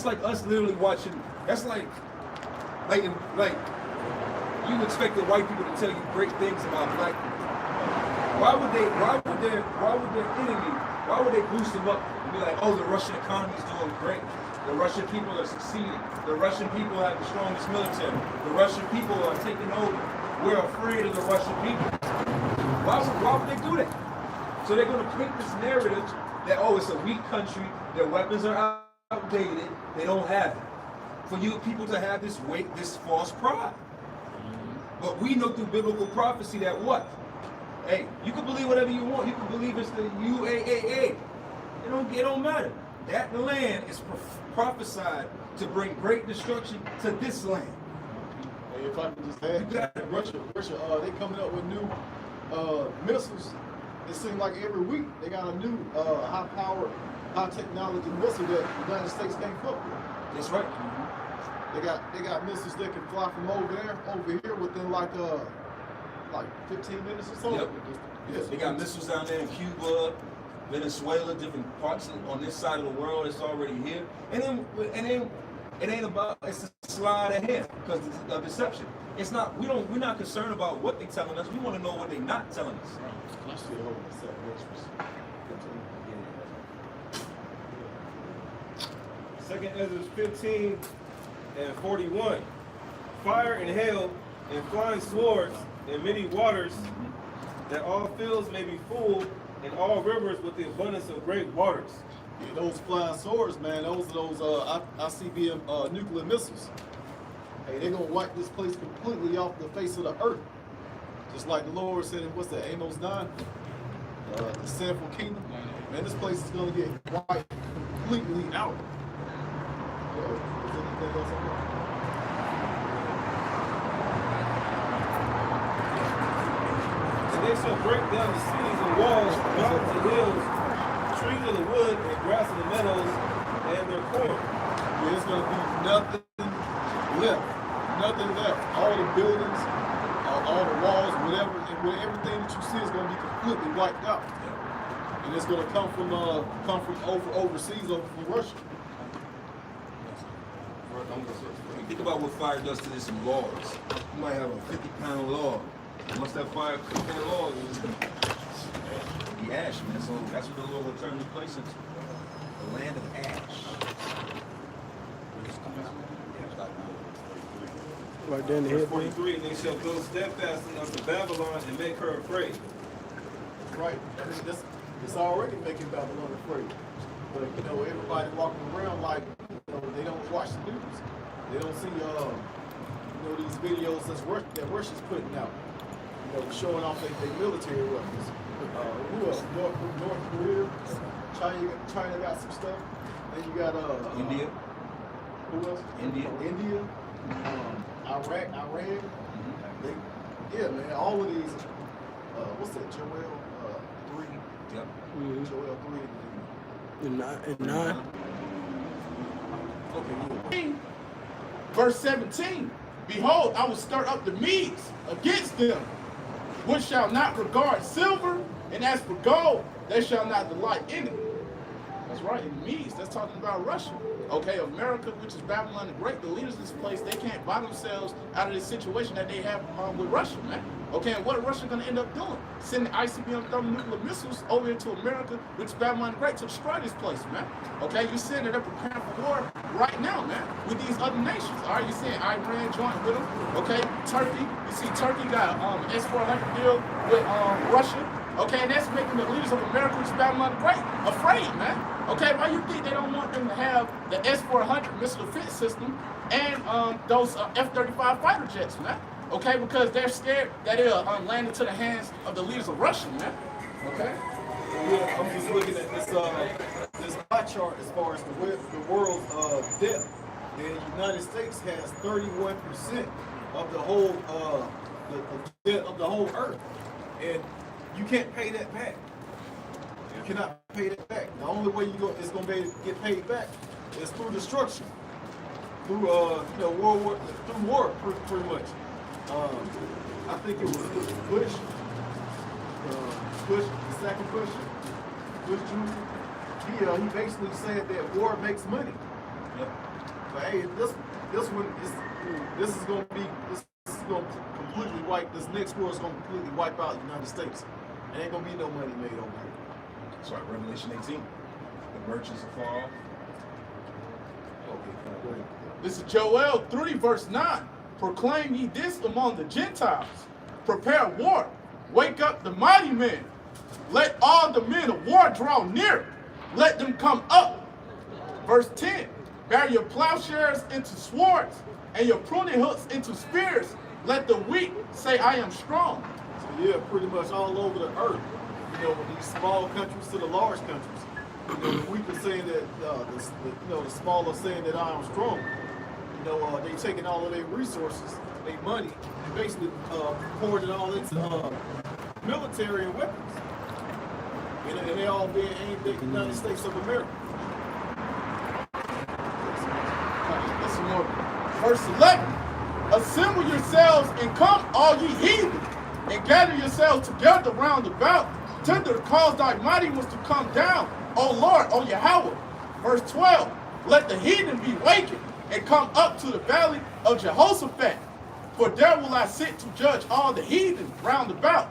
like us literally watching. That's like you expect the white people to tell you great things about black people. Why would their enemy, why would they boost them up and be like, oh, the Russian economy is doing great. The Russian people are succeeding. The Russian people have the strongest military. The Russian people are taking over. We're afraid of the Russian people. Why would they do that? So they're going to paint this narrative that, oh, it's a weak country, their weapons are outdated, they don't have it. For you people to have this false pride. But we know through biblical prophecy that what? Hey, you can believe whatever you want. You can believe it's the UAAA. It don't matter. That land is prophesied to bring great destruction to this land. Hey, if I could just add, Russia, they coming up with new missiles. It seems like every week they got a new high-powered, high-technology missile that the United States can't fuck with. That's right. They got missiles that can fly from over here within like 15 minutes or so. Yep. Yes, they got missiles down there in Cuba, Venezuela, different parts on this side of the world. It's already here, and then it ain't about it's a slide ahead because it's a deception. It's not. We're not concerned about what they're telling us. We want to know what they're not telling us. I see a whole Second Ezra 15 and 41. Fire and hail and flying swords and many waters, that all fields may be full, and all rivers with the abundance of great waters. Yeah, those flying swords, man, those are those ICBM nuclear missiles. Hey, they're gonna wipe this place completely off the face of the earth. Just like the Lord said in what's that, Amos 9? The sinful kingdom. Man, this place is gonna get wiped completely out. Is there anything else on there? They shall break down the cities and walls, mountains and hills, trees of the wood, and grass of the meadows, and their corn. There's going to be nothing left. Nothing left. All the buildings, all the walls, whatever, and everything that you see is going to be completely wiped out. And it's going to come from overseas, from Russia. Think about what fire does to this in logs. You might have a 50-pound log. Once that fire cooks that log, it'll be ash, man. So that's what the Lord will turn this place into. The land of ash. Right there in the Verse head. 43, and they shall go steadfastly unto Babylon and make her afraid. Right. It's already making Babylon afraid. But, everybody walking around like, they don't watch the news. They don't see, these videos that Russia's putting out. Showing off their military weapons. Who else? North Korea. China got some stuff. Then you got India. Who else? India. Iraq, Iran. Yeah, man. All of these. What's that? Joel 3. Yep. Joel 3 And 9. Okay. Verse 17. Behold, I will stir up the Medes against them, which shall not regard silver, and as for gold, they shall not delight in it. That's right, in Medes, that's talking about Russia. Okay, America, which is Babylon the Great, the leaders of this place, they can't buy themselves out of this situation that they have with Russia, man. Okay, and what are Russia going to end up doing? Sending ICBM thermonuclear missiles over into America, which is Babylon the Great, to destroy this place, man. Okay, you're seeing that they're preparing for war right now, man, with these other nations. All right, you're seeing Iran joint with them. Okay, Turkey, you see Turkey got an S-400 deal with Russia. Okay, and that's making the leaders of America, which is Babylon the Great, afraid, man. Okay, why you think they don't want them to have the S-400 missile defense system and those F-35 fighter jets, man? Okay, because they're scared that it'll land into the hands of the leaders of Russia, man. Okay? Yeah, I'm just looking at this pie chart as far as the world's debt. And the United States has 31% of the whole the debt of the whole earth. And you can't pay that back. You cannot pay that back. The only way it's going to be able to get paid back is through destruction, through through war, pretty much. I think it was Bush, the second Bush Jr. He basically said that war makes money. Yep. hey, this one is this is gonna be this is gonna completely wipe this next war is gonna completely wipe out the United States. There ain't gonna be no money made over here. That's right, Revelation 18. The merchants will fall off. Okay, go ahead. This is Joel 3, verse 9. Proclaim ye this among the Gentiles. Prepare war. Wake up the mighty men. Let all the men of war draw near. Let them come up. Verse 10. Bear your plowshares into swords and your pruning hooks into spears. Let the weak say, I am strong. So yeah, pretty much all over the earth. You know, from these small countries to the large countries. You know, the weak are saying that, the small are saying that I am strong. You know, they taking all of their resources, their money, and basically pouring it all into military and weapons. And they all being aimed at the United States of America. Listen more. Verse 11. Assemble yourselves and come, all ye heathen, and gather yourselves together round about, tender to cause thy mighty ones to come down, O Lord, O Yahweh. Verse 12. Let the heathen be wakened and come up to the valley of Jehoshaphat, for there will I sit to judge all the heathen round about.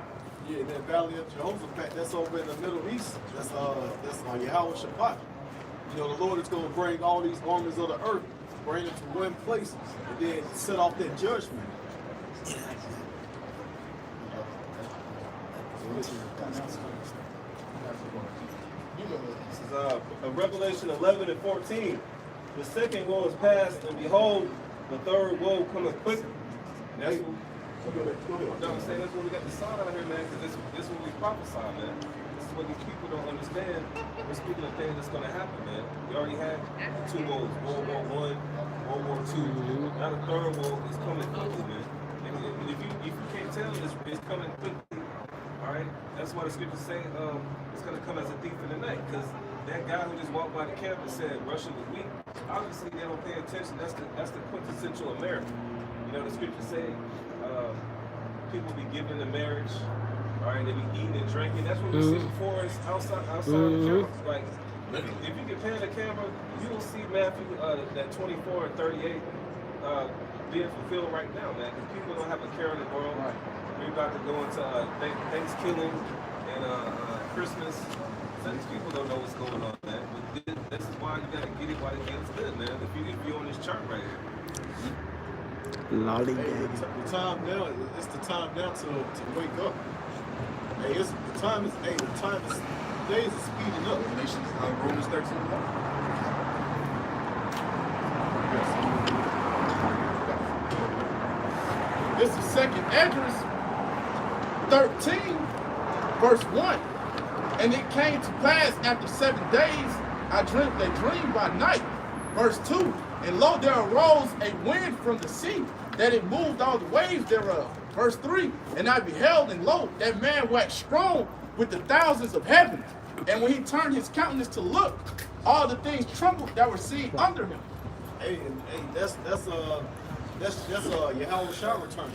Yeah, that valley of Jehoshaphat, that's over in the Middle East. That's Yahweh Shabbat. You know, the Lord is going to bring all these armies of the earth, bring them to one place, and then set off that judgment. This is Revelation 11 and 14. The second woe is past, and behold, the third woe cometh quickly. That's what, I'm saying that's what we got the sign out here, man, because this is what we prophesy, man. This is what these people don't understand. We're speaking of things that's going to happen, man. We already had two woes, World War I, World War II. Now the third woe is coming quickly, man. And if you can't tell, it's coming quickly. All right, that's why the scriptures say it's going to come as a thief in the night, because that guy who just walked by the camp and said Russia was weak, obviously they don't pay attention. That's the quintessential America. You know, the scriptures say people be given in marriage, right? They be eating and drinking. That's what we see before us outside the cameras. Like, if you can pan the camera, you will see Matthew that 24 and 38 being fulfilled right now, man. Because people don't have a care in the world. Right. We're about to go into Thanksgiving and Christmas. So these people don't know what's going on, man. But this is why you gotta get it while the game's good, man. If you're on this chart right here. Lolly Hey, game. the time now, it's the time now to wake up. Hey, the days are speeding up. Revelation, Romans 13. This is 2nd Esdras 13, verse 1. And it came to pass after 7 days, I dreamt a dream by night. Verse 2. And lo, there arose a wind from the sea, that it moved all the waves thereof. Verse 3. And I beheld, and lo, that man waxed strong with the thousands of heaven. And when he turned his countenance to look, all the things trembled that were seen under him. Hey, that's Yahweh Shah return.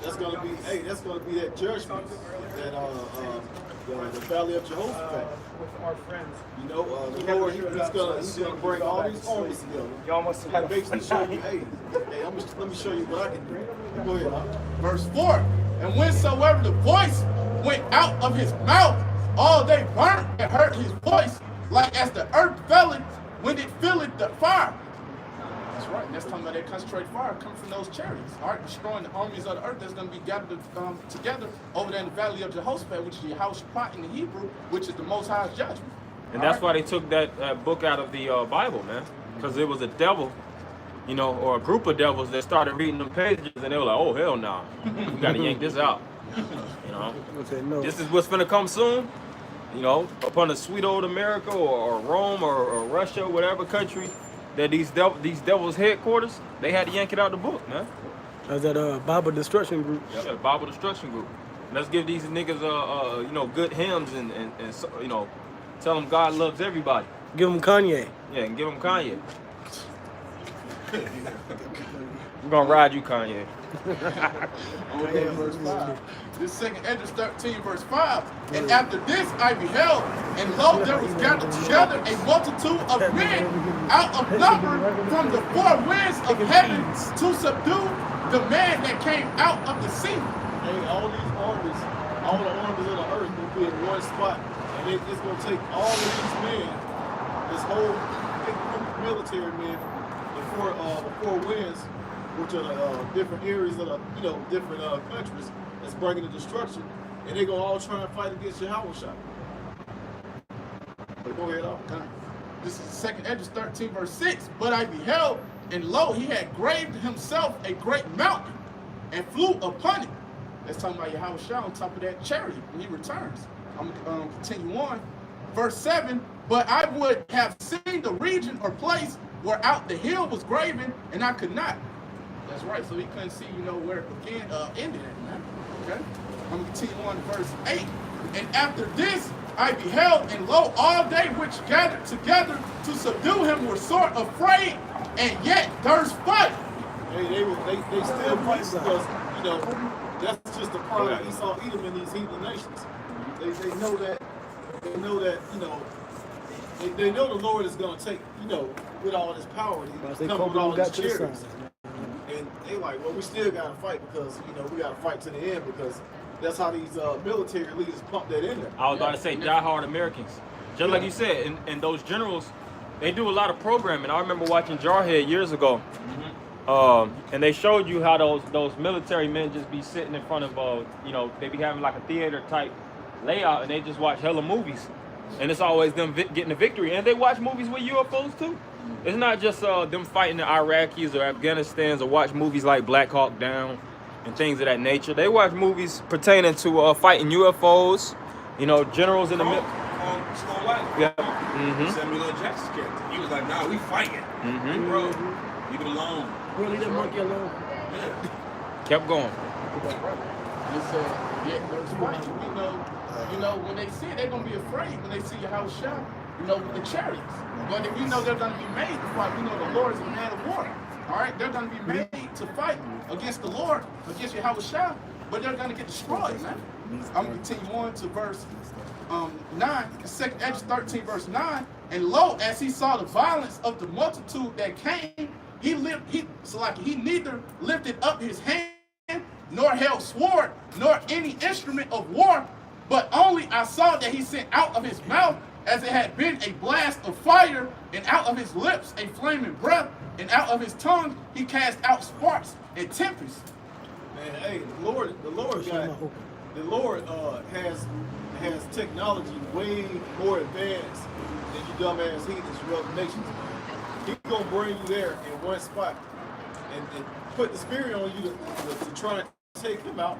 That's gonna be that judgment that the valley of Jehoshaphat. With our friends. You know, the Lord, he's gonna bring all these armies together. You almost had And basically show you, let me show you what I can do. Go ahead, huh? Verse 4. And whensoever the voice went out of his mouth, all they burnt and heard his voice, like as the earth felleth when it filleth the fire. That's right. And that's talking about that concentrated fire coming from those chariots. All right, destroying the armies of the earth that's going to be gathered together over there in the valley of Jehoshaphat, which is Yahweh Shabbat in the Hebrew, which is the Most High's judgment. And that's why they took that book out of the Bible, man. Because it was a devil, you know, or a group of devils that started reading them pages, and they were like, oh, hell no. We got to yank this out. You know, No. this is what's going to come soon. You know, upon the sweet old America or Rome or Russia, whatever country that these devils' headquarters, they had to yank it out the book, man. That's that Bible Destruction Group. Yeah, the Bible Destruction Group. Let's give these niggas, you know, good hymns and you know, tell them God loves everybody. Give them Kanye. Yeah, and give them Kanye. We're gonna ride you, Kanye. Okay, verse 5. This second Esdras 13, verse 5. And after this I beheld, and lo, there was gathered together a multitude of men out of number from the four winds of heaven to subdue the man that came out of the sea. Hey, all these armies, all the armies of the earth will be in one spot. And it's going to take all of these men, this whole big group of military men, the four winds, which are the different areas of the, different countries that's bringing the destruction. And they're going to all try and fight against Yahweh Shai. But go ahead, Okay. This is second Esdras 13, verse 6. But I beheld, and lo, he had graved himself a great mountain and flew upon it. That's talking about Yahweh Shai on top of that chariot when he returns. I'm going to continue on. Verse 7, but I would have seen the region or place where out the hill was graven, and I could not. That's right, so he couldn't see, where it began, ended at, man. Okay? I'm going to continue on to verse 8. And after this, I beheld, and lo, all they which gathered together to subdue him were sore afraid, and yet durst fight. Hey, they still fight because, that's just the pride of Esau, Edom, in these heathen nations. They know that, they know the Lord is going to take, with all his power, he's coming with all his chariots. And they like, well, we still got to fight because, we got to fight to the end because that's how these military leaders pump that in there. I was about to say diehard Americans. Just like you said, and those generals, they do a lot of programming. I remember watching Jarhead years ago. And they showed you how those military men just be sitting in front of they be having like a theater type layout, and they just watch hella movies, and it's always them getting the victory. And they watch movies with UFOs too. It's not just them fighting the Iraqis or Afghanistans, or watch movies like Black Hawk Down and things of that nature. They watch movies pertaining to fighting UFOs, generals in the middle. Snow White. Yeah. Samuel L. Jackson's character. He was like, nah, we fighting. Hey, bro, leave it alone. Bro, leave that monkey alone. Kept going. There's fight. When they see it, they're gonna be afraid when they see your house shot, with the chariots. But if they're gonna be made to fight, the Lord is a man of war. All right, they're gonna be made to fight against the Lord, against your house shot, but they're gonna get destroyed, man. I'm gonna continue on to verse 9, second Esdras 13, verse 9. And lo, as he saw the violence of the multitude that came, he neither lifted up his hand, nor held sword, nor any instrument of war, but only I saw that he sent out of his mouth as it had been a blast of fire, and out of his lips a flaming breath, and out of his tongue he cast out sparks and tempests. Man, hey, the Lord has technology way more advanced than you dumbass heathens from other nations. He's gonna bring you there in one spot and put the spirit on you to try and take him out.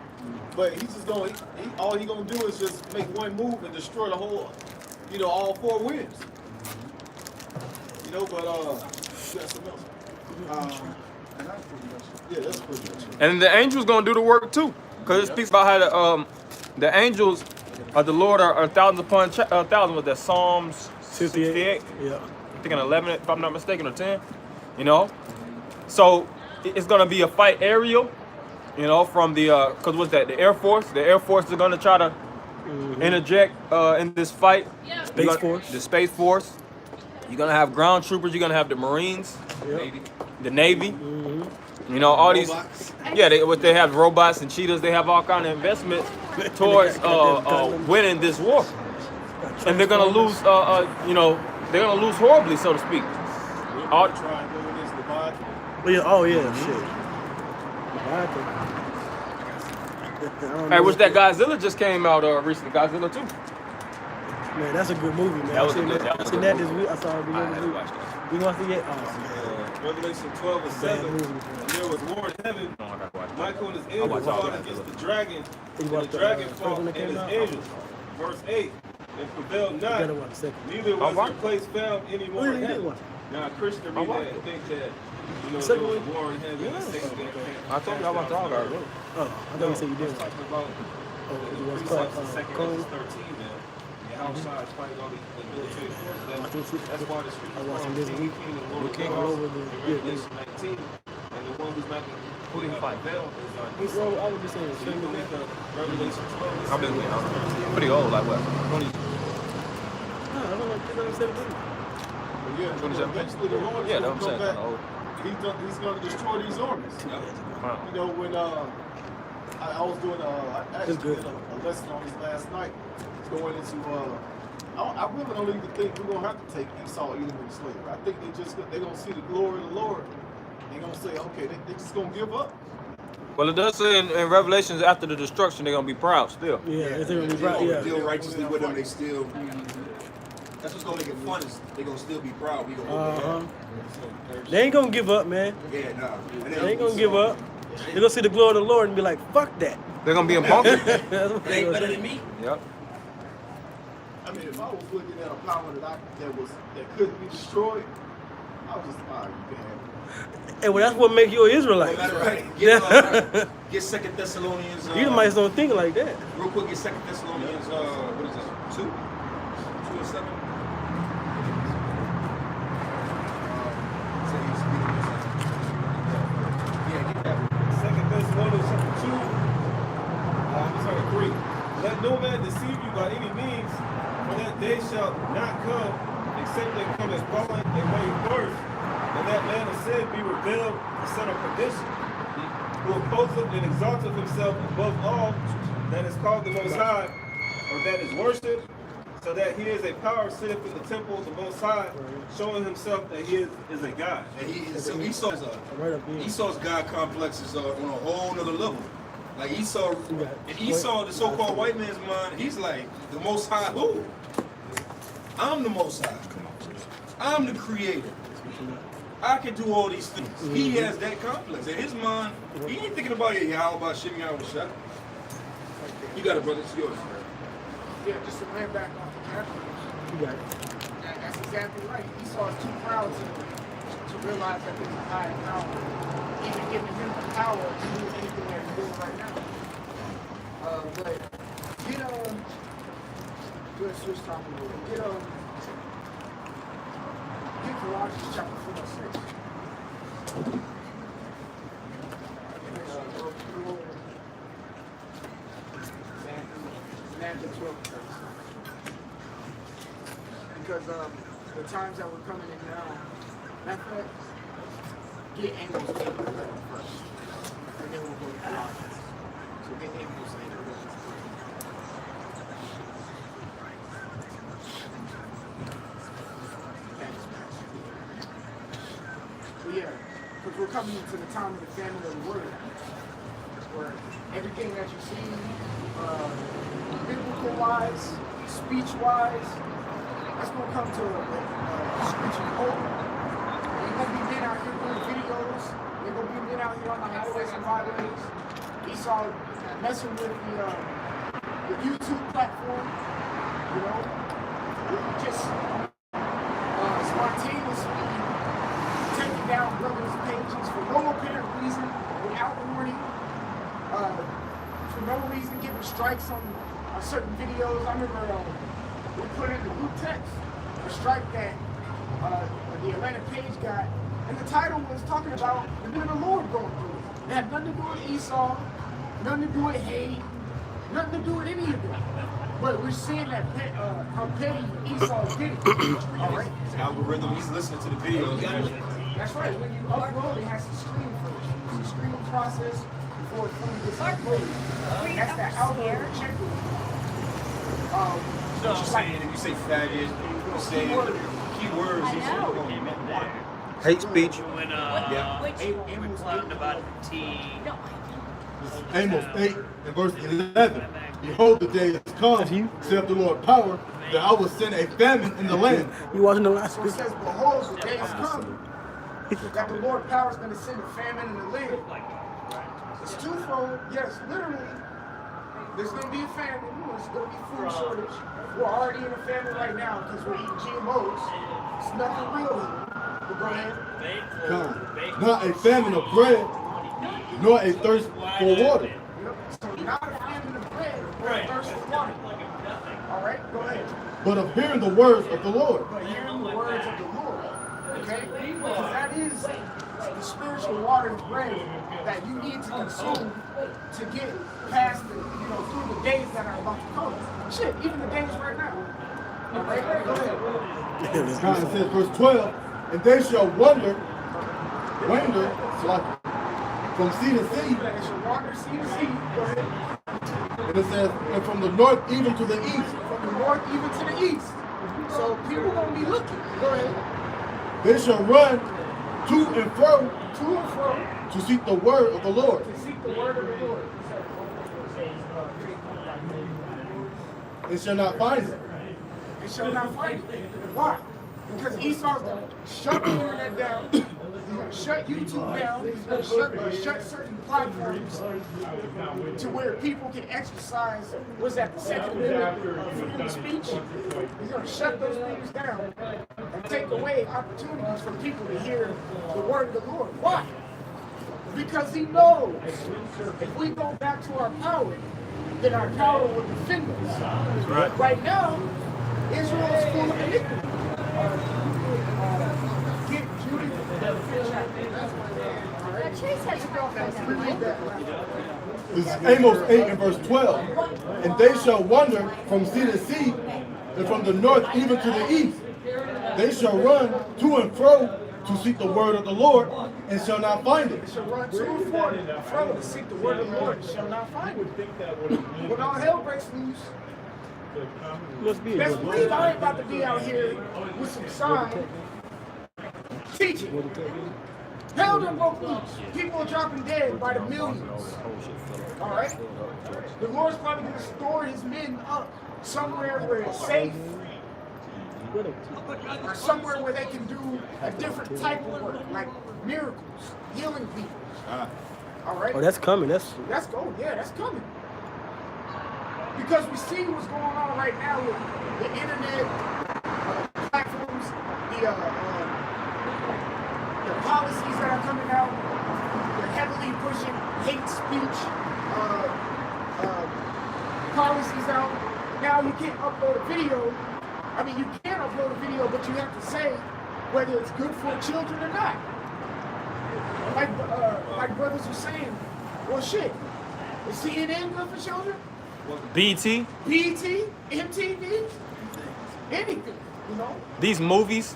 But he's just gonna all he's gonna do is just make one move and destroy the whole, all four winds. But you got something else. Yeah, that's pretty much it. And the angels gonna do the work too, because it speaks about how the angels of the Lord are thousands upon thousands. With that Psalms 68. Yeah. I think 11, if I'm not mistaken, or 10. So it's gonna be a fight aerial. From the because what's that? The Air Force. The Air Force is gonna try to interject in this fight. Space Force. The Space Force. You're gonna have ground troopers. You're gonna have the Marines. Yep. The Navy. All these. Robots. Yeah, they have robots and cheetahs. They have all kind of investments towards winning this war, and they're gonna lose. They're gonna lose horribly, so to speak. Try and go against the body. Shit. Hey, which that Godzilla just came out recently. Godzilla 2. Man, that's a good movie, man. That was I seen a good- that. that was I seen a that good this week. I saw it. I had to watch that. We watched it yet? Oh, Revelation 12 and 7. movie. And there was war in heaven. Oh, I gotta watch that. Michael and his I angels watched all fought that. against the dragon. You And the watched the dragon first fought one and that came his out? angels. Verse 8. And prevailed not. Better watch the second. Neither was their place found Oh, anymore yeah, in you did heaven. watch it. Now, a Christian I read watched that it. and think that, there Second was one? war in heaven. Yeah. And Satan got I told you I watched all that. Really. Oh, I thought you said you did. talking about Oh, it was precepts in called 2 Cone. Esdras 13, man. outside fighting all the military forces. That's why the scripture I watched him this week. king all over the Revelation 19, and the one who's not going to fight veil is Bro, I was just saying, so you can make a Revelation 12. I've been there. I'm pretty old, like what? 20. I don't like 2017. Yeah, 27. eventually the Lord's Yeah, gonna that's what I'm come saying. back. Old. He's gonna destroy these armies. Wow. You know, when I was doing I actually good. did a lesson on this last night, going into I really don't even think we're gonna have to take Esau Edom into slavery. I think they're gonna see the glory of the Lord. They're gonna say, okay, they just gonna give up. Well, it does say in Revelations after the destruction they're gonna be proud still. Yeah, it's gonna be They right. gonna Yeah. deal righteously with them. They still. That's what's gonna make it fun. Is they gonna still be proud. We gonna They ain't gonna give up, man. yeah, nah. They ain't gonna give up. They're gonna see the glory of the Lord and be like, fuck that. They're gonna be in bunker. That's what they gonna say. Yep. I mean, if I was looking at a power that couldn't be destroyed, I was just you can have it. Hey, well, that's what makes you an Israelite. No matter what, get Second Thessalonians. Edomites don't think like that. Real quick, get Second Thessalonians. What is this? 2 and 7. Yeah, get that. 2 Thessalonians chapter 2, sorry, 3. Let no man deceive you by any means, for that day shall not come, except they come as falling away first, and that man of sin be revealed, the son of perdition, who opposeth and exalteth himself above all that is called the Most High, or that is worshipped, so that he is a power sitteth in the temple of the Most High, showing himself that he is a God. And so Esau's Right up here. Esau's God complex is on a whole nother level. Like Esau, and Esau, the so-called white man's mind, he's like the Most High. Who? I'm the Most High. I'm the Creator. I can do all these things. He has that complex. In his mind, he ain't thinking about how about Shimmy shot. You got it, brother. It's yours. Yeah, just to land back on the Catholics. You got it. That's exactly right. Esau is too proud to realize that there's a higher power, even giving him the power to do anything that he's doing right now. But let's switch topic a little bit. Get Colossians chapter 4 and 6. Matthew 12 first. Because the times that we're coming in now, matter of fact, get Amos 8 first. And then we'll go to Colossians. So get Amos 8 first. But yeah, because we're coming into the time of the famine of the word, where everything that you see, biblical-wise, speech-wise, that's going to come to a screeching halt. You're going to be men out here doing videos. You're going to be men out here on the highways and byways. Esau messing with the YouTube platform, just spontaneously taking down brothers' pages for no apparent reason, without warning, for no reason giving strikes on certain videos. I remember we put in the group text a strike that the Atlanta page got, and the title was talking about the men of the Lord going through it. It had nothing to do with Esau, nothing to do with hate, nothing to do with any of that. But we're seeing that how petty Esau did it. All right. Algorithm. He's listening to the videos. That's right. When you upload, it has to screen first. It's a screening process before it fully gets uploaded. That's the algorithm checking. What you're saying, if you say faggot, you say keywords. Hate speech. Amos about tea. Amos 8 and verse 11. Behold, the day is come, saith the Lord power, that I will send a famine in the land. You watching the last So it says, behold, the day is come, that the Lord power is going to send a famine in the land. It's twofold. Yes, literally, there's going to be a famine. There's going to be food shortage. We're already in a famine right now because we're eating GMOs. It's nothing real here. But go ahead. Come. Not a famine of bread, nor a thirst for water. So not a famine of bread, but a thirst for water. All right, go ahead. but of hearing the words of the Lord. But hearing the words of the Lord, okay? Because that is the spiritual water and bread that you need to consume to get past the, through the days that are about to come. Shit, even the days right now. All right, go ahead. It says, verse 12, and they shall wander, from sea to sea. They shall wander sea to sea. Go ahead. And it says, and from the north even to the east. From the north even to the east. So people gonna be looking. Go ahead. They shall run to and fro To and fro. to seek the word of the Lord. To seek the word of the Lord. They shall not find it. They shall not find it. Why? Because Esau's gonna shut the internet down. He's gonna shut YouTube down. He's gonna shut certain platforms to where people can exercise, what's that, the Second Amendment of freedom of speech? He's gonna shut those things down and take away opportunities for people to hear the word of the Lord. Why? Because he knows if we go back to our power, then our power will defend us. Right now, Israel is full of iniquity. Get Judy the fifth chapter. This is Amos 8 and verse 12. And they shall wander from sea to sea, and from the north even to the east. They shall run to and fro to seek the word of the Lord, and shall not find it. They shall run to and fro to seek the word of the Lord, and shall not find it. When all hell breaks loose, best believe I ain't about to be out here with some sign teaching. Hell done broke loose. People are dropping dead by the millions. All right? The Lord's probably going to store his men up somewhere where it's safe, or somewhere where they can do a different type of work, like miracles, healing people. All right? Oh, that's coming. That's going. Yeah, that's coming. Because we see what's going on right now with the internet platforms, the policies that are coming out. They're heavily pushing hate speech policies out. Now you can't upload a video. I mean, you can upload a video, but you have to say whether it's good for children or not. Like brothers were saying, well, shit, is CNN good for children? BT, MTV, anything, these movies.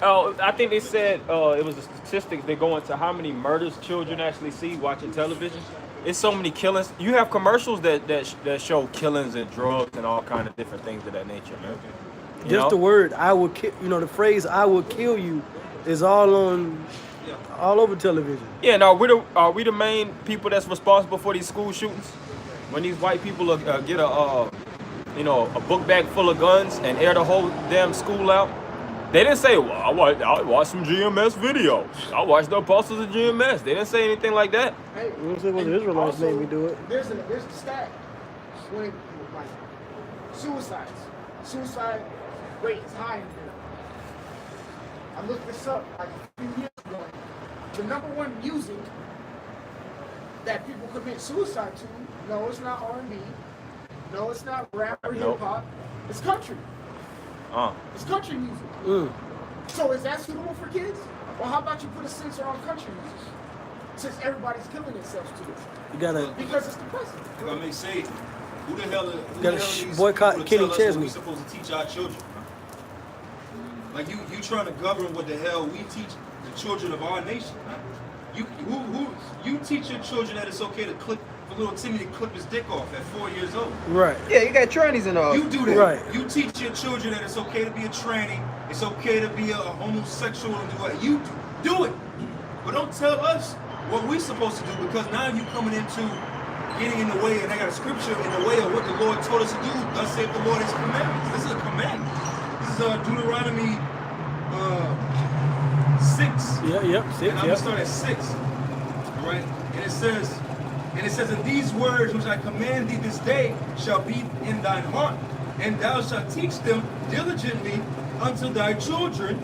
Oh, I think they said it was a statistic. They go into how many murders children actually see watching television. It's so many killings. You have commercials that show killings and drugs and all kind of different things of that nature, man. just the word "I will kill." The phrase "I will kill you" is all over television. Yeah. Now, are we the main people that's responsible for these school shootings? When these white people get a book bag full of guns and air the whole damn school out. They didn't say, well, I watched some GMS videos. I watched the Apostles of GMS. They didn't say anything like that. Hey, You don't say what the Israelites made me do it. There's a stat when like suicide rate is high in here. I looked this up like a few years ago. The number one music that people commit suicide to, no, it's not R&B, no, it's not rap or hip hop, it's country. It's country music. So is that suitable for kids? Well, how about you put a censor on country music? Since everybody's killing themselves to it. You gotta Because it's depressing. If I may say, who the hell are these boycott people to Kenny tell us what Chesney. we supposed to teach our children? Like you trying to govern what the hell we teach the children of our nation? You teach your children that it's okay to clip for little Timmy to clip his dick off at 4 years old. Right. Yeah, you got trannies and all. You do that. Right. You teach your children that it's okay to be a tranny. It's okay to be a homosexual and do what you do it. But don't tell us what we're supposed to do, because now you coming into getting in the way, and I got a scripture in the way of what the Lord told us to do. Thus saith the Lord, his commandments. This is a commandment. This is Deuteronomy 6. Yep. 6. And I'm gonna start at 6. All right. And it says, and these words which I command thee this day shall be in thine heart, and thou shalt teach them diligently unto thy children,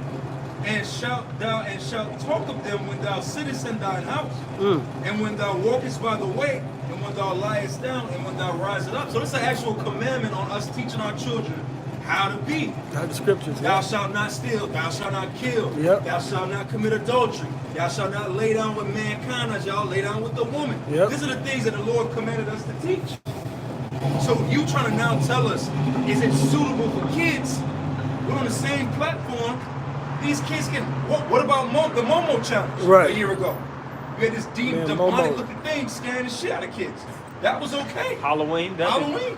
and shalt talk of them when thou sittest in thine house, and when thou walkest by the way, and when thou liest down, and when thou risest up. So this is an actual commandment on us teaching our children how to be. Got the scriptures. Thou Yeah. shalt not steal, thou shalt not kill, Yep. thou shalt not commit adultery, thou shalt not lay down with mankind as y'all lay down with the woman. Yep. These are the things that the Lord commanded us to teach. So you trying to now tell us, is it suitable for kids? We're on the same platform. These kids can, what about the Momo challenge Right. a year ago? You had this deep, Man, demonic Momo. looking thing scaring the shit out of kids. That was okay. Halloween. Halloween.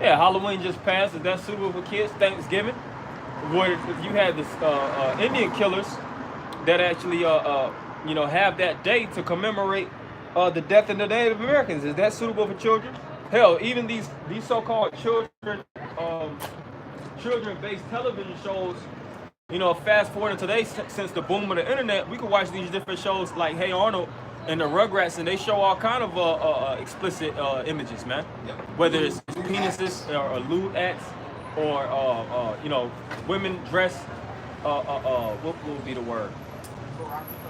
Yeah, Halloween just passed. Is that suitable for kids? Thanksgiving, where you had this Indian killers that actually have that day to commemorate the death of the Native Americans. Is that suitable for children? Hell, even these so-called children-based television shows. Fast forward to today, since the boom of the internet, we can watch these different shows like Hey Arnold and the Rugrats, and they show all kind of explicit images, man. Whether it's penises or lewd acts, or women dressed. What would be the word?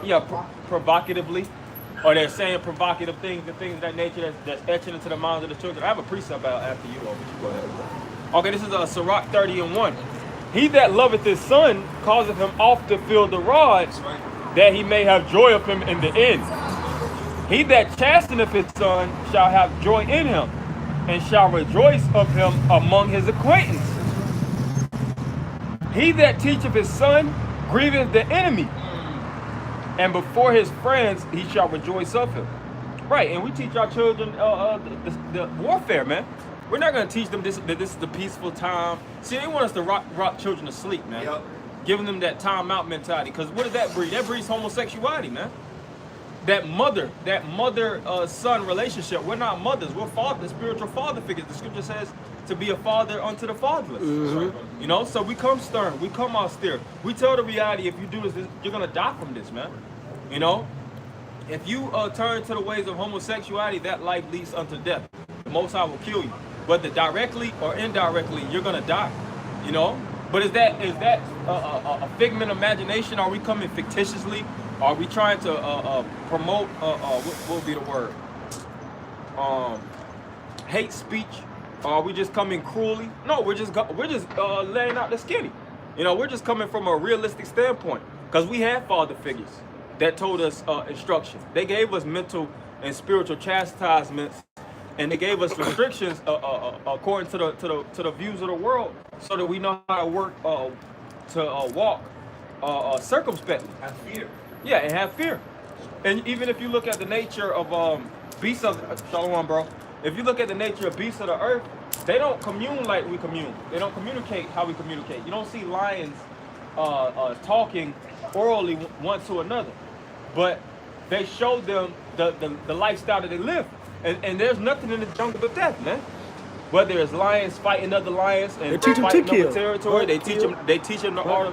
Yeah, provocatively, or they're saying provocative things and things of that nature that's etching into the minds of the children. I have a precept out after you, though. Go ahead. Okay, this is Sirach 30:1. He that loveth his son causeth him oft to feel the rod, that he may have joy of him in the end. He that chasteneth his son shall have joy in him, and shall rejoice of him among his acquaintance. He that teacheth his son grieveth the enemy, and before his friends he shall rejoice of him. Right, and we teach our children the warfare, man. We're not going to teach them that this is the peaceful time. See, they want us to rock children to sleep, man. Yep. Giving them that time out mentality. Because what does that breed? That breeds homosexuality, man. That mother-son relationship. We're not mothers. We're spiritual father figures. The scripture says to be a father unto the fatherless. Mm-hmm. So we come stern. We come austere. We tell the reality, if you do this, you're going to die from this, man. If you turn to the ways of homosexuality, that life leads unto death. The Most High will kill you. Whether directly or indirectly, you're gonna die. But is that a figment of imagination? Are we coming fictitiously? Are we trying to promote what would be the word? Hate speech? Are we just coming cruelly? No, we're just laying out the skinny. We're just coming from a realistic standpoint, because we had father figures that told us instruction. They gave us mental and spiritual chastisements. And they gave us restrictions according to the views of the world, so that we know how to work to walk circumspectly. Have fear. Yeah, and have fear. And even if you look at the nature of beasts of Shalom, bro. If you look at the nature of beasts of the earth, they don't commune like we commune. They don't communicate how we communicate. You don't see lions talking orally one to another, but they show them the lifestyle that they live. And there's nothing in the jungle but death, man. Whether it's lions fighting other lions and They teach them to fighting kill. over territory, Right. they teach them the art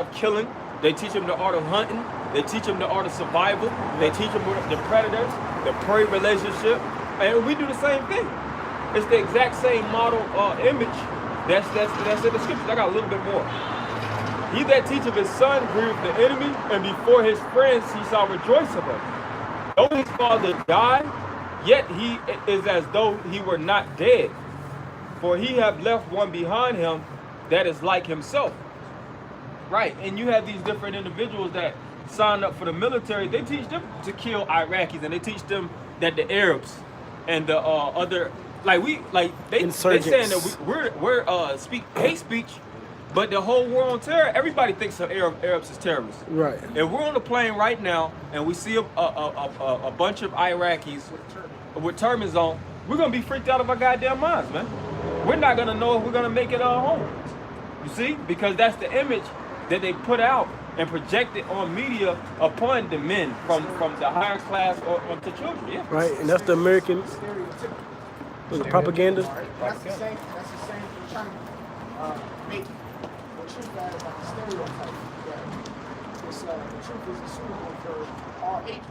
of killing. They teach them the art of hunting. They teach them the art of survival. They teach them the predators, the prey relationship, and we do the same thing. It's the exact same model image that's in the scriptures. I got a little bit more. He that teacheth his son grieveth the enemy, and before his friends he shall rejoice of him. Though his father die, yet he is as though he were not dead, for he have left one behind him that is like himself. Right, and you have these different individuals that sign up for the military. They teach them to kill Iraqis, and they teach them that the Arabs and the other, they saying that we're speak hate speech, but the whole war on terror, everybody thinks of Arabs as terrorists. Right. If we're on the plane right now and we see a bunch of Iraqis with turbans on, we're gonna be freaked out of our goddamn minds, man. We're not gonna know if we're gonna make it home. You see, because that's the image that they put out and projected on media upon the men from the higher class or to children. Yeah. Right, and that's the American propaganda. That's the same for China. Make the truth out about the stereotype. That the truth is suitable for all ages.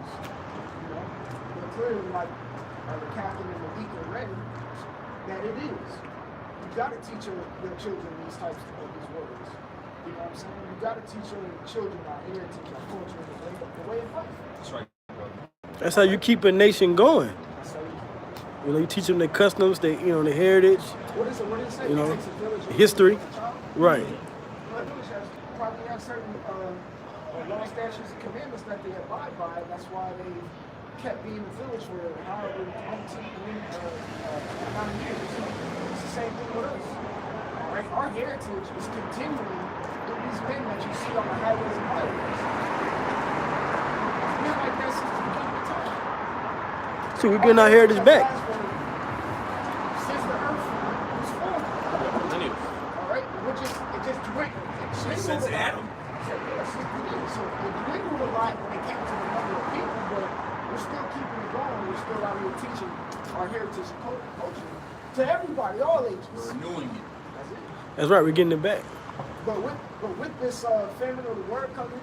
But clearly, like the captain and the deacon ready, that it is. You got to teach your children these types of these words. You know what I'm saying? You got to teach your children our heritage, our culture, the way of life. That's right. That's how you keep a nation going. That's how You teach them their customs, their heritage, what is it say? You know, It takes a village of history. a child. Right. Well, the village has probably have certain law, statutes, and commandments that they abide by. That's why they kept being the village for however amount of years. It's the same thing with us. All right, our heritage is continuing with these men that you see on the highways and byways. It's been like that since the beginning of time. So we're getting our heritage back. Since the earth was formed. All right, it just dwindled. Since Adam. So it dwindled a lot when it came to the number of people, but we're still keeping it going. We're still out here teaching our heritage and culture to everybody, all ages. We're renewing it. That's it. That's right. We're getting it back. But with this famine of the word coming,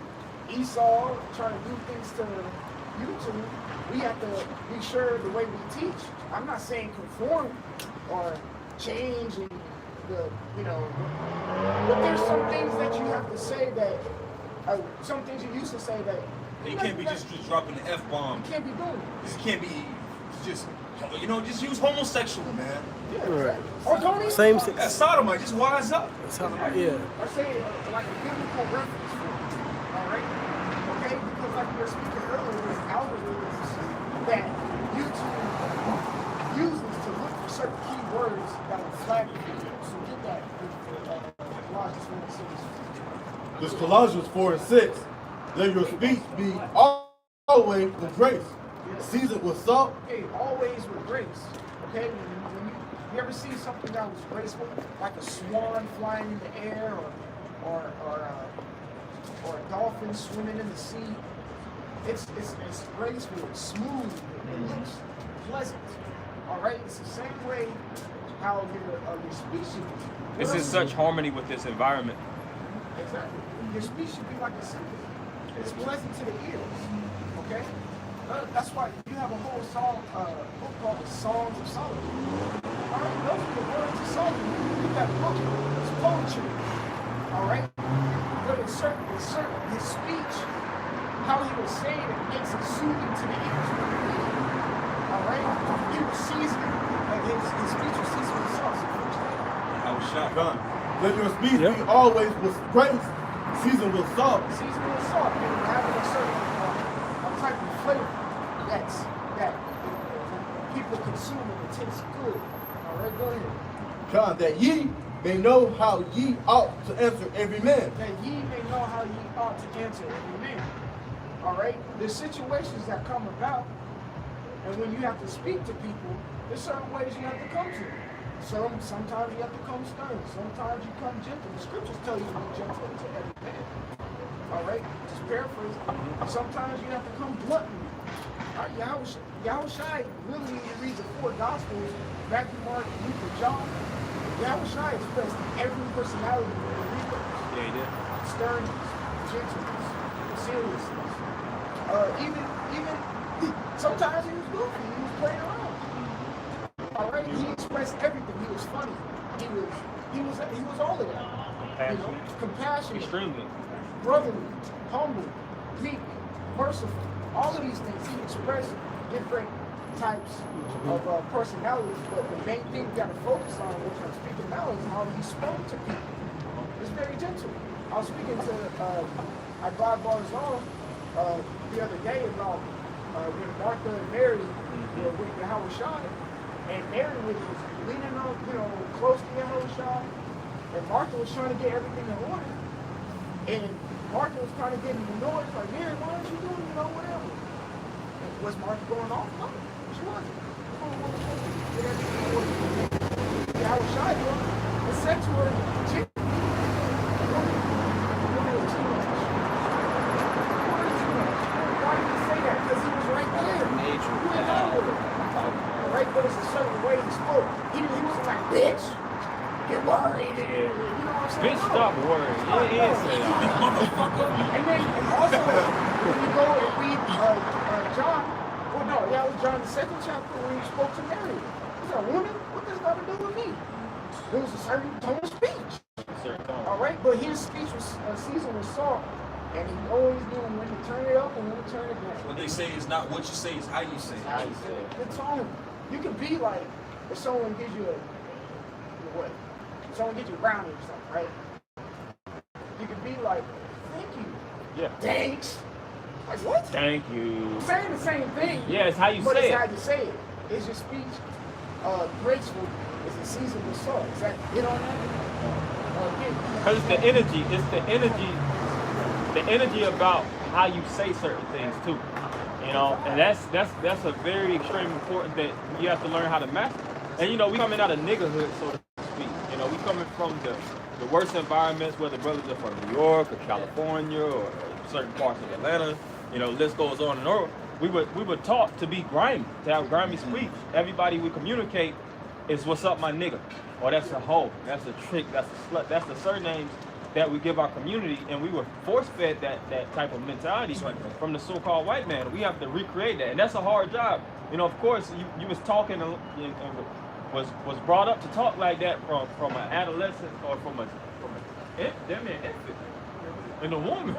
Esau trying to do things to YouTube, we have to be sure the way we teach. I'm not saying conform or change and but there's some things that you have to say that some things you used to say that You can't be just dropping the F-bomb. You can't be doing it. This can't be just, just use homosexual, man. Yeah, Right. Or Tony. Same. That's sodomite. Just wise up. Yeah. I say like a biblical reference for it. All right. Okay. Because like we were speaking earlier, there's algorithms that YouTube uses to look for certain keywords that will flag people. So get that. Colossians 4:6. This Colossians 4:6. Let your speech be always with grace, seasoned with salt. Okay, always with grace. Okay, when you ever see something that was graceful, like a swan flying in the air, or a dolphin swimming in the sea, it's graceful, it's smooth, it looks pleasant. All right, it's the same way how your speech should be. This is such harmony with this environment. Exactly. Your speech should be like a symphony. It's pleasant to the ears. Okay? That's why you have a whole song book called the Songs of Solomon. All right? Those are the words of Solomon. Look at that book. It's poetry. All right? But it's certain his speech, how he was saying it makes it soothing to the ears. All right? He was seasoned, his speech was seasoned with sauce. I was shocked. Done. Let your speech be always with grace, seasoned with salt. Seasoned with salt, and having a certain type of flavor that people consume and it tastes good. All right, go ahead. John, that ye may know how ye ought to answer every man. That ye may know how ye ought to answer every man. All right, there's situations that come about, and when you have to speak to people, there's certain ways you have to come to them. Sometimes you have to come stern. Sometimes you come gentle. The scriptures tell you to be gentle to every man. All right, just paraphrase. Sometimes you have to come bluntly. Yahushua, really, when you read the four Gospels, Matthew, Mark, Luke, and John, Yahushua expressed every personality in the read those. Yeah, he did. Sternness, gentleness, seriousness. Even sometimes he was goofy. He was playing around. All right, he expressed everything. He was funny. He was all of that. Compassionate, Extremely. brotherly, humble, meek, merciful. All of these things he expressed different types of personalities. But the main thing we got to focus on, which I'm speaking now, is how he spoke to people. It's very gentle. I was speaking to Ibad Barzal the other day about when Martha and Mary were with Yahushua. And Mary was leaning on, close to Yahushua, and Martha was trying to get everything in order. And Martha was kind of getting annoyed, like, Mary, why aren't you doing, whatever? And was Martha going off? No, she wasn't. Get everything in order. Yahushua and said to her, you're doing too much. Why did he say that? Because he was right there. You ain't out with it. Right, but it's a certain way he spoke. He wasn't like, bitch, get worried. You know what I'm saying? Bitch, stop worrying. Yeah, And then also, when you go and read John, it was John the 2nd chapter when he spoke to Mary. He's like, woman, what does that have to do with me? There was a certain tone of speech. All right, but his speech was seasoned with salt. And he always knew when to turn it up and when to turn it down. What they say is not what you say, it's how you say it. How you say it. The tone. You can be like, if someone gives you someone gives you brownie or something, right? you could be like, thank you. Yeah. Thanks. Like what? Thank you. Saying the same thing. Yeah, it's how you but say it's it. how you say it. Is your speech graceful? Is it seasoned with salt? Is that it on that? Because it's the energy. It's the energy. The energy about how you say certain things too. You know, and that's a very extremely important that you have to learn how to master. And you know, we coming out of niggerhood, so to speak. You know, we coming from the worst environments, whether brothers are from New York or California or certain parts of Atlanta. You know, list goes on and on. We were taught to be grimy, to have grimy speech. Everybody we communicate is what's up, my nigga, or that's a hoe, that's a trick, that's a slut, that's the surnames that we give our community, and we were force-fed that type of mentality from the so-called white man. We have to recreate that, and that's a hard job. You know, of course, you was talking and was brought up to talk like that from an adolescent or from an infant. In the woman,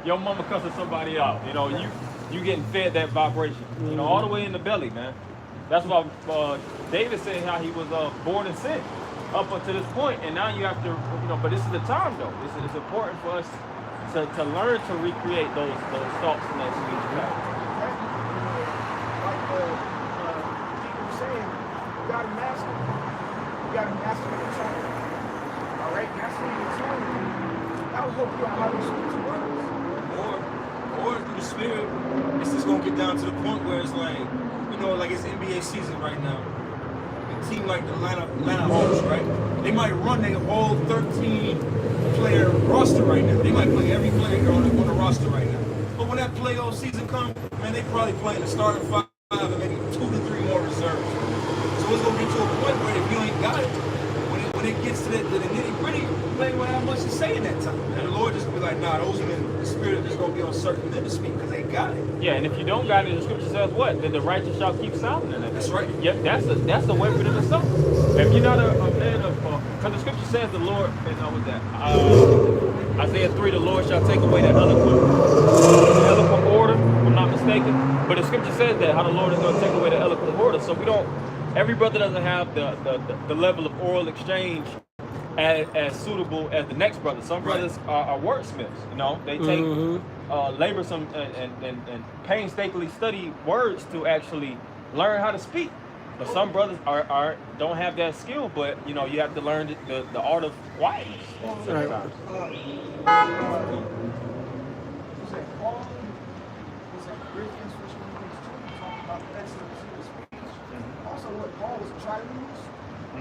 your mama cussing somebody out. You know, you getting fed that vibration. You know, all the way in the belly, man. That's why David said how he was born in sin up until this point, and now you have to, you know. But this is the time, though. It's important for us to learn to recreate those thoughts and that speech. Like people were saying, you gotta master. You gotta master your tongue. All right, master your tongue. That will help you out how to speak to others. Or through the spirit, it's just gonna get down to the point where it's like, you know, like it's NBA season right now. A team like the Atlanta Hawks, right? They might run their whole 13-player roster right now. They might play every player on the roster right now. But when that playoff season comes, man, they probably playing the starting 5 and maybe 2 to 3 more reserves. So it's gonna get to a point where if you ain't got it, when it gets to the nitty-gritty, you ain't gonna have much to say in that time. And the Lord just be like, nah, those men, the spirit is gonna be on certain men to speak because they got it. Yeah, and if you don't got it, the scripture says what? That the righteous shall keep silent in it. That's right. Yep, that's a weapon in itself. If you're not a man of, because the scripture says the Lord, and what was that? Isaiah 3, the Lord shall take away that eloquent order, if I'm not mistaken. But the scripture says that, how the Lord is going to take away the eloquent order. So we don't, every brother doesn't have the level of oral exchange as suitable as the next brother. Some brothers are wordsmiths, you know. They take laborsome and painstakingly study words to actually learn how to speak. But some brothers don't have that skill, but you know, you have to learn the art of quietness. Sometimes. Also, what Paul was trying to use. Oh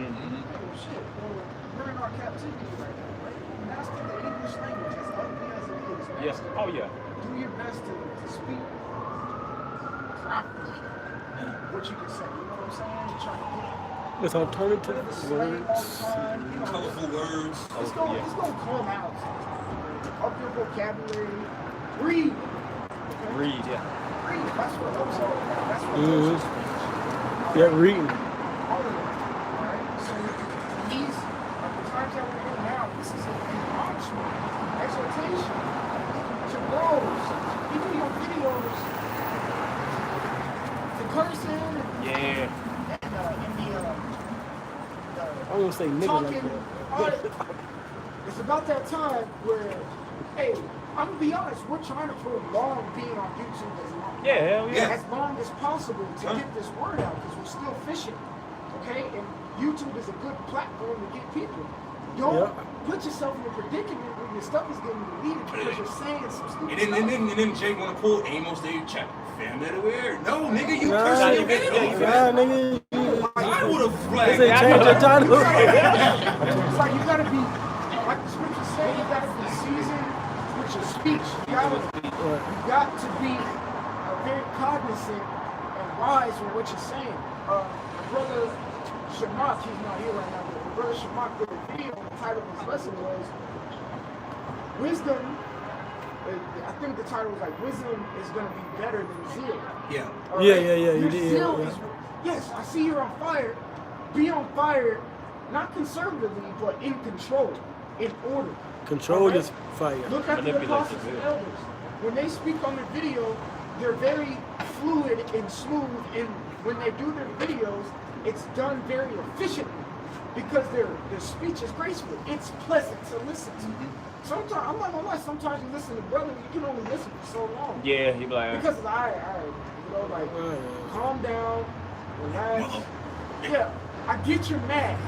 shit! Well, we're in our captivity right now, right? Master the English language, as ugly as it is. Master. Yes. Oh yeah. Do your best to speak properly. What you can say, you know what I'm saying? You're trying to get With alternative rid of the slang all the words. time. You know, Colorful words. it's gonna come out. Up your vocabulary. Read. Okay? Read, yeah. Read. That's what helps all that. That's what helps your speech. Yeah, reading. All of that. Alright? So these are the times that we're in now. This is an admonishment, exhortation to bros. Even your videos, the cursing and I won't say nigga talking. like that. All right. It's about that time where, hey, I'm gonna be honest, we're trying to prolong being on YouTube as long, Yeah, hell yeah. as long as possible to get this word out because we're still fishing. Okay? And YouTube is a good platform to get people. Don't put yourself in a predicament when your stuff is getting deleted because you're saying some stupid stuff. And then Jay wanna pull Amos David Chapter. Fam, that weird. No, nigga, you Nah, cursing your nigga. video. Nah, nigga. I would have They flagged say change your title. It's like you gotta be, like the scriptures say, you gotta be seasoned with your speech. You got to be very cognizant and wise with what you're saying. Brother Shamak, he's not here right now, but Brother Shamak did a video, the title of his lesson was Wisdom. I think the title was like, Wisdom is gonna be better than zeal. Yeah. All Yeah, right? yeah, yeah, you Your did, zeal yeah. is, yes, I see you're on fire. Be on fire, not conservatively, but in control, in order. Control All right? this fire. Look at the Manipulate apostles the and zeal. elders. When they speak on the video, they're very fluid and smooth, and when they do their videos, it's done very efficiently. because their speech is graceful. It's pleasant to listen to. Sometimes, I'm not gonna lie, sometimes you listen to brother, you can only listen for so long. Yeah, he be like, Because you know, like, calm down, relax. Yeah, I get you're mad.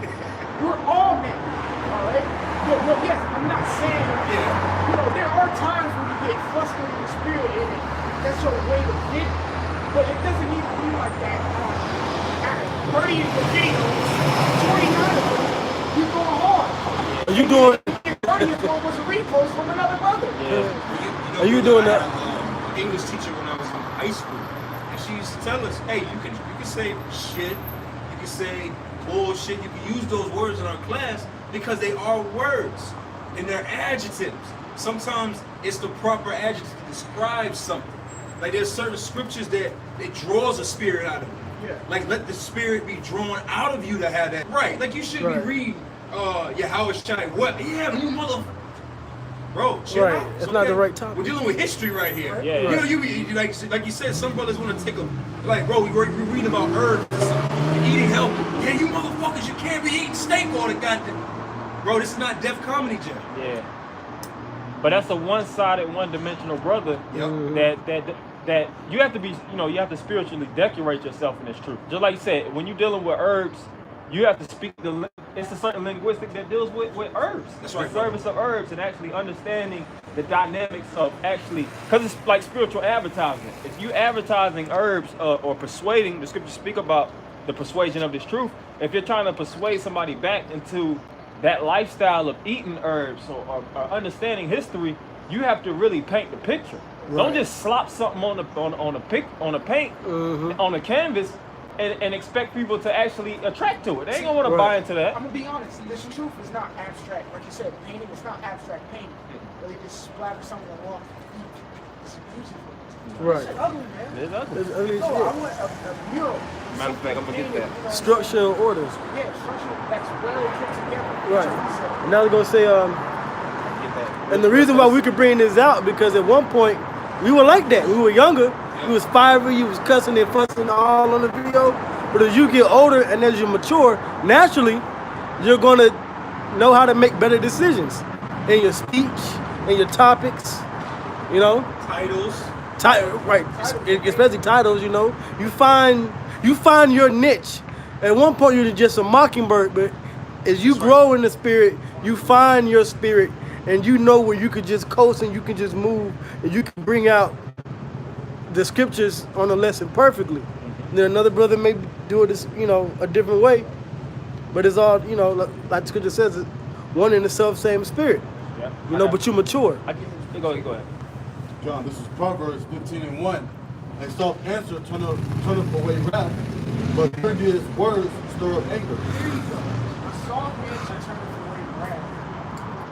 We're all mad, all right? But yes, I'm not saying, you know, there are times when you get frustrated in spirit and that's your way to get it. But it doesn't need to be like that. 30 of the videos, 29 of them, you going hard. Are you doing? 30 of them was a repost from another brother. Are you doing that? English teacher when I was in high school, and she used to tell us, hey, you can say shit, you can say bullshit, you can use those words in our class because they are words and they're adjectives. Sometimes it's the proper adjective to describe something. Like there's certain scriptures that it draws a spirit out of you. Yeah. Like let the spirit be drawn out of you to have that. Right. Like you should be reading how it's shining. What? Yeah, you mother. Bro, chill out. It's not the right topic. We're dealing with history right here. Yeah. You know, you like you said, some brothers want to take like, bro, we're reading about herbs and eating healthy. Yeah, you motherfuckers, you can't be eating steak all the goddamn. Bro, this is not Def Comedy Jam. yeah. But that's a one-sided, one-dimensional brother that you have to be, you know, you have to spiritually decorate yourself in this truth. Just like you said, when you're dealing with herbs, you have to speak it's a certain linguistic that deals with herbs. That's right, the service of herbs and actually understanding the dynamics of actually, because it's like spiritual advertising. If you advertising herbs or persuading, the scriptures speak about the persuasion of this truth. If you're trying to persuade somebody back into that lifestyle of eating herbs or understanding history, you have to really paint the picture. Right. Don't just slop something on a paint on a canvas and expect people to actually attract to it. They ain't gonna want to buy into that. I'm gonna be honest. This truth is not abstract, like you said. Painting is not abstract painting. Where they just splatter something on. It's beautiful. Right. It's ugly, man. It's ugly. It's ugly as No, shit. I want a mural. Matter of fact, I'm gonna get that. Structure and orders. Yeah, structure that's well put together. Right. And I was gonna say, and the reason why we could bring this out because at one point we were like that. We were younger. We was fiery. You was cussing and fussing all on the video. But as you get older and as you mature, naturally, you're gonna know how to make better decisions in your speech, in your topics. You know. Titles. Right, especially titles. You know, you find your niche. At one point, you're just a mockingbird, but as you grow in the spirit, you find your spirit, and you know where you could just coast and you can just move, and you can bring out the scriptures on a lesson perfectly. Then another brother may do it, you know, a different way, but it's all, you know, like the scripture says, it's one in the self-same spirit. Yeah. You know, but you mature. Go ahead. John, this is Proverbs 15:1. A soft answer turneth away wrath, but previous words stir up anger. Here you go. A soft answer turns away wrath.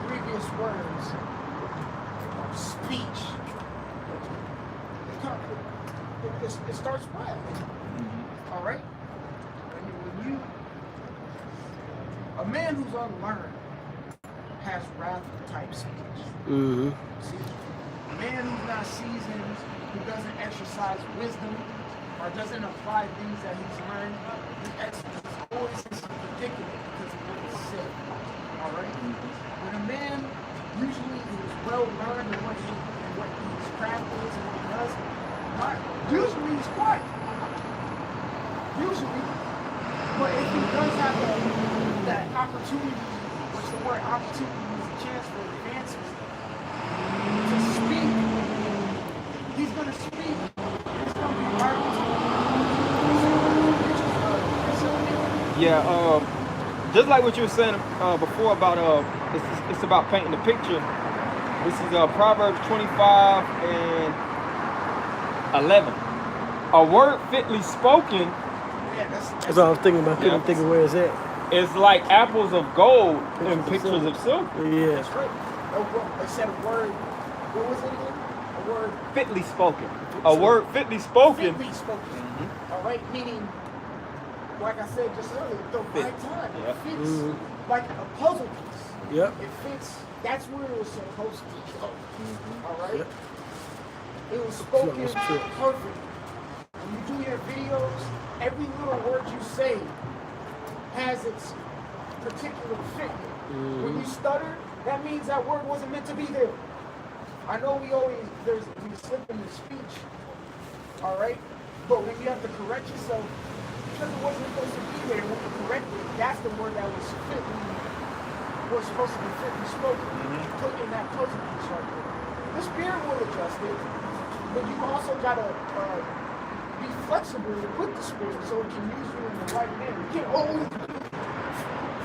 Previous words, speech. It starts wrath. All right. When you, a man who's unlearned has wrath type speech. Mm-hmm. See, a man who's not seasoned, who doesn't exercise wisdom, or doesn't apply things that he's learned, he's always in some predicament because of what he said. All right? When a man usually is well learned in what his craft is and what he does, usually he's quiet. Usually. But if he does have that opportunity, what's the word? Opportunity is a chance for advancement to speak. He's going to speak. It's going to be hard to Yeah, just like what you were saying before about it's about painting the picture. This is Proverbs 25:11. A word fitly spoken. That's what I was thinking about. I'm thinking where is that? It's like apples of gold and pictures of silver. Yeah. That's right. They said a word. What was it again? A word. Fitly spoken. A word fitly spoken. Fitly spoken. All right, meaning, like I said just earlier, the right time. It fits like a puzzle piece. Yep. It fits. That's where it was supposed to go. All right. Yep. It was spoken perfect. When you do your videos, every little word you say has its particular fit. When you stutter, that means that word wasn't meant to be there. I know we slip in the speech, all right? But when you have to correct yourself, because it wasn't supposed to be there, when you correct it, that's the word that was supposed to be fitly spoken. Put in that puzzle piece right there. The spirit will adjust it, but you also gotta be flexible with the spirit so it can use you in the right manner. You can't always be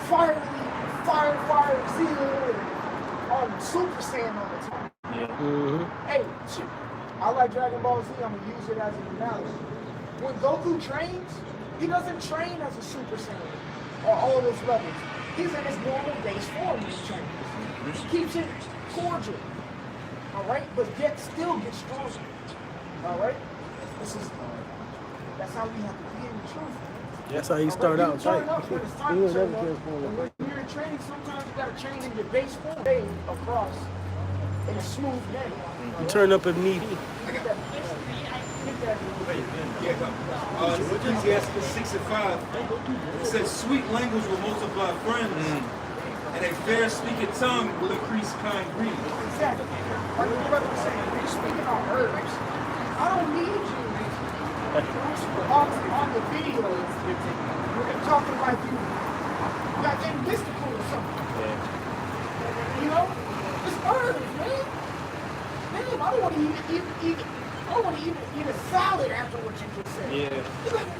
fire, zeal, and Super Saiyan all the time. Hey, shit, I like Dragon Ball Z, I'm gonna use it as an analogy. When Goku trains, he doesn't train as a Super Saiyan or all those levels. He's in his normal base form when he trains. He keeps it cordial, all right, but yet still gets stronger, all right? That's how we have to be in the truth. That's how you start out, right? right? When it's time to turn up, when you're in training, sometimes you gotta train in your base form, across in a smooth manner. You turn up if needed. Ecclesiastes 6:5. It says, "Sweet language will multiply friends, and a fair speaking tongue will increase kind greeting." Exactly. Like the brother was saying, when you're speaking on herbs, I don't need you on the video talking like you got that mystical or something. You know? It's herbs, man. Damn, I don't want to eat a salad after what you just said. Yeah. You're like,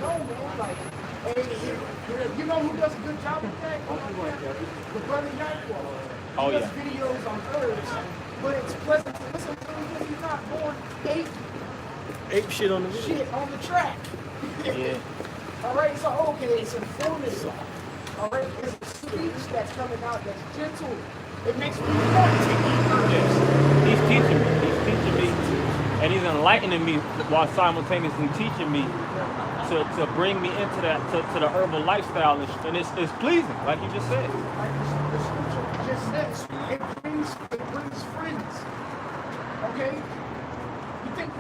no, man, like, hey, you know who does a good job with that? The brother Yankwall. Oh, He does yeah. videos on herbs, but it's pleasant to listen to because he's not going Ape shit on the video. shit on the track. Yeah. All right, so okay, it's informative. All right, it's a speech that's coming out that's gentle. It makes me want to eat herbs. Yes. He's teaching me, and he's enlightening me while simultaneously teaching me to bring me into that to the herbal lifestyle, and it's pleasing, like you just said. Like the scripture just says, it brings friends. Okay? You think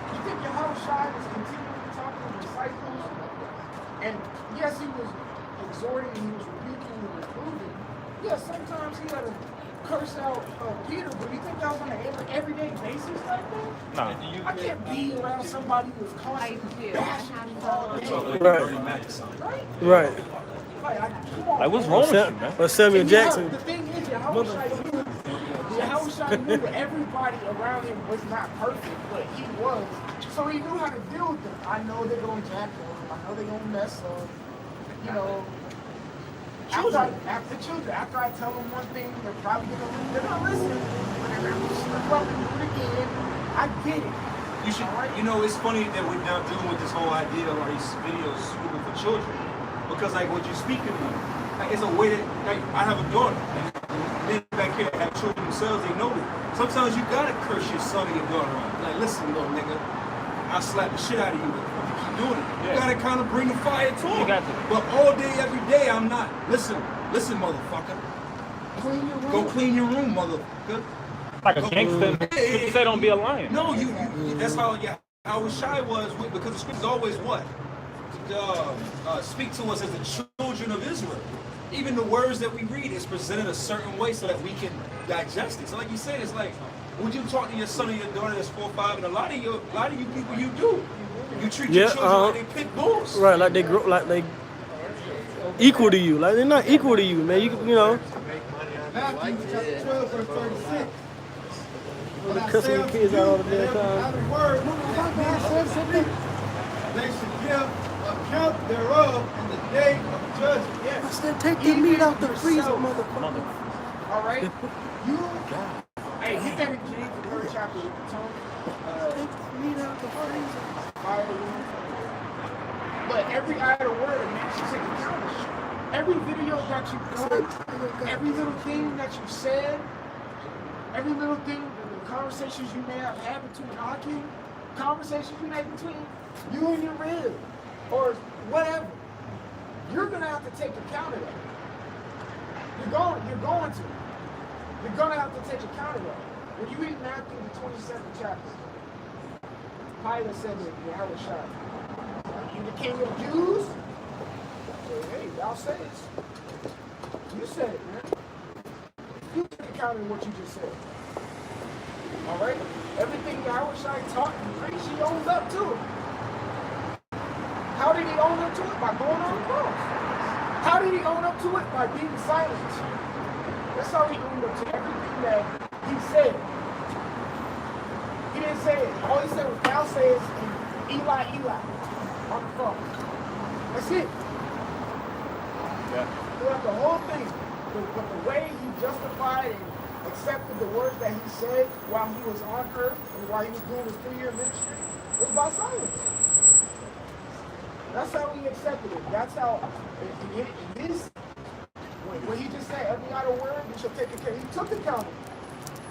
Yahushua was continually talking to disciples, and yes, he was exhorting, he was rebuking and reproving. Yeah, sometimes he had to curse out Peter, but you think that was on an everyday basis like that? No. I can't be around somebody who's constantly bashing me all day. Right. Right? Right. Come on, Like, what's man. wrong with you, man? Or Samuel And Jackson. the thing is, Yahushua knew everybody around him was not perfect, but he was. So he knew how to deal with them. I know they're going to jack up. I know they're going to mess up. You know, after children, after I tell them one thing, they're probably they're not listening. But they're going to slip up and do it again. I get it. You should, you know, it's funny that we're now dealing with this whole idea of these videos suitable for children, because like what you're speaking of, like, it's a way that, like, I have a daughter, and men back here that have children themselves, they know that. Sometimes you gotta curse your son or your daughter out. Like, listen, little nigga, I'll slap the shit out of you if you keep doing it. You gotta kind of bring the fire to them. You got to. But all day, every day, I'm not. Listen, motherfucker. Clean your room. Go clean your room, motherfucker. Like a gangster. Scripture say don't be a lion. No, you that's how Yahushua was, because the scriptures always what? Speak to us as the children of Israel. Even the words that we read is presented a certain way so that we can digest it. So like you said, it's like, would you talk to your son or your daughter that's 4 or 5, and a lot of you people you do. You treat your children like they pit bulls. Right, like they grow, like they equal to you. Like they're not equal to you, man. You know. Matthew chapter 12, verse 36. When I Cussing say the unto kids you, out all the damn every time. idle word they should give account thereof in the day of judgment. Yes. I said, take the meat out the freezer, motherfucker. All right? You, hey, hit that in James, the 3rd chapter with the tongue. Take the meat out the freezer. Fire the room. But every idle word, a man should take account of. Every video that you put, every little thing that you said, every little thing, the conversations you may have had between Aki, conversations you made between you and your rib, or whatever, you're gonna have to take account of that. You're going to. You're gonna have to take account of that. When you read Matthew the 27th chapter, Pilate said to Yahushua, "You the king of the Jews?" hey, thou sayest. You said it, man. You take account of what you just said. All right? Everything Yahushua taught and preached, he owns up to it. How did he own up to it? By going on the cross. How did he own up to it? By being silent. That's how he owned up to everything that he said. He didn't say it. All he said was, thou sayest, and Eli, Eli, on the cross. That's it. Yeah. Throughout the whole thing, but the way he justified and accepted the words that he said while he was on earth and while he was doing his 3-year ministry was by silence. That's how he accepted it. That's how, when he just said, every idle word, you shall take account. He took account of it.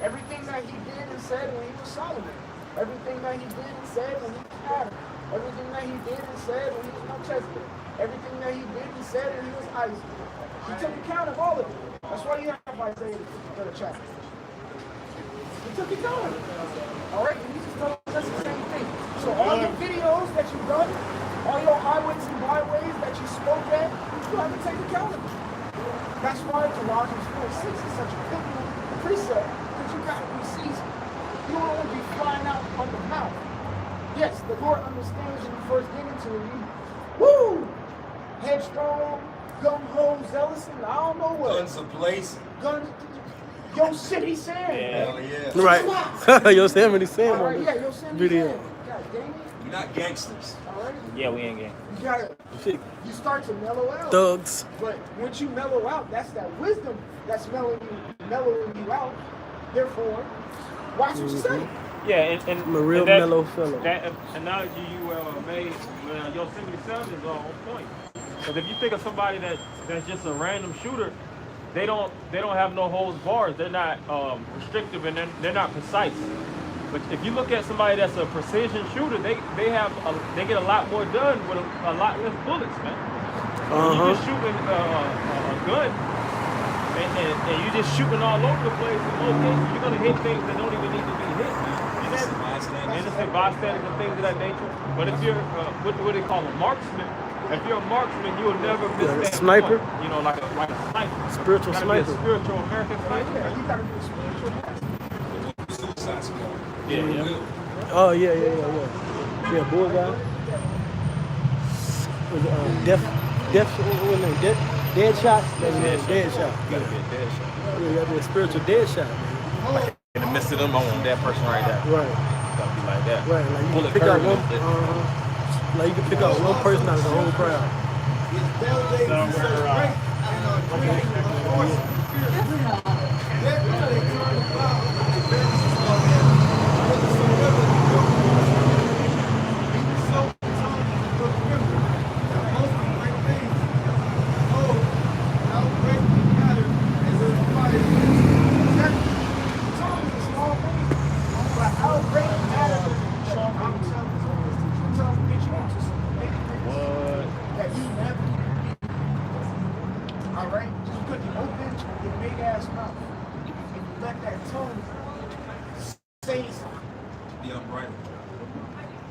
Everything that he did and said when he was Solomon. Everything that he did and said when he was Adam. Everything that he did and said when he was Melchizedek. Everything that he did and said when he was Isaac. He took account of all of it. That's why you have Isaiah the 3rd chapter. He took account of it. All right? And he just told us the same thing. So all your videos that you've done, all your highways and byways that you spoke at, you have to take account of it. That's why Colossians 4:6 is such a pivotal precept, because you got to be seasoned. You don't want to be flying out on the mouth. Yes, the Lord understands when you first get into it. You, woo! Headstrong, gung-ho, zealous, and I don't know what. Guns ablazing. Guns. Yosemite Sam. Hell yeah. Right. Yosemite Sam All on right, yeah, this Yosemite video. Sam. God dang it. We're not gangsters. All right? Yeah, we ain't gang. You gotta, you start to mellow out. Thugs. But once you mellow out, that's that wisdom that's mellowing you out. Therefore, watch what you say. Yeah, and I'm a real that, mellow fellow. That analogy you made, Yosemite Sam is on point. Because if you think of somebody that's just a random shooter, they don't have no holds bars. They're not restrictive and they're not precise. But if you look at somebody that's a precision shooter, they get a lot more done with a lot less bullets, man. When you just shooting a gun and you just shooting all over the place, in most cases you're gonna hit things that don't even need to be hit, man. Innocent bystanders and things of that nature. But if you're what do they call a marksman? If you're a marksman, you'll never miss that sniper? point. You know, like a sniper. Spiritual Gotta be sniper. a spiritual American sniper. Yeah, you gotta be a spiritual master. Suicide squad. Yeah. Oh, yeah. Yeah, bullseye. What name? Dead shot? Dead shot. You gotta be a dead shot. Yeah, you gotta be a spiritual dead shot, man. In the midst of them, I want that person right there. Right. Gotta be like that. Right, like you Bullet can pick out curve one. and Like you can pick out one person out of the whole crowd.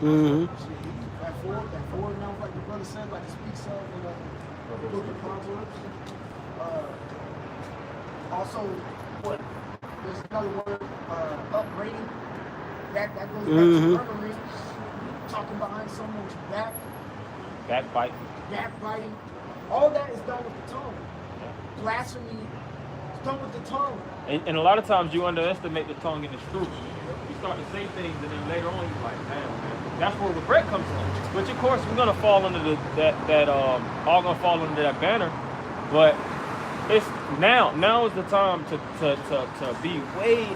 Mm-hmm. That forward mouth, like the brother said, like it speaks of in the book of Proverbs. Also, there's another word, upbraiding. That goes back to murmuring, talking behind someone's back. Backbiting. All that is done with the tongue. Blasphemy is done with the tongue. And a lot of times you underestimate the tongue and its truth. You start to say things and then later on you're like, damn, man. That's where regret comes from. Which of course we're gonna fall under all gonna fall under that banner. But it's now is the time to be way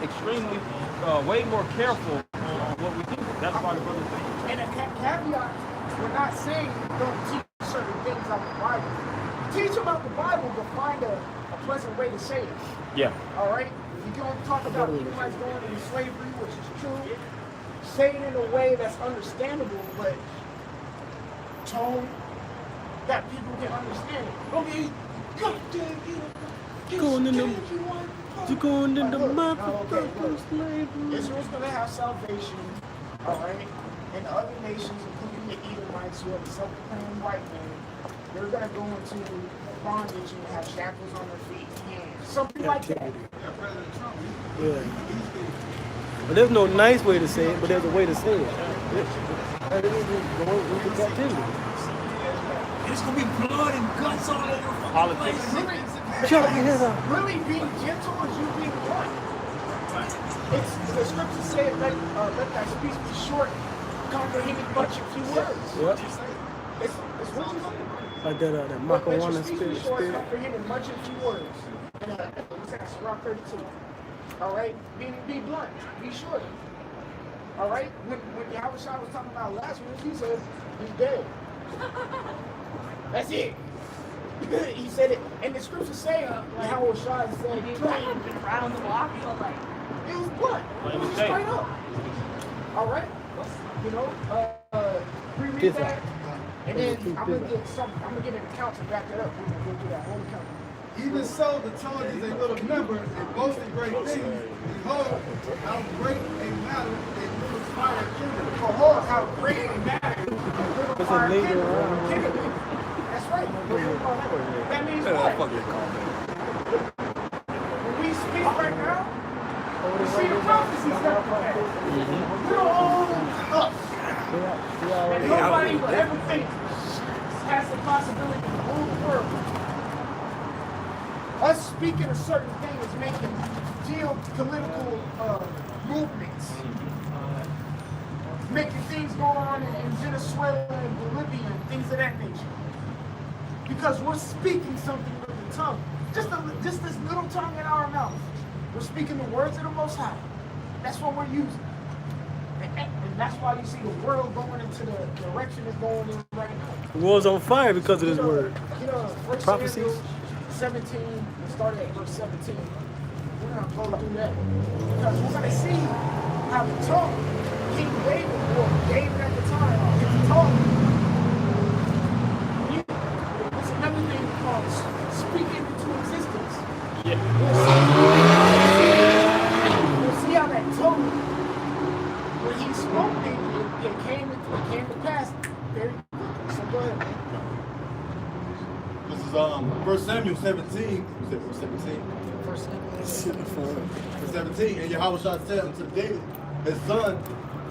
more careful on what we do. That's why the brother said. And a caveat, we're not saying don't teach certain things out the Bible. Teach about the Bible, but find a pleasant way to say it. Yeah. All right? If you're going to talk about people that's going into slavery, which is true, say it in a way that's understandable, but tone that people can understand it. Don't be, God damn you, Going in the motherfucking slavery. Israel's going to have salvation, all right? And the other nations, including the Edomites, who are the self-proclaimed white man, they're gonna go into bondage and have shackles on their feet and hands. Something like that. Yeah. But there's no nice way to say it, but there's a way to say it. Going into captivity. There's gonna be blood and guts all over fucking place. Really, Shut your head up. really being gentle is you being blunt. It's the scripture said, let thy speech be short, comprehending much in few words. Yep. It's what you say. Like that Let your macaroni speech be short, spirit. comprehending much in few words. And that's Rock 32. All right, be blunt, be short. All right, when Yahweh was talking about Lazarus, he said he's dead. That's it. He said it, and the scriptures say, like how Shai said, Around the block, but like, it was blunt. It was straight up. All right, you know, reread that, and then I'm gonna get an account to back that up. We're gonna go through that whole account. Even so, the tongue is a little member, and boasting great things. Behold, how great a matter a little fire kindled. Behold, how great a matter a little fire kindled. That's right. That means what? When we speak right now, we see the prophecies that we have. We're all up. And nobody will ever think has the possibility to rule the world. Us speaking a certain thing is making geopolitical movements. Making things go on in Venezuela and Bolivia and things of that nature. Because we're speaking something with the tongue. Just this little tongue in our mouth. We're speaking the words of the Most High. That's what we're using. And that's why you see the world going into the direction it's going in right now. The world's on fire because of this word. You know, Prophecies. 17, we started at verse 17. We're going to go through that. Because we're going to see how the tongue, King David, or David at the time, his tongue, it's another thing called speaking into existence. Yeah. We'll see how that tongue, when he spoke, it came to pass very quickly. So go ahead, man. This is 1 Samuel 17. You said verse 17? Verse 17. And Yahweh said unto David, his son,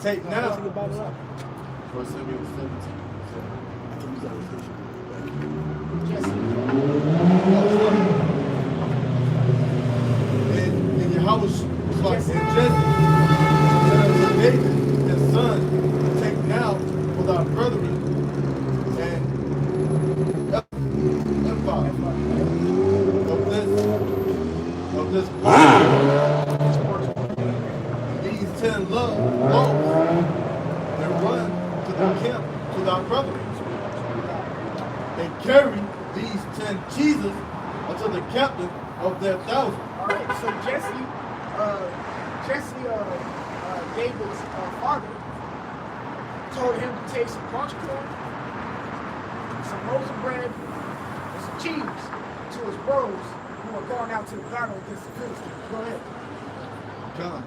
take now. 1 Samuel 17. And Yahweh was like, and Jesse said unto David, his son, take now for thy brethren and empire of this these 10 loaves and run to the camp to thy brethren and carry these 10 cheeses unto the captain of their 1,000. All right, so Jesse, David's father, told him to take some bunch corn, some loaves of bread, and some cheese to his bros who are going out to the battle against the Philistines. Go ahead. God.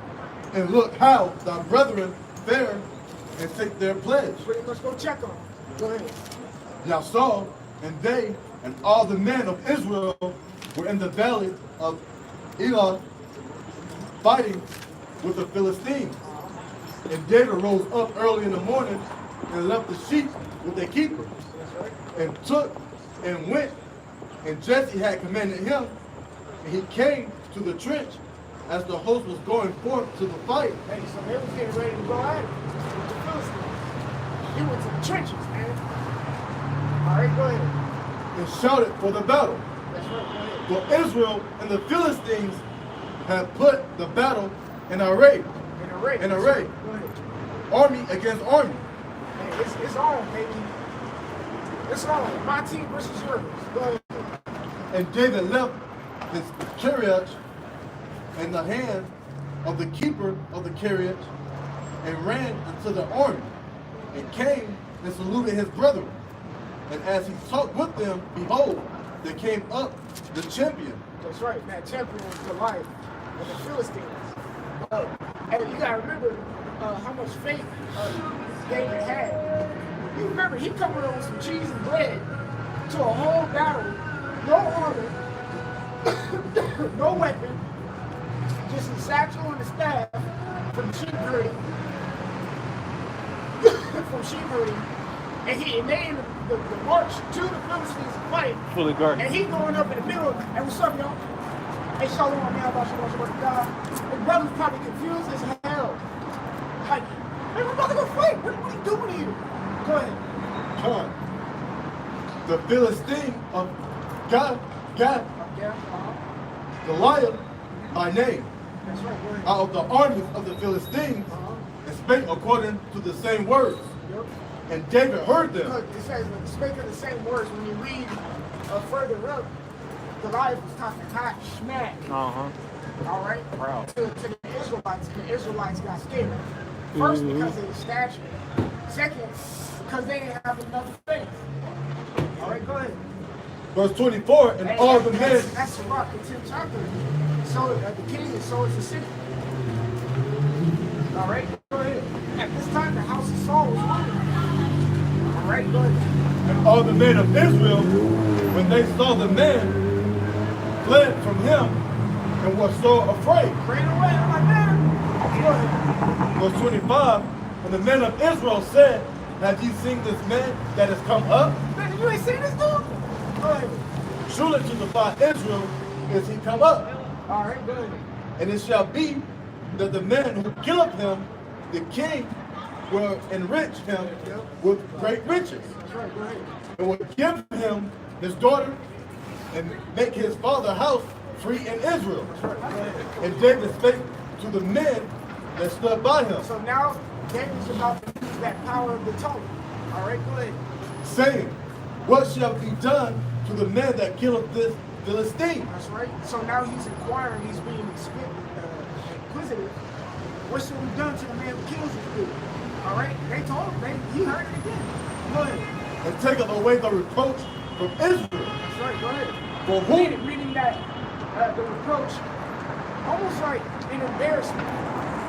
And look how thy brethren fare and take their pledge. Pretty much go check on them. Go ahead. Now Saul and they and all the men of Israel were in the valley of Elah fighting with the Philistines. And David rose up early in the morning and left the sheep with their keeper. And took and went. And Jesse had commanded him. And he came to the trench as the host was going forth to the fight. Hey, so they was getting ready to go at it with the Philistines. He went to the trenches, man. All right, go ahead. And shouted for the battle. That's right, go ahead. For Israel and the Philistines had put the battle in array. In array. In array. Go ahead. Army against army. Man, it's on, baby. It's on. My team versus yours. Go ahead. And David left his chariot in the hand of the keeper of the chariot and ran into the army and came and saluted his brethren. And as he talked with them, behold, there came up the champion. That's right. That champion was Goliath of the Philistines. And you gotta remember how much faith David had. You remember he coming over with some cheese and bread, to a whole battle, no armor, no weapon, just a satchel and a staff from sheep herding, and they in the march to the Philistines to fight. Fully guarded. And he going up in the middle, and what's up, y'all? Hey, Shalom, man, about God. His brother's probably confused as hell. Like, hey, we're about to go fight. What are you doing here? Go ahead. John, the Philistine of God, Yeah, Goliath by name, that's right, go ahead. out of the armies of the Philistines, and spake according to the same words. Yep. And David heard them. Look, it says, speaking the same words, when you read further up, Goliath was talking hot smack. All right? Proud. To the Israelites, and the Israelites got scared. First, because of his stature. Second, because they didn't have enough faith. All right, go ahead. Verse 24, and Hey, all the men. That's Rock, the 10th chapter. So the king, and so is the city. All right, go ahead. At this time, the house of Saul was running. All right, go ahead. And all the men of Israel, when they saw the man, fled from him and were so afraid. Ran away. I'm like, man. Go ahead. Verse 25, and the men of Israel said, have ye seen this man that has come up? Man, you ain't seen this dude? Go ahead. Surely to defy Israel is he come up. All right, go ahead. And it shall be that the man who killeth him, the king, will enrich him with great riches, That's right, go ahead. and will give him his daughter, and make his father's house free in Israel. That's right, go ahead. And David spake to the men that stood by him, So now David's about to use that power of the tongue. All right, go ahead. saying, what shall be done to the man that killeth this Philistine? That's right. So now he's inquiring, he's being inquisitive. What should be done to the man who kills this dude? All right, they told him, he heard it again. Go ahead. And taketh away the reproach from Israel. That's right, go ahead. For who? Meaning that the reproach, almost like an embarrassment.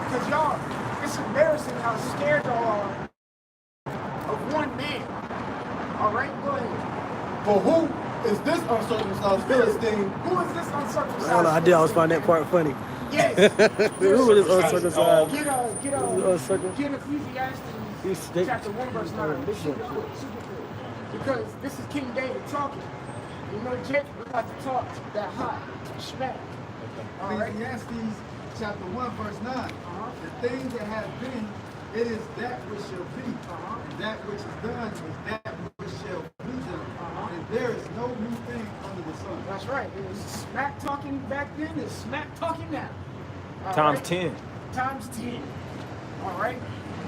Because y'all, it's embarrassing how scared y'all are of one man. All right, go ahead. For who is this uncircumcised Philistine? Who is this uncircumcised? I don't know. I did always find that part funny. Yes. Who is uncircumcised? Get Ecclesiastes chapter 1 verse 9. This super quick. Because this is King David talking. You know, Jacob was about to talk that hot smack. All right. Ecclesiastes chapter 1 verse 9. The things that have been, it is that which shall be. And that which is done is that which shall be done. And there is no new thing under the sun. That's right. It was smack talking back then. It's smack talking now. All Times right? 10. Times 10. All right.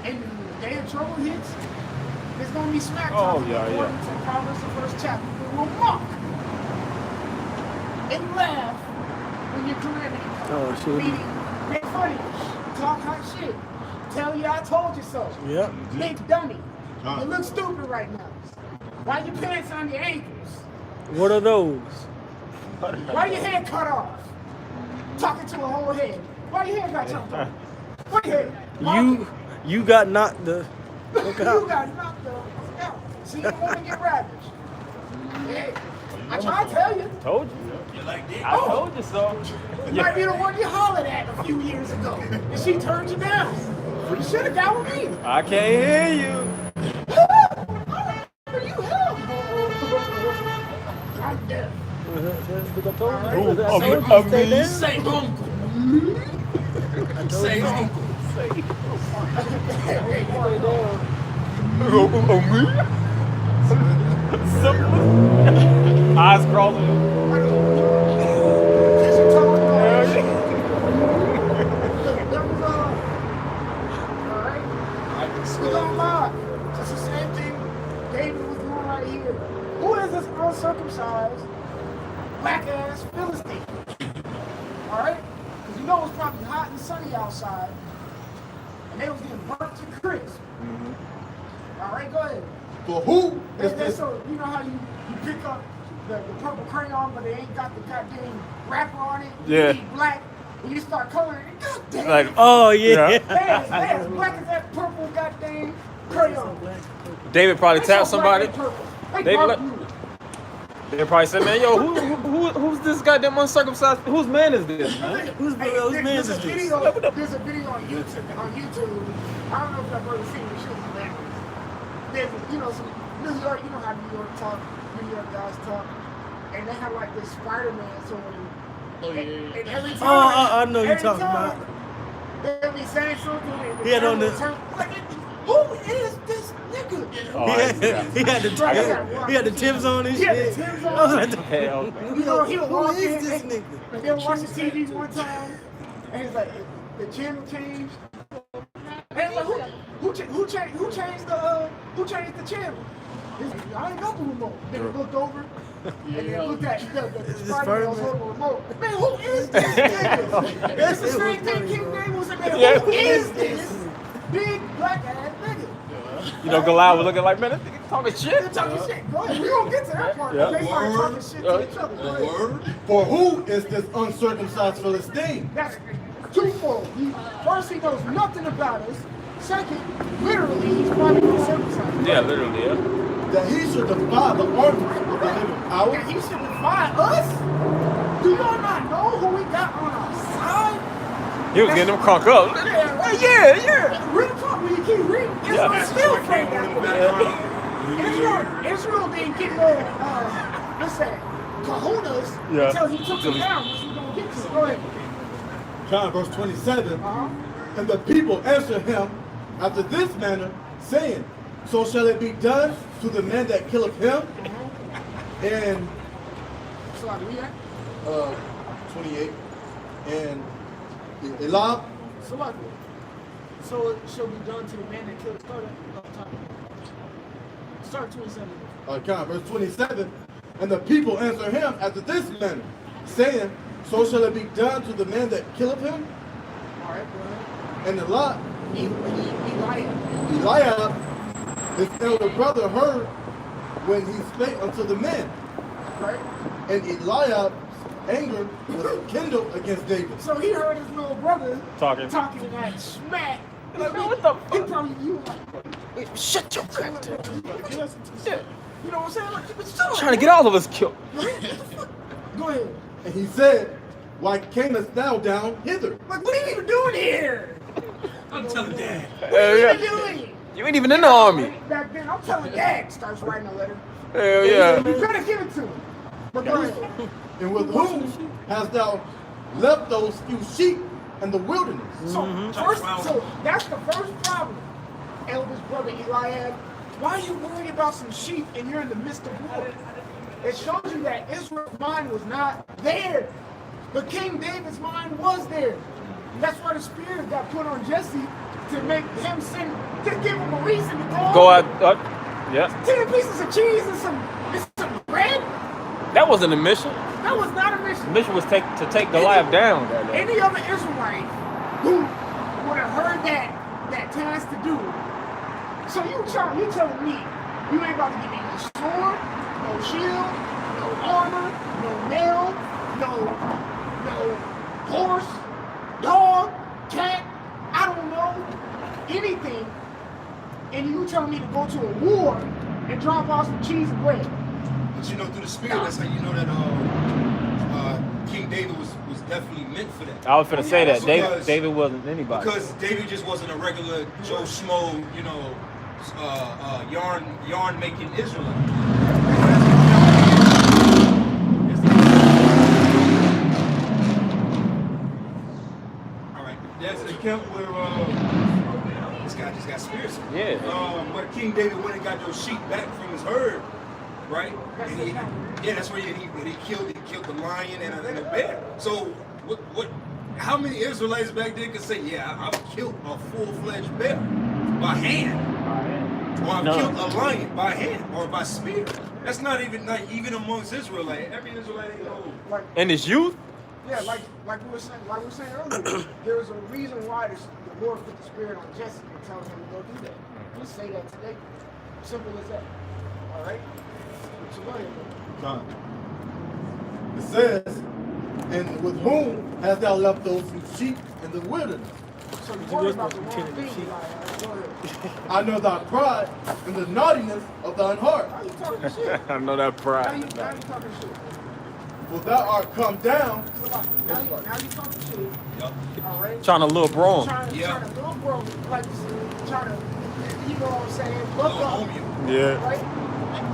And when the day of trouble hits, there's going to be smack talking. yeah. According to Proverbs, the first chapter. We will mock and laugh when your calamity comes. Oh, shit. Meaning, make fun of you. Talk hot shit. Tell you I told you so. Yep. Big dummy. You look stupid right now. Why your pants on your ankles? What are those? Why your hair cut off? Talking to a whole head. Why your hair got chopped off? Why your hair? You got knocked the You got knocked out. See, you want to get ravaged. Yeah. I tried to tell you. Told you. I told you so. It might be the one you hollered at a few years ago. And she turned you down. You should have got with me. I can't hear you. You hell. I'm deaf. Say uncle. Say uncle. Eyes crawling. Kiss your toe. Alright? We gonna lie. It's the same thing David was doing right here. Who is this uncircumcised, black ass Philistine? Alright? Because you know it's probably hot and sunny outside. And they was getting burnt to crisp. Alright, go ahead. For who is this? So you know how you pick up the purple crayon, but it ain't got the goddamn wrapper on it. Yeah. You need black, and you start coloring it. God damn. Like, Oh yeah. As black as that purple goddamn crayon. David probably They tapped so black somebody. and purple. They David dark let- blue. They probably said, man, yo, who's this goddamn uncircumcised? Whose man is this, man? Whose man is this? There's a video on YouTube. I don't know if I've ever seen the show. There's, some New York. You know how New York talk, New York guys talk, and they have like this Spider-Man song. Oh yeah. And every time, I know you're talking about. They'll be saying something. And He had on the. like, who is this nigga? Oh, He had the Timbs on and He had the shit. Timbs I was on. like, Hell. He'll who walk is in this and nigga? they'll watch the TV one time, and he's like, the channel changed. And like, who changed the channel? He's like, I ain't got the remote. Then he looked over, and then looked at the Spider-Man was holding the remote. Man, who is this nigga? That's the same thing King David was saying, man, who is this big black ass nigga? You know, Goliath was looking like, man, this nigga talking shit. They're talking shit. Go ahead. We gonna get to that part. Yeah. They started talking shit to each other. Go ahead. For who is this uncircumcised Philistine? That's twofold. First, he knows nothing about us. Second, literally, he's probably uncircumcised. Yeah, literally, yeah. That he should defy the armies of the living power? That he should defy us? Do y'all not know who we got on our side? He was getting them crunk up. Yeah, right. Yeah. Real talk, when you keep reading, Israel still afraid that Israel didn't get no, let's say, kahunas until he took them down, which we're going to get to. Go ahead. John verse 27. And the people answered him after this manner, saying, so shall it be done to the man that killeth him? And So I read that. 28. And Elah. So it shall be done to the man that killed. Start 27. John verse 27. And the people answer him after this manner, saying, so shall it be done to the man that killeth him? All right, go ahead. And Elah, Eliab. his elder brother, heard when he spake unto the men. Right? And Eliab's anger was kindled against David. So he heard his little brother Talking that smack. Like, man, what the fuck? He probably, you like, Shut your crap. you know what I'm saying? Like, but shut up. Trying to get all of us killed. Go ahead. And he said, why camest thou down hither? Like, what are you even doing here? I'm telling Dad. What are you even doing? You ain't even in the army. Back then, I'm telling Dad, starts writing a letter. Hell yeah. You better give it to him. But go ahead. And with whom hast thou left those few sheep in the wilderness? So that's the first problem. Eldest brother Eliab, why are you worried about some sheep and you're in the midst of war? It shows you that Israel's mind was not there. But King David's mind was there. That's why the Spirit got put on Jesse to make him sin. Just give him a reason to Go out. Yeah. 10 pieces of cheese and some bread? That wasn't a mission. That was not a mission. The mission was to take Goliath down. Any other Israelite who would have heard that task to do. So you telling me you ain't about to give me no sword, no shield, no armor, no nail, no horse, dog, cat, I don't know, anything, and you telling me to go to a war and drop off some cheese and bread. But you know, through the Spirit, that's how you know that King David was definitely meant for that. I was finna say that. Because- David wasn't anybody. Because David just wasn't a regular Joe Schmo, you know, yarn making Israelite. All right, that's the camp where this guy just got spirits. Yeah. Where King David went and got those sheep back from his herd, right? And that's where he killed the lion and a bear. So what? How many Israelites back then could say, yeah, I've killed a full-fledged bear by hand, or I've killed a lion by hand or by spear? That's not even amongst Israelites. Every Israelite, you know, In his youth? Yeah, like we were saying earlier, there's a reason why the Lord put the Spirit on Jesse and telling him to go do that. Let's say that today. Simple as that. All right? So go ahead. John. It says, and with whom hast thou left those few sheep in the wilderness? So you He worry was about the supposed to wrong be tending the thing. sheep. Like, go ahead. I know thy pride and the naughtiness of thine heart. Now you talking shit. I know that Now pride. you talking shit. For thou art come down. Now you talking shit. All right. Trying to little bro him. Trying to little bro, like trying to, you know what I'm saying? Look up, Yeah. right?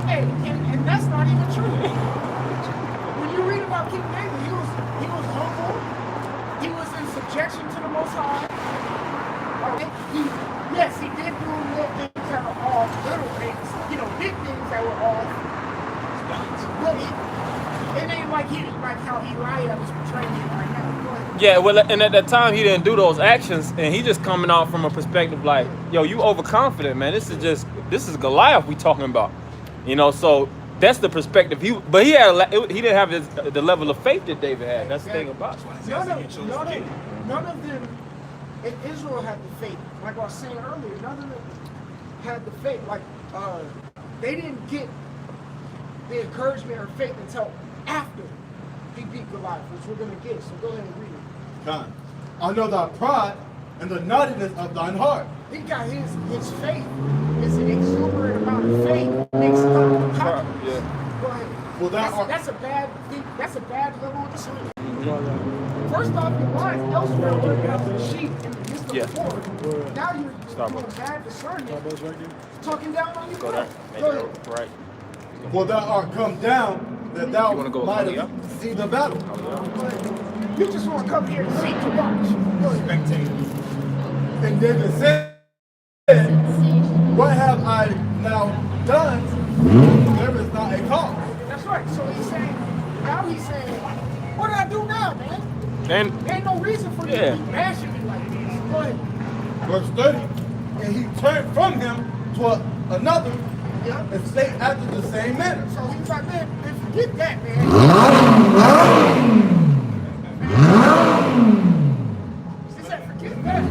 Hey, and that's not even true. When you read about King David, he was humble. He was in subjection to the Most High. All right? Yes, he did do little things that were off, little things, you know, big things that were off. But it ain't like how Elijah was portraying it right now. Go ahead. Yeah, well, and at that time he didn't do those actions, and he just coming out from a perspective like, yo, you overconfident, man. This is Goliath we talking about, you know. So that's the perspective. He didn't have the level of faith that David had. That's the thing about it. None of them in Israel had the faith. Like I was saying earlier, none of them had the faith. Like they didn't get the encouragement or faith until after he beat Goliath, which we're gonna get. So go ahead and read it. Con. I know thy pride and the naughtiness of thine heart. He got his faith, his exuberant amount of faith mixed up with confidence. Yeah. Go ahead. Well, That's a bad thing. That's a bad level of discernment. First off, your mind's elsewhere working out the sheep in the midst of the forest. Now you're doing bad discernment, talking down on your Go there. friend. Go ahead. Right. For thou art come down that thou mightest see the battle. You just want to come here and see to watch. Go ahead. And David said, what have I now done? There is not a cause. That's right. So he's saying, what did I do now, man? And Ain't no reason for you to be bashing me like this. Go ahead. Verse 30. And he turned from him to another and spake after the same manner. So he's like, man, forget that, man. He said, forget that.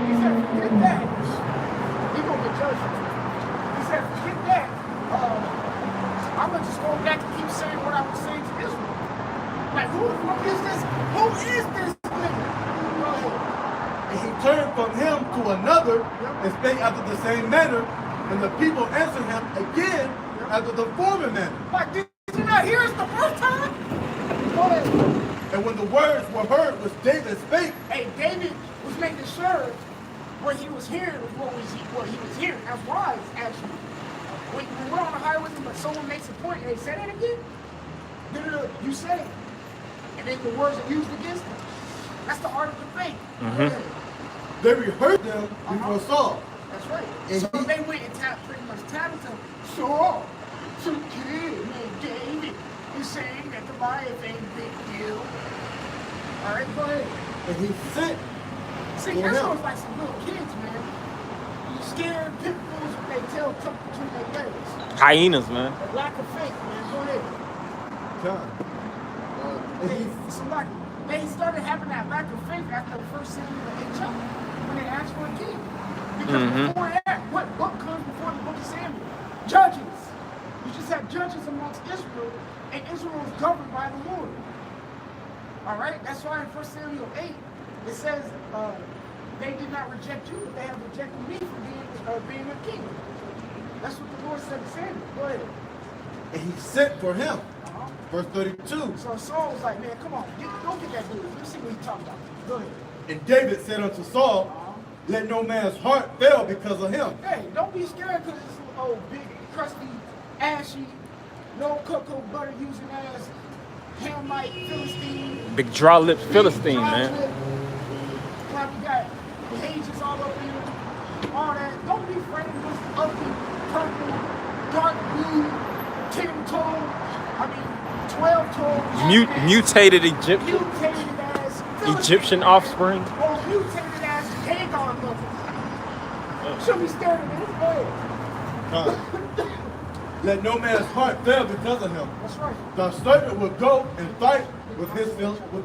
He said, forget that. You're going to get judged. He said, forget that. I'm going to just go back and keep saying what I was saying to Israel. Like, who the fuck is this? Who is this nigga? Go ahead. And he turned from him to another and spake after the same manner. And the people answered him again after the former manner. Like, did you not hear us the first time? Go ahead. And when the words were heard which David spake, Hey, David was making sure what he was hearing was what he was hearing. That's wise, actually. When we're on the highway, but someone makes a point, hey, say that again. You say it. And then the words are used against them. That's the art of debate. they rehearsed them before Saul. That's right. And So he- they went and pretty much tapped him. So kid, man, David, you saying that Goliath ain't a big deal. All right, go ahead. And he sent See, for that's him. almost like some little kids, man. You scared pit bulls when they tail tucked between their legs. hyenas, man. A lack of faith, man. Go ahead. John. And he They started having that lack of faith after the first Samuel 8 chapter when they asked for a king. Because before that, what book comes before the book of Samuel? Judges. You just have judges amongst Israel, and Israel is governed by the Lord. All right? That's why in 1 Samuel 8, it says they did not reject you, but they have rejected me for being a king. That's what the Lord said to Samuel. Go ahead. And he sent for him. Verse 32. So Saul was like, man, come on, don't get that dude. Let me see what he's talking about. Go ahead. And David said unto Saul, let no man's heart fail because of him. Hey, don't be scared because it's some old, big, crusty, ashy, no cocoa butter using ass, Hamite, Philistine. Big dry lipped Philistine, man. Probably got pages all up in it, all that. Don't be afraid of this ugly, purple, dark blue, 10-toe, 12-toe. Mutated Egyptian. Mutated ass. Philistine. Egyptian offspring. Or mutated ass Hagar looking. Should be scared of this. Go ahead. Let no man's heart fail because of him. That's right. The servant will go and fight with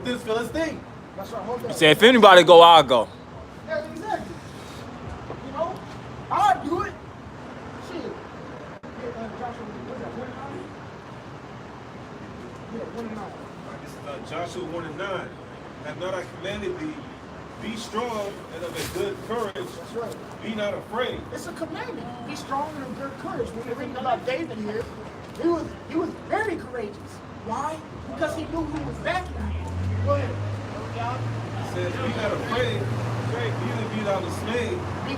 this Philistine. That's right. Hold on. He said, if anybody go, I'll go. Yeah, exactly. You know, I'll do it. Shit. Yeah, Joshua, what's that, 29? Yeah, 29. Joshua 1:9. Have not I commanded thee? Be strong and of a good courage. That's right. Be not afraid. It's a commandment. Be strong and of good courage. When you're reading about David here, he was very courageous. Why? Because he knew who was backing him. Go ahead. It says, be not afraid, neither be thou dismayed. Be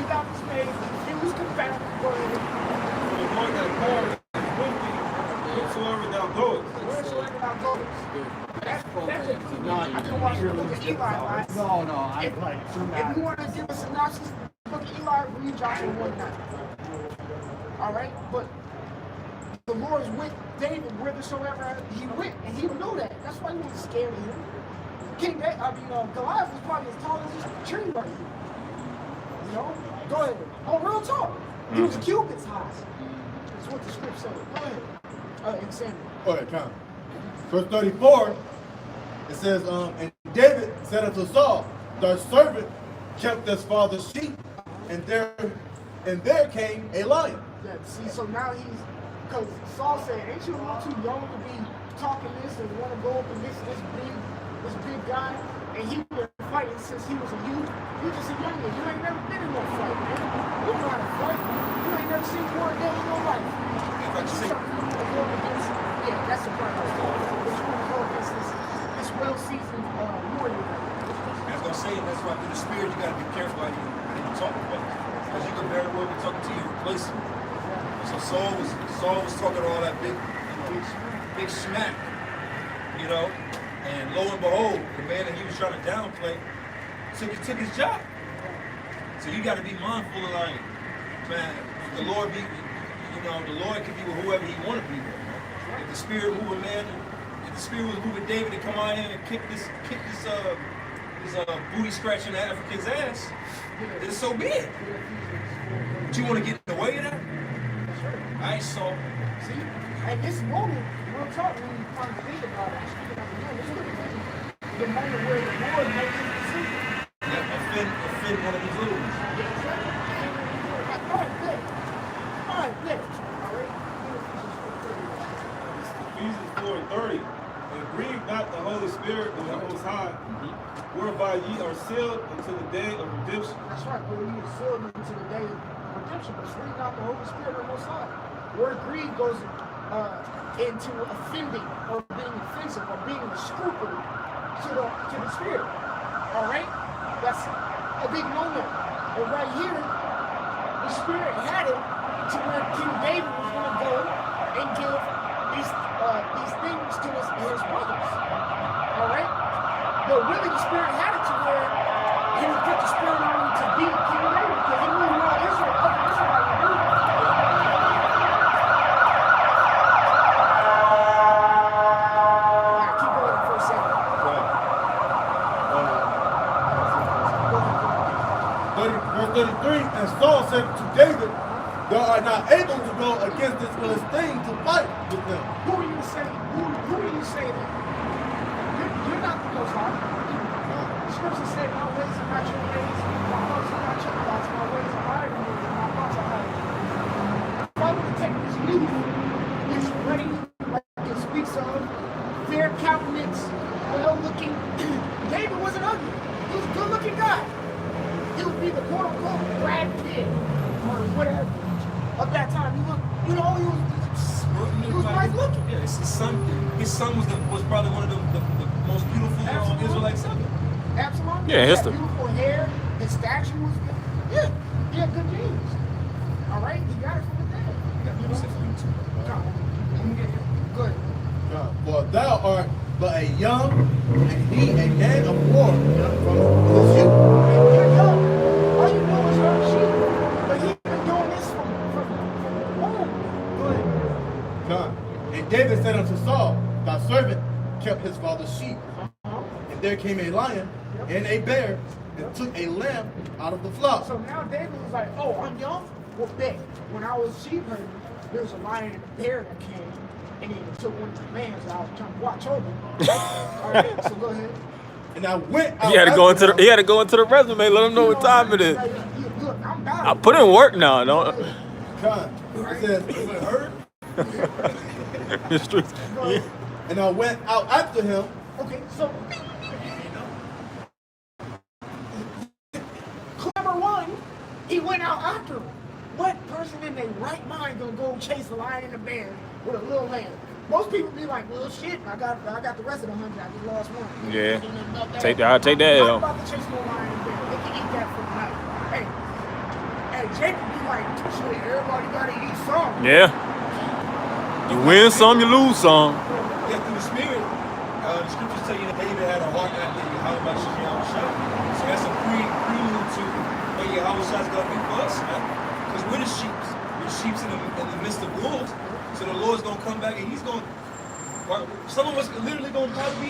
not dismayed. He was confounded. Go ahead. For the Lord thy God is with thee, wheresoever thou goest. Wheresoever thou goest. That's it. I can watch the book of Eli, right? If you want to give a synopsis, the book of Eli, read Joshua 1:9. All right? But the Lord is with David whithersoever he went, and he knew that. That's why he wasn't scared of him. Goliath was probably as tall as this tree right here. You know? Go ahead. Oh, real tall. He was cubits high. That's what the script said. Go ahead. In Samuel. Okay, come. Verse 34, it says, and David said unto Saul, thy servant kept his father's sheep, and there came a lion. Yeah, see, so now because Saul said, ain't you a little too young to be talking this and want to go up against this big guy? And he been fighting since he was a youth. You're just a youngin'. You ain't never been in no fight, man. You know how to fight. You ain't never seen war a day in your life. Yeah, that's the part I was talking about. But you want to go against this well-seasoned warrior. As I was saying, that's why through the spirit you gotta be careful how you talk about it. Because you can very well be talking to your replacement. So Saul was talking all that big smack, you know, and lo and behold, the man that he was trying to downplay took his job. So you got to be mindful of like, man, the Lord be, the Lord can be with whoever He want to be with. If the Spirit moving man, if the Spirit was moving David to come out here and kick this booty scratching African's ass, then so be it. But you want to get in the way of that? I saw. See, at this moment, real talk, when you kind of think about it, this would have been the moment where the Lord makes a decision. Yeah, offend one of these little ones. Yeah, exactly. All right, good. All right. Ephesians 4:30. And grieve not the Holy Spirit of the Most High, whereby ye are sealed unto the day of redemption. That's right, but we are sealed into the day of redemption, but grieve not the Holy Spirit of the Most High. Word grieve goes into offending or being offensive or being a scruple to the Spirit. All right? That's a big no-no. And right here, the Spirit had it to where King David was going to go and give these things to his brothers. All right? But really, the Spirit had it to where he would put the Spirit on him to beat King David because he knew all Israel, other Israelites would do it. Keep going for a second. Verse 33, and Saul said to David, thou art not able to go against this Philistine to fight with them. Who are you saying? Who are you saying that? You're not the Most High. The scripture said, my ways are not your ways, my thoughts are not your thoughts, my ways are higher than yours, and my thoughts are higher than yours. If I were to take this youth, this ready, like it speaks of, fair countenance, well-looking, David wasn't ugly. He was a good-looking guy. He would be the quote-unquote Brad Pitt, or whatever, of that time. He was nice looking. Yeah, his son was probably one of the most beautiful Israelites ever. Absolutely. Yeah, He his had beautiful hair. His stature was good. Yeah, he had good genes. All right, he got it from the dad. You know? Let me get here. Good. For thou art but a young, and he a man of war from his youth. You're young. All you know is hurt sheep. But he's been doing this from the womb. Go ahead. Come. And David said unto Saul, thy servant kept his father's sheep. And there came a lion and a bear, and took a lamb out of the flock. So now David was like, oh, I'm young? Well, bet. When I was sheep herding, there was a lion and a bear that came, and he took one of the lambs that I was trying to watch over. All right, so go ahead. And I went out. He had to go into the resume. Let him know what time it is. Look, I'm about I put in work now. Don't. Come. It says, The streets. And I went out after him. Okay, so clever one, he went out after him. What person in their right mind gonna go chase a lion and a bear with a little lamb? Most people be like, well, shit, I got the rest of the 100. I just lost one. Yeah. I'll Take that I'm L. about to chase no lion and bear. They can eat that for the night. Hey, Jacob be like, shit, everybody gotta eat some. Yeah. You win some, you lose some. Yeah, through the spirit. The scriptures tell you that David had a heart after Yahweh Shah. So that's a prelude to what Yahweh Shah's gonna do for us, man. Because we're the sheep. We're the sheep in the midst of wolves. So the Lord's gonna come back and he's gonna, some of us literally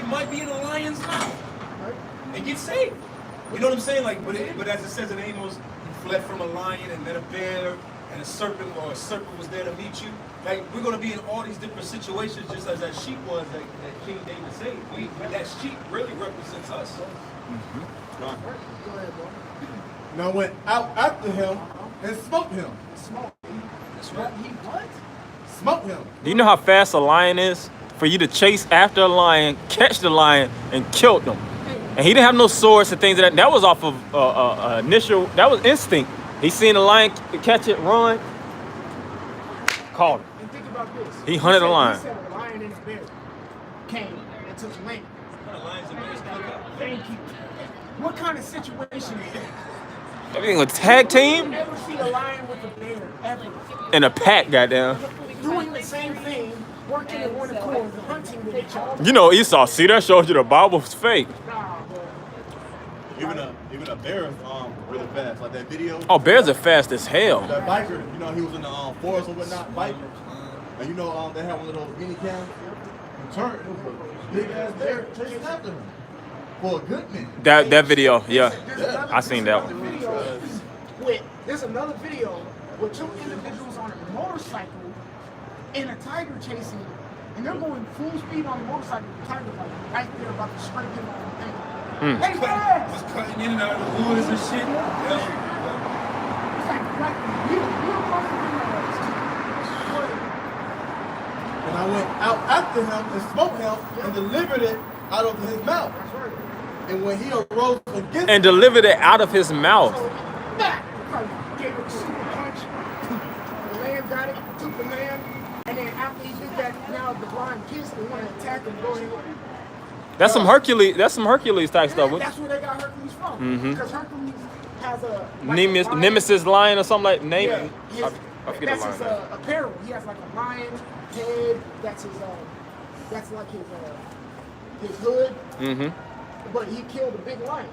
might be in a lion's mouth and get saved. You know what I'm saying? Like, but as it says in Amos, you fled from a lion and met a bear and a serpent, or a serpent was there to meet you. Like, we're gonna be in all these different situations, just as that sheep was that King David saved. That sheep really represents us. Go ahead, bro. And I went out after him and smote him. That's right. He what? Smote him. Do you know how fast a lion is? For you to chase after a lion, catch the lion, and kill them. And he didn't have no swords and things like that. That was off of initial, that was instinct. He seen a lion catch it, run, caught him. And think about this. He hunted a lion. He said a lion and a bear came and took the land. Lions and bears cook up. Thank you. What kind of situation is that? Everything a tag team You never see a lion with a bear ever and a pack, goddamn. doing the same thing, working in one accord, hunting with each other. You know Esau. See, that shows you the Bible's fake. Nah, bro. Even a bear is really fast. Like that video. Oh, bears are fast as hell. That biker, you know, he was in the forest or whatnot, biking. And you know, they had one of those mini cams. He turned, it was a big ass bear chasing after him. For a good minute. That video, yeah. There's another- I seen that there's one. another video there's another video with two individuals on a motorcycle in a tiger chasing them. And they're going full speed on the motorcycle. The tiger's like right there about to scrape him on the thing. Hey, fast! Just cutting in and out of the woods and shit. Yeah. It's like you supposed to be like, And I went out after him and smote him and delivered it out of his mouth. that's right. And when he arose against And delivered it out of his mouth. So, back! Gave it a super punch. The land got it, took the land. And then after he did that, now the blind kids they want to attack him, go ahead. That's some Hercules type stuff. That's where they got Hercules from. Because Hercules has a like Nemesis, a lion. Nemesis lion or something like name. Yeah, I forget that's the his lion. apparel. He has like a lion head. That's his. That's like his hood. Mm-hmm. But he killed a big lion.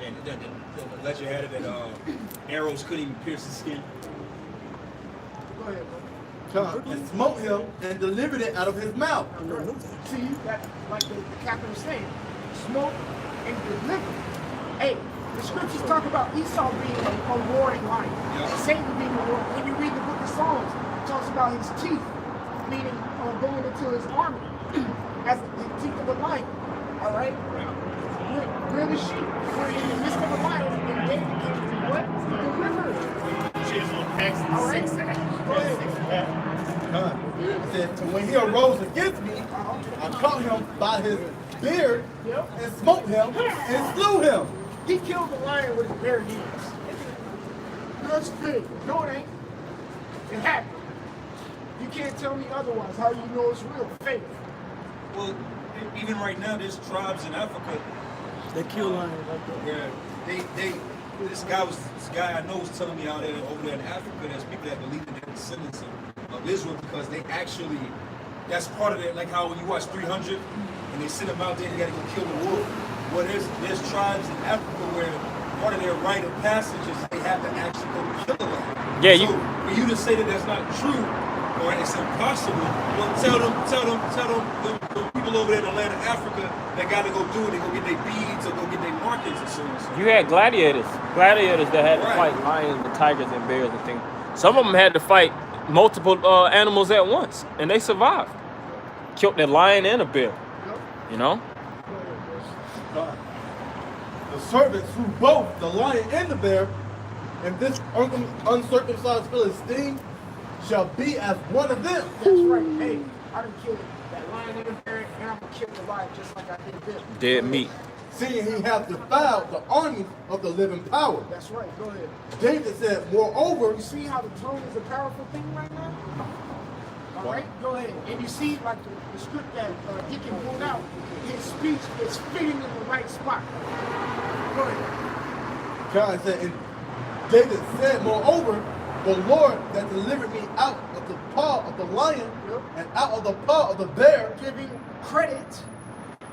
And the legend had it that arrows couldn't even pierce his skin. Go ahead, bro. and smote him and delivered it out of his mouth. See, that like the captain was saying, smoke and deliver. Hey, the scriptures talk about Esau being a roaring lion. Satan being a roaring. When you read the book of Psalms, it talks about his teeth, meaning going into his army as the teeth of a lion. All right? We're the sheep. We're in the midst of a lion, and David came to what? Deliver. All right? Go ahead. It said, so when he arose against me, I caught him by his beard and smote him and slew him. He killed the lion with his bare hands. That's big. No, it ain't. It happened. You can't tell me otherwise. How you know it's real? Faith. Well, even right now, there's tribes in Africa They kill lions like that. where this guy I know was telling me out there over there in Africa, there's people that believe in the descendants of Israel because they actually, that's part of it, like how when you watch 300 and they send them out there, they gotta go kill the wolf. Well, there's tribes in Africa where part of their rite of passage is they have to actually go kill a lion. Yeah, so for you to say that that's not true or it's impossible, well, tell them the people over there in the land of Africa that got to go do it. They go get their beads or go get their markings and so on. And so You had gladiators that had to Right. fight lions and tigers and bears and things. Some of them had to fight multiple animals at once, and they survived. Killed a lion and a bear. You know? The servants slew both the lion and the bear, and this uncircumcised Philistine shall be as one of them. That's right. Hey, I done killed that lion and the bear, and can kill Goliath just like I did them. Dead meat. Seeing he hath defiled the army of the living power. That's right. Go ahead. David said, moreover, You see how the tone is a powerful thing right now? All right, go ahead. And you see, like the script that Deacon pulled out, his speech is fitting in the right spot. Go ahead. God said, and David said, moreover, the Lord that delivered me out of the paw of the lion and out of the paw of the bear. Giving credit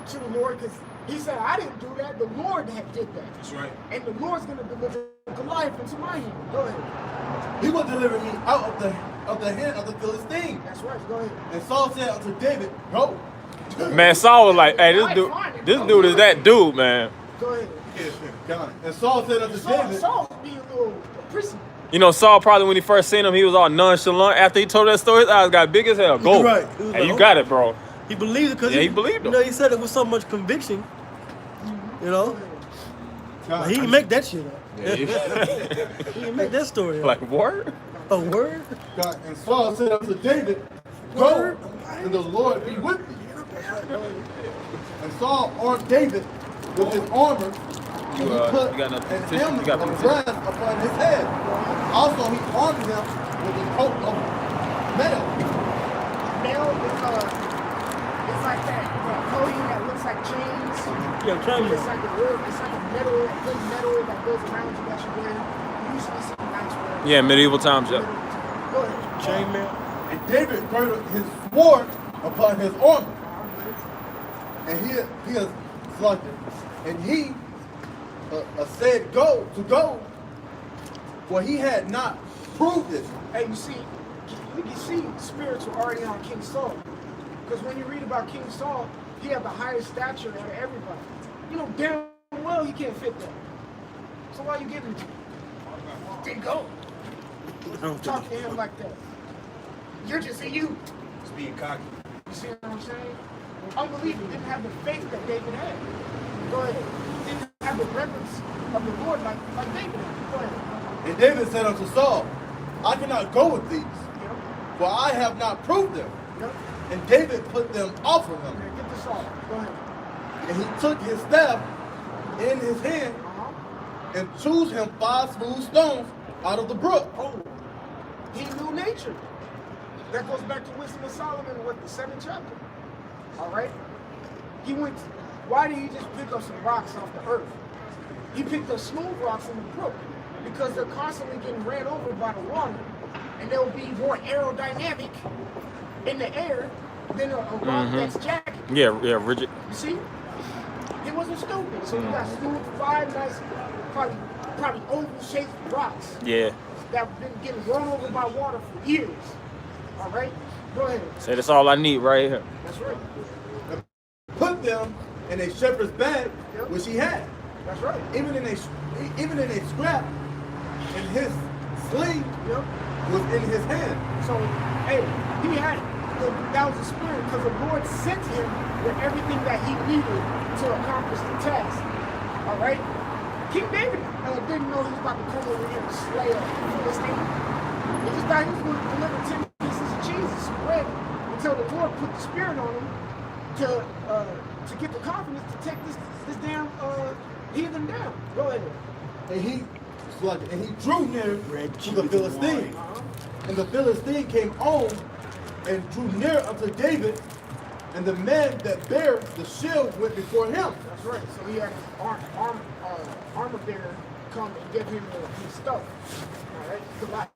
to the Lord because he said, I didn't do that. The Lord had did that. That's right. And the Lord's going to deliver Goliath into my hand. Go ahead. He will deliver me out of the hand of the Philistine. That's right. Go ahead. And Saul said unto David, go. Man, Saul was like, hey, this dude is that dude, man. Go ahead. God. And Saul said unto David, Saul being a little prissy. You know, Saul probably when he first seen him, he was all nonchalant. After he told that story, his eyes got big as hell. Go. Right. He was Hey, like, you oh. got it, bro. He believed it because Yeah, he believed him. You know, he said it with so much conviction. You know, God, he didn't make that shit up. Yeah, He didn't make that story up. like, word? A word? God. And Saul said unto David, go, and the Lord be with thee. And Saul armed David with his armor, and he put you got nothing an to tissue? helmet You got of some brass upon his head. Also he armed him with a coat of mail. Nail it's like that coating that looks like chains. Yeah, try me. It's like a wood, it's like a metal, a good metal that goes around you that you wear. You usually see nice wear. Yeah, medieval times, yeah. Go ahead. Chainmail. And David girded his sword upon his armor. And he is selected. And he said, go, for he had not proved it. Hey, you see spiritual already on King Saul. Because when you read about King Saul, he had the highest stature out of everybody. You know damn well he can't fit that. So why you giving it to him? Then go. Talk to him like that. You're just a you. It's being cocky. You see what I'm saying? Unbelievable. Didn't have the faith that David had. Go ahead. Didn't have the reverence of the Lord like David had. Go ahead. And David said unto Saul, I cannot go with these, Yep. for I have not proved them. Yep. And David put them off of him. Okay, get this off. Go ahead. And he took his staff in his hand Uh-huh. and chose him 5 smooth stones out of the brook. Oh, he knew nature. That goes back to Wisdom of Solomon, what, the 7th chapter. All right? Why did he just pick up some rocks off the earth? He picked up smooth rocks in the brook because they're constantly getting ran over by the water. And they'll be more aerodynamic in the air than a rock that's jagged. Yeah, rigid. You see? He wasn't stupid. So you got smooth, 5 nice, probably oval-shaped rocks. Yeah. That have been getting run over by water for years. All right? Go ahead. Say that's all I need right here. That's right. Put them in a shepherd's bag, Yep. which he had. That's right. Even in a scrap, in his sling Yep. was in his hand. So, hey, he had it. That was the spirit because the Lord sent him with everything that he needed to accomplish the task. All right? King David didn't know he was about to come over here and slay a Philistine. He just thought he was going to deliver 10 pieces of cheese and some bread until the Lord put the spirit on him to get the confidence to take this damn heathen down. Go ahead. And he drew near to the Philistine. And the Philistine came on and drew near unto David, and the man that bare the shield went before him. That's right. So he had his armor bearer come and give him his stuff. All right. Goodbye.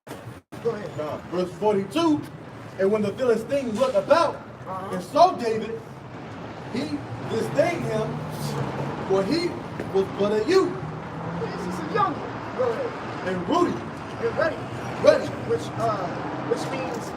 Go ahead. Verse 42, and when the Philistine looked about and saw David, he disdained him, for he was but a youth This is a young one. Go ahead. and ruddy. You're ready. Ready. Which means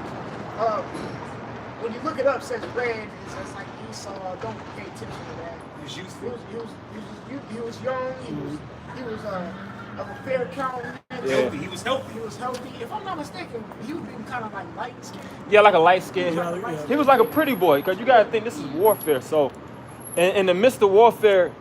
when you look it up, it says red. It's like Esau. Don't pay attention to that. He's youthful. He was young. He was of a fair countenance. Yeah. He was healthy. He was healthy. If I'm not mistaken, he was being kind of like light skinned. Yeah, like a light skin. Yeah. He was like a pretty boy, because you gotta think this is warfare. So in the midst of warfare,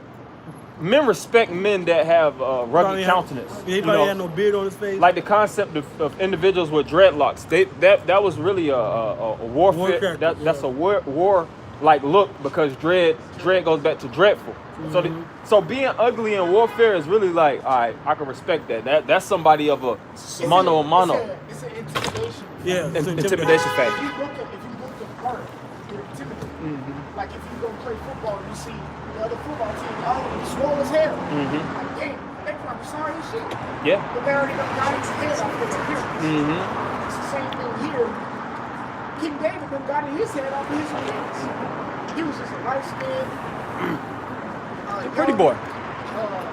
men respect men that have rugged countenance. He you probably know? had no beard on his face. Like the concept of individuals with dreadlocks. That was really a warfare. War character, That's a war like look, because dread goes back to dreadful. So being ugly in warfare is really like, all right, I can respect that. That's somebody of a mano a mano. It's an intimidation. Yeah, it's Intimidation If factor. you look the part, you're intimidated. Like if you go play football and you see the other football team, swole as hell. Like, damn, they probably sorry as shit. Yeah. But they already got his head off his appearance. It's the same thing here. King David done got his head off his appearance. He was just a light skinned Pretty boy.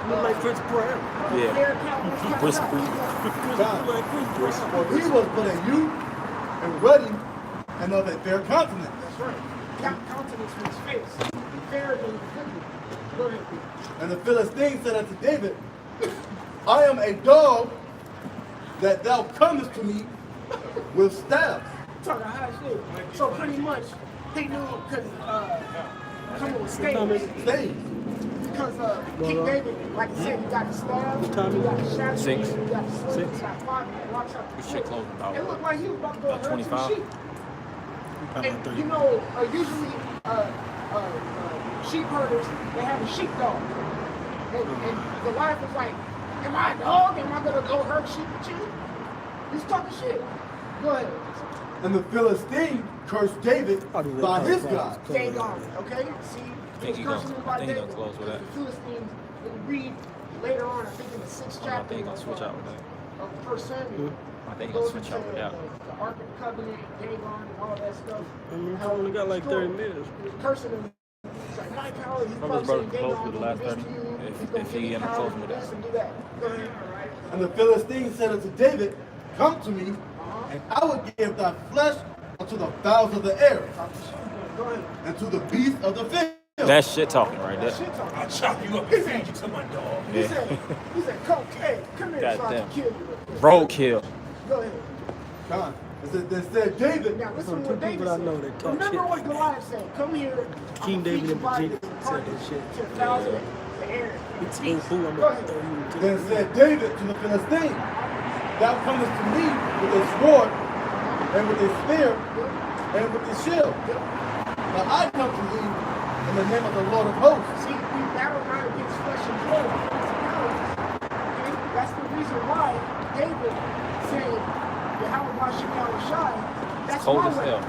Look like Prince Brown. Yeah. Prince For he was but a youth and ruddy and of a fair countenance. That's right. Countenance with his face. Fair than Go ahead. And the Philistine said unto David, I am a dog that thou comest to me with staffs. Talking high shit. So pretty much, he knew because coming with stage. Staves. Because King David, like I said, he got the staff, he got the shadow, Six. he got the sword, he got 5 rocks out the This shit sword. closed about It looked like he was about to go hurt 25. some sheep. And you know, usually sheep herders, they have a sheepdog. And the wife was like, am I a dog? Am I going to go hurt sheep with you? He's talking shit. Go ahead. And the Philistine cursed David by his God. Dagon, okay? See, think he's he cursing gonna- him by I think he Dagon. gonna close with that. The Philistines, when you read later on, I think in the 6th I chapter think he's gonna switch out with that. of 1 Samuel, I think he's goes gonna switch into out with that. the Ark of the Covenant, Dagon, and all that stuff. I only got like 30 minutes. He was cursing him. He's like, my power, he's Probably cursing brother close Dagon, to the he's last this 30, to you, if- he's gonna if give he you end up power, closing with do that. this and do that. Go ahead. And the Philistine said unto David, come to me, and I will give thy flesh unto the fowls of the air, Go ahead. and to the beasts of the field. That shit talking right there. Shit talking. I'll chop you up and feed you to my dog. He said, come, hey, come here so I Goddamn. can kill you real quick. Roadkill. Go ahead. God. Then said David, Now listen to Two what David people I said. know that talk Remember shit. what Goliath said. Come here. King I'ma David feed you and bodies Virginia and said that carcasses shit. to the fowls of the air. It's so fool, I'm Go gonna ahead. throw you into then said David to the Philistine, thou comest to me with a sword, and with a spear, and with a shield. Now I come to thee in the name of the Lord of hosts. See, we battle not against flesh and blood. Okay? That's the reason why David said, Yahweh Shemel Shai. That's cold my as way. hell.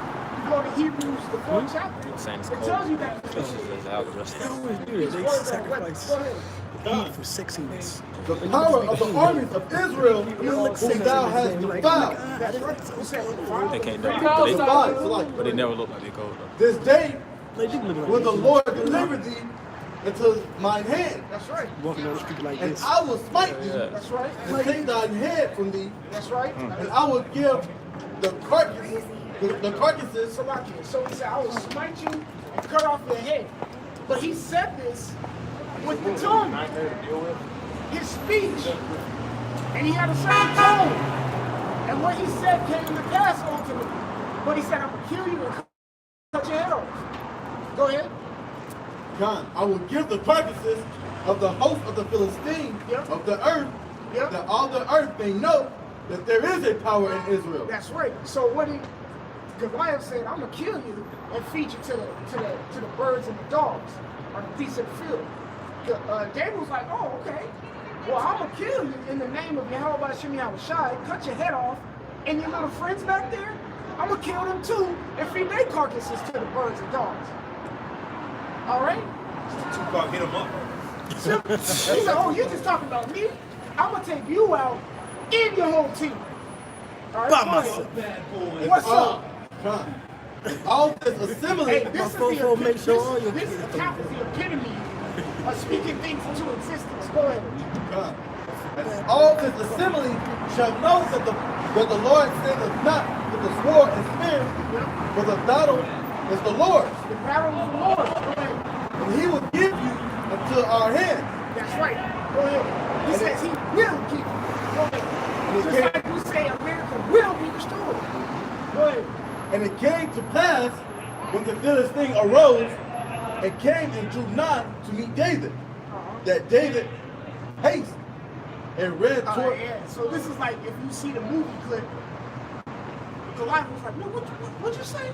You go to Hebrews, the 4th chapter. Saying it's It cold. tells you that. This is how the rest They of always do These that. They words are sacrifice weapons. Go ahead. meat for sexiness. The power of the armies of Israel, whom thou hast defiled. That's right. You said, They can't do it. Defiled. So like, But they never look like they cold though. this day They do look like will the this. Lord deliver thee into mine hand, That's right. Walking down the street like and this. I will smite thee, Yeah. That's right. and take thine head from thee, That's right. and I will give the carcasses, the carcasses Salakia. So he said, I will smite you and cut off your head. But he said this with the tongue, his speech. And he had a certain tone. And what he said came to pass ultimately. But he said, I'm going to kill you and cut your head off. Go ahead. God, I will give the carcasses of the host of the Philistines Yep. of the earth, Yep. that all the earth may know that there is a power in Israel. That's right. So what Goliath said, I'm gonna kill you and feed you to the birds and the dogs on the beasts of the field. David was like, oh, okay. Well, I'm gonna kill you in the name of Yahweh Hashem Shai, cut your head off, and your little friends back there, I'm gonna kill them too and feed their carcasses to the birds and dogs. All right? Tupac hit him up. He said, oh, you just talking about me? I'm gonna take you out and your whole team. All right, By go myself. ahead. What's up? God, all this assembly, Hey, this is phone the make sure all your this account is the epitome of speaking things into existence. Go ahead. God, and all this assembly shall know that the Lord standeth not with the sword and spear, for the battle is the Lord's, The battle is the Lord. Go ahead. and he will give you unto our hand. That's right. Go ahead. He says he will keep you. Go ahead. Just like you say, America will be restored. Go ahead. And it came to pass, when the Philistine arose and came and drew nigh to meet David, that David haste and ran toward. Yeah. So this is like if you see the movie clip, Goliath was like, what'd you say?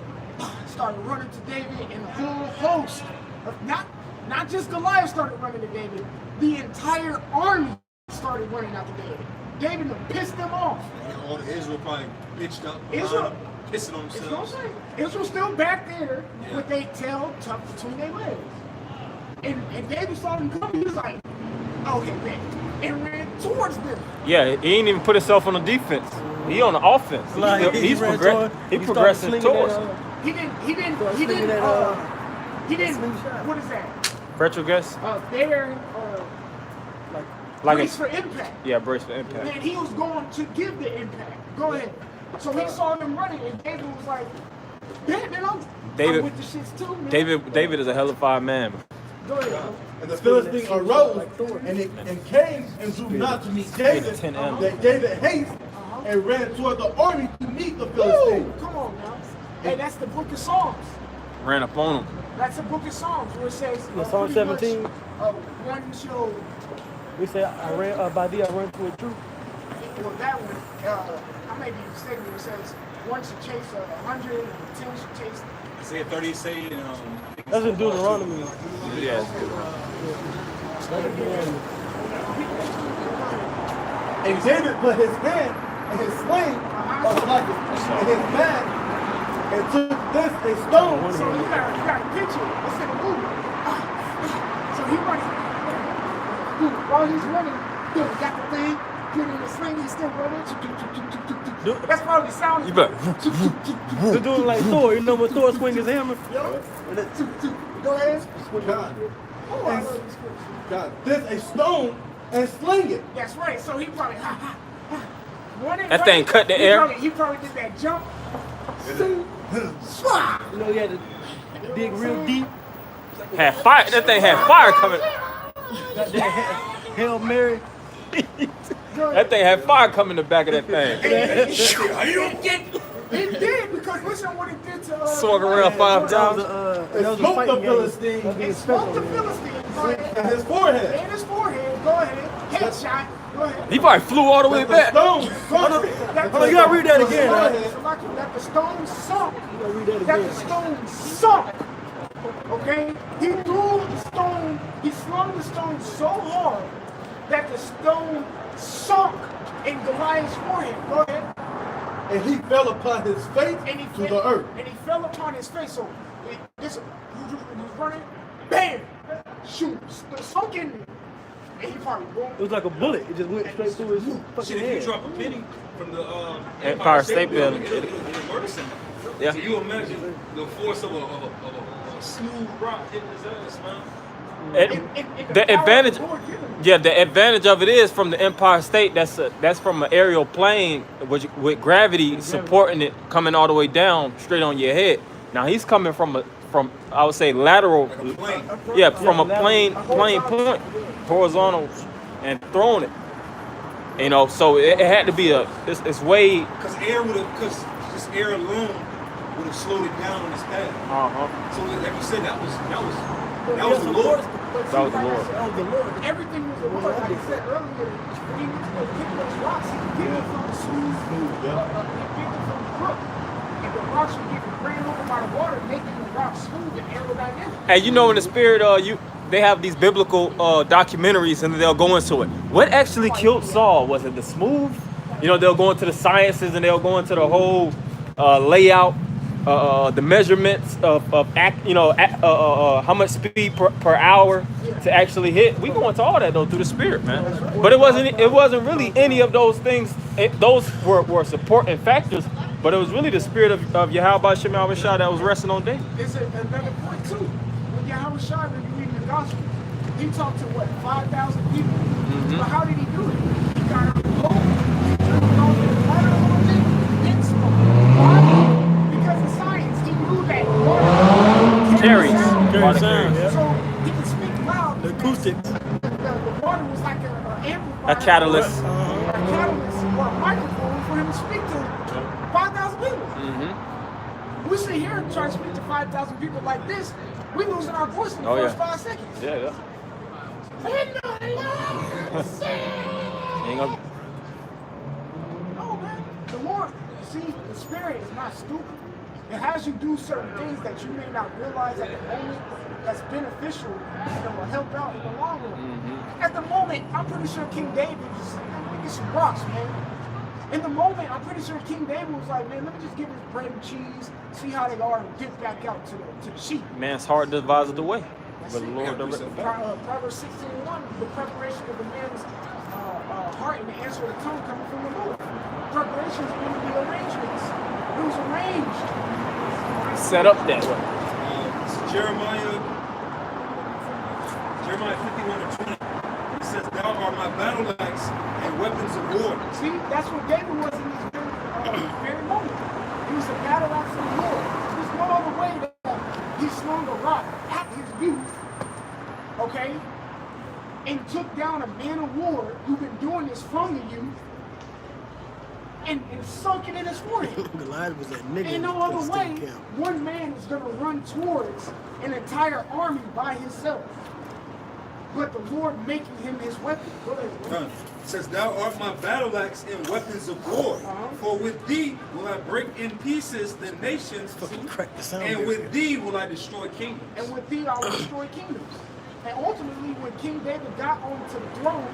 started running to David, and the whole host of not just Goliath started running to David, the entire army started running out to David. David pissed them off. And all the Israel probably bitched up. Israel, pissing on it's what I'm themselves. saying. Israel's still back there with their tail tucked between their legs. And David saw them coming. He was like, okay, man, and ran towards them. Yeah, he ain't even put himself on the defense. He on the offense. Like, He's ran progressing. toward- He he progressing started towards. slinging He didn't, what is that? Retro guess? There, Like brace a, for impact. yeah, brace for impact. And he was going to give the impact. Go ahead. So he saw them running, and David was like, "Yeah, man, I'm with the shits too, man." David is a hellified man. Go ahead. And the Philistines arose and came and drew not to meet David. 10 M. That David haste and ran toward the army to meet the Woo! Philistines. Come on now. Hey, that's the book of Psalms. Ran up on him. That's the book of Psalms where it says, Psalm pretty much, 17. one shall, We say I ran by thee, I run to a troop. well, that one, I may be mistaken, it says, one should chase 100, and 10 should chase. Say 30, say in That's in Deuteronomy. Yeah. And David put his hand in his sling in his bag and took this a stone. So you got a picture. It's in the movie. So he running. Dude, while he's running, dude, got the thing, put it in the sling, he's still running. That's probably the sound. You bet. They're doing like Thor. You know when Thor swing his hammer? Go ahead. God, Oh, I love this scripture. God, this a stone and sling it. That's right. So he probably running. That thing cut the air. He probably did that jump. You know, he had to dig real deep. Had fire. That thing had fire coming. Got that Hail Mary. That thing had fire coming in the back of that thing. It did because listen what it did to Swung around 5 That was times. a Smoked fighting the game. Philistine That'd be a it special smoked the game. Philistine. Go ahead. in his forehead. In his forehead. Go ahead. Headshot. Go ahead. He probably flew all the way The back. stone sunk. Hold on, you gotta read that again. That the stone sunk. You gotta read that That again. the stone sunk. Okay? He threw the stone, he slung the stone so hard that the stone sunk in Goliath's forehead. Go ahead. And he fell upon his face And he to fell, the earth. And he fell upon his face. So this he was running, bam, shoot, sunk in there. And he probably It was like a bullet. It just went straight through his fucking Shit, if you head. drop a penny from the Empire State Building. it'll murder somebody. Yeah. So you imagine the force of a smooth rock hitting his ass, man. The advantage, the advantage of it is from the Empire State. That's from an aerial plane with gravity supporting it, coming all the way down straight on your head. Now he's coming from I would say lateral, yeah, from a plane point, horizontal, and throwing it. You know, so it had to be it's way. Because this air alone would have slowed it down on his path. So like you said, that was the Lord. That was the Lord. Everything was the Lord. Like I said earlier, when he picked those rocks, he picked them from the smooth, he picked them from the brook. And the rocks would get ran over by the water, making the rocks smooth and aerodynamic. And you know, in the spirit, they have these biblical documentaries, and they'll go into it. What actually killed Saul? Was it the smooth? You know, they'll go into the sciences, and they'll go into the whole layout, the measurements of how much speed per hour to actually hit. We go into all that though through the spirit, man. But it wasn't really any of those things. Those were supporting factors. But it was really the spirit of Yahweh Shem Shah that was resting on David. It's another point too. When Yahweh Shah, when you read the gospel, he talked to what, 5,000 people? But how did he do it? He got on the boat, he turned on the water a little bit, then spoke. Why? Because of science, he knew that water Carries sound, yeah. So he could speak loud. The acoustics. The water was like an amplifier. A catalyst. A catalyst or a microphone for him to speak to 5,000 people. We sit here and try to speak to 5,000 people like this, we losing our voice in the first 5 seconds. Yeah. Ain't gonna- No, man. The Lord, see, the Spirit is not stupid. It has you do certain things that you may not realize at the moment that's beneficial and that will help out in the long run. At the moment, I'm pretty sure King David just said, "Man, let me get some rocks, man." In the moment, I'm pretty sure King David was like, "Man, let me just give this bread and cheese, see how they are, and dip back out to the sheep." Man's heart devises the way. That's But the it. Lord directs the path. Proverbs 16:1, the preparation of the man's heart and the answer of the tongue coming from the Lord. Preparations mean the arrangements. It was arranged. Set up that way. It's Jeremiah 51:20. It says, "Thou art my battle axe and weapons of war." See, that's what David was in this very moment. He was a battle axe of the Lord. There's no other way that he slung a rock at his youth, okay, and took down a man of war who'd been doing this from the youth and sunk it in his forehead. Goliath was that nigga. Ain't no that other stayed way camp. one man is going to run towards an entire army by himself. But the Lord making him his weapon. Go ahead. It says, "Thou art my battle axe and weapons of war. For with thee will I break in pieces the nations, Crack the sound. and with thee will I destroy kingdoms." And with thee I will destroy kingdoms. And ultimately, when King David got onto the throne,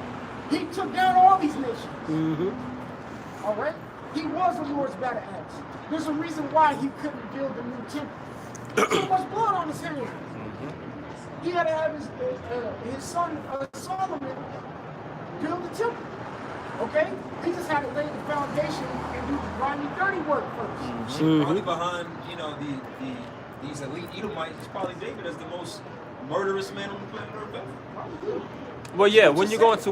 he took down all these nations. All right? He was the Lord's battle axe. There's a reason why he couldn't build a new temple. There's so much blood on his hands. He had to have his son Solomon build the temple. Okay? He just had to lay the foundation and do the grimy, dirty work first. Probably behind, these elite Edomites, it's probably David as the most murderous man on the planet Earth ever. Well, yeah, when you go into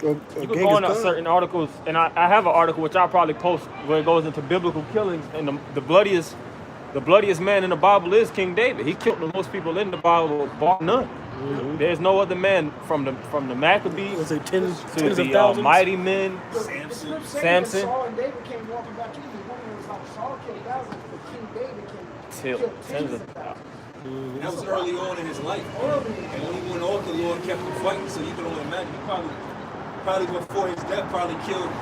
you can go into certain articles, and I have an article which I'll probably post where it goes into biblical killings, and the bloodiest man in the Bible is King David. He killed the most people in the Bible, bar none. There's no other man from the Maccabees to the mighty men, Samson. Saul and David came walking back in. One was like Saul killed thousands, but King David killed tens of thousands. That was early on in his life. And when he went off, the Lord kept him fighting, so you can only imagine. He probably before his death, probably killed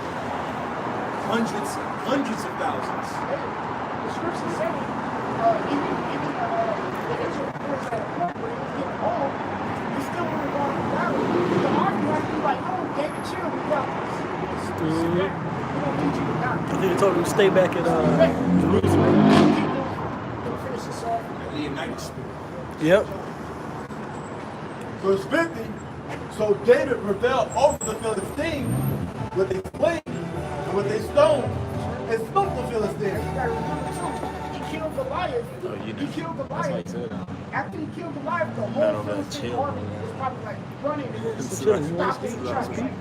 hundreds of thousands. The scriptures say, even the Israel force that point where he was getting old, he still would have gone to battle. The army had to be like, "Oh, David, chill, we got this. Sit back. We don't need you to die." I think they told him to stay back at Jerusalem. Finish this off. The United Spirit. Yep. Verse 50. So David prevailed over the Philistines with a sling and with a stone and smote the Philistines. You gotta remember too, he killed Goliath. He killed Goliath. After he killed Goliath, the whole Philistine army was probably like running and stopping the traffic.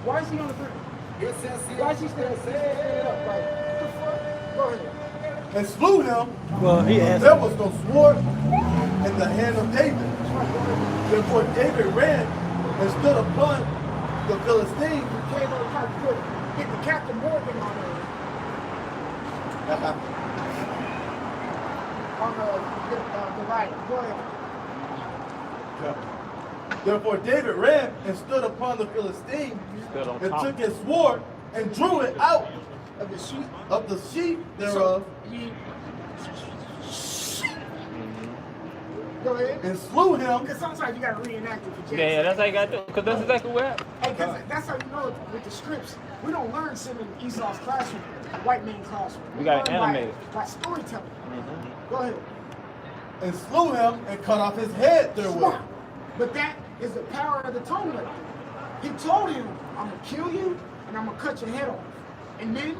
Why is he on the ground? Why is he standing up? Like, what the fuck? Go ahead. And slew him. Well, he asked. There was no sword in the hand of David. Therefore David ran and stood upon the Philistines. You came on top of get the Captain Morgan on the right. Go ahead. Therefore David ran and stood upon the Philistines and took his sword and drew it out Of the sheep. of the sheep thereof Go ahead. and slew him. Because sometimes you gotta reenact it for Jason. Yeah, that's how you got to do. Because that's exactly what happened. Hey, 'cause that's how you know with the scripts. We don't learn sitting in Esau's classroom, white man's classroom. We gotta learn animate it. by storytelling. Go ahead. And slew him and cut off his head therewith. Smart. But that is the power of the tongue right there. He told him, "I'm gonna kill you and I'm gonna cut your head off, and then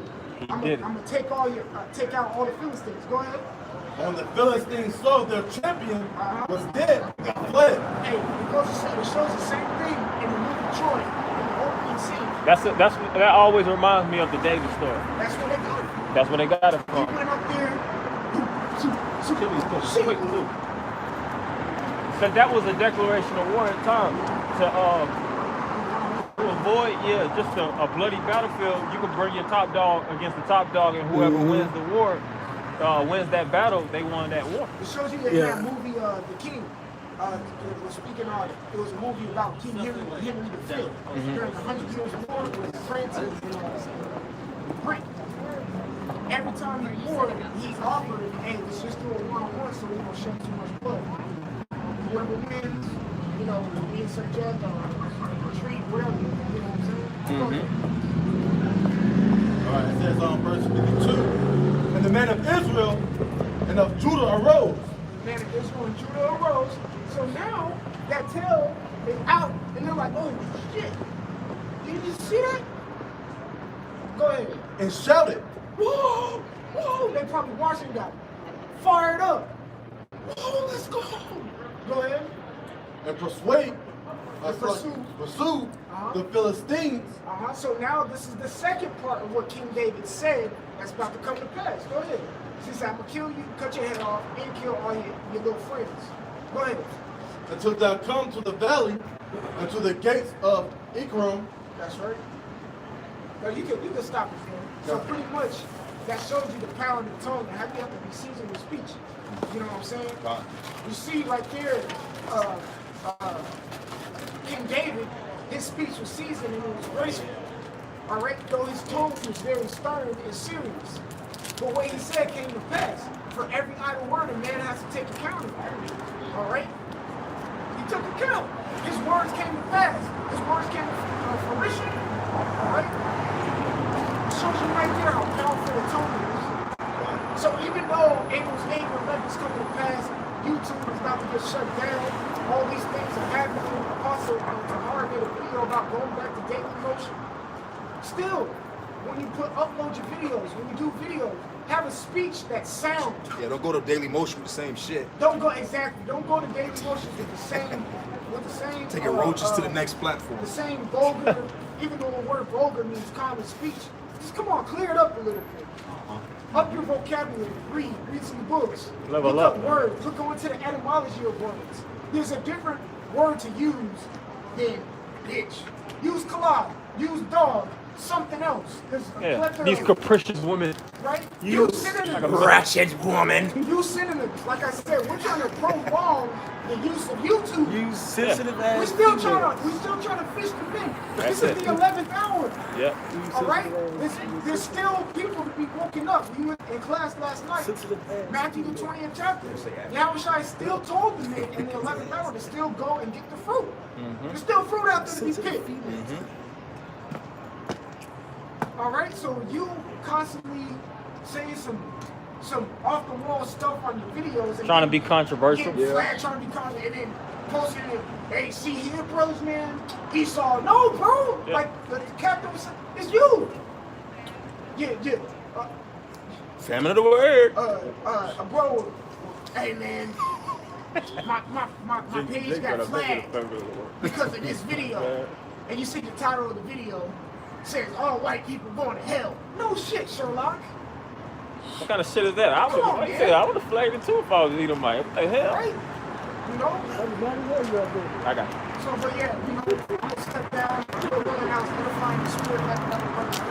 I'm gonna take out all the Philistines." Go ahead. When the Philistines saw their champion was dead, they fled. Hey, it shows the same thing in the movie Troy, in the opening scene. That always reminds me of the David story. That's where they got it. That's where they got it He from. went up there. Quick too. So that was a declaration of war at time to avoid, just a bloody battlefield. You could bring your top dog against the top dog, and whoever wins the war, wins that battle, they won that war. It shows you in that movie, The King. was speaking on, it was a movie about King Henry V during the 100 Years' War with France and Britain. Every time he warred, he offered, hey, let's just do a one-on-one so we don't shed too much blood. Whoever wins, you know, be subject or retreat, whatever, you know what I'm saying? All right, it says on verse 52, and the men of Israel and of Judah arose. Man of Israel and Judah arose. So now that tale is out, and they're like, oh shit. Did you see that? Go ahead. And shouted, Whoa! Whoa! They probably watching that. Fired up. Whoa, let's go. Go ahead. and persuade, pursue the Philistines. So now this is the second part of what King David said that's about to come to pass. Go ahead. He said, I'm going to kill you, cut your head off, and kill all your little friends. Go ahead. Until thou come to the valley, and to the gates of Ikram. That's right. Now you can stop it there. So pretty much that shows you the power of the tongue and how you have to be seasoned with speech. You know what I'm saying? You see right there, King David, his speech was seasoned and it was graceful. All right, though his tone was very stern and serious. But what he said came to pass. For every idle word, a man has to take account of it. All right? He took account. His words came to pass. His words came to fruition. All right? It shows you right there how powerful the tone is. So even though Abel's anger and records coming to pass, YouTube is about to get shut down. All these things are happening. Also, Tahar made a video about going back to daily motion. Still, when you upload your videos, when you do videos, have a speech that sounds. Yeah, don't go to Daily Motion with the same shit. Don't go exactly. Don't go to Daily Motion with the same. Taking roaches to the next platform. The same vulgar, even though the word vulgar means common speech. Just come on, clear it up a little bit. Up your vocabulary. Read some books. Level Look up, up words. Look into the etymology of words. There's a different word to use than bitch. Use collide. Use dog. Something else. There's a plethora these of- capricious women. Right? Use synonyms. Ratchet woman. Use synonyms. Like I said, we're trying to prolong the use of YouTube. Use sensitive ass. We're still trying to fish the fin. This is the 11th hour. Yeah. All right? There's still people to be woken up. We were in class last night. Matthew the 20th chapter. Yahushua still told the men in the 11th hour to still go and get the fruit. There's still fruit out there to be picked. All right, so you constantly saying some off the wall stuff on your videos, and Trying to be controversial. trying to be controversial, and then posting it. Hey, see here, brothers, man. Esau, no, bro. Yeah. Like the captain was, it's you. Yeah. Famine of the word. Bro. Hey, man. My page got flagged because of this video, and you see the title of the video. Says all white people going to hell. No shit, Sherlock. What kind of shit is that? I would have flagged it too if I was Edomite. What the hell? Right? You know? I got it. So, but yeah, you know, I'm gonna step down. We're running out, edifying the spirit like another brother.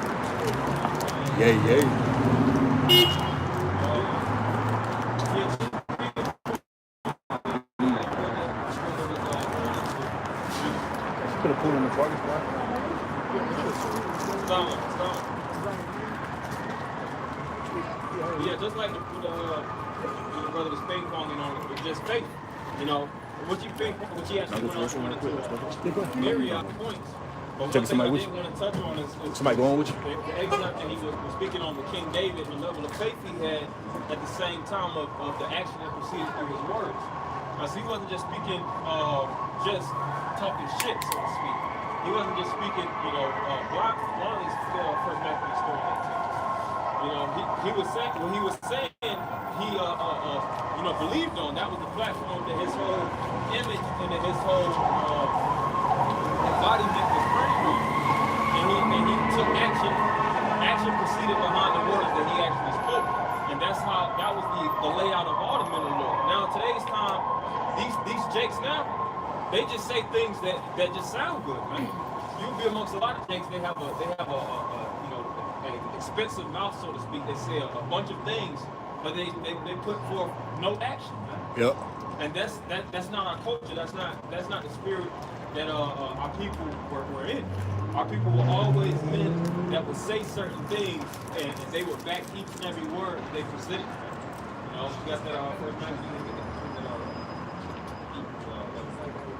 Yeah. Could have pulled in the parking spot. Yeah, just like the brother was ping ponging on it, it's just faith. You know, what you think, what you actually want to myriad points. But one thing I did want to touch on is Somebody going with you? the excerpt that he was speaking on with King David and the level of faith he had at the same time of the action that proceeded through his words. So he wasn't just speaking, just talking shit, so to speak. He wasn't just speaking, blindly first back to the story. You know, he was saying what he was saying. He believed on. That was the platform that his whole image and that his whole embodiment was framed on. And he took action. Action proceeded behind the words that he actually spoke. And that was the layout of all the men of the Lord. Now in today's time, these jakes now, they just say things that just sound good, man. You'll be amongst a lot of jakes. They have an expensive mouth, so to speak. They say a bunch of things, but they put forth no action, man. Yep. And that's not our culture. That's not the spirit that our people were in. Our people were always men that would say certain things, and they would back each and every word they presented. You know, you got that first Maccabees.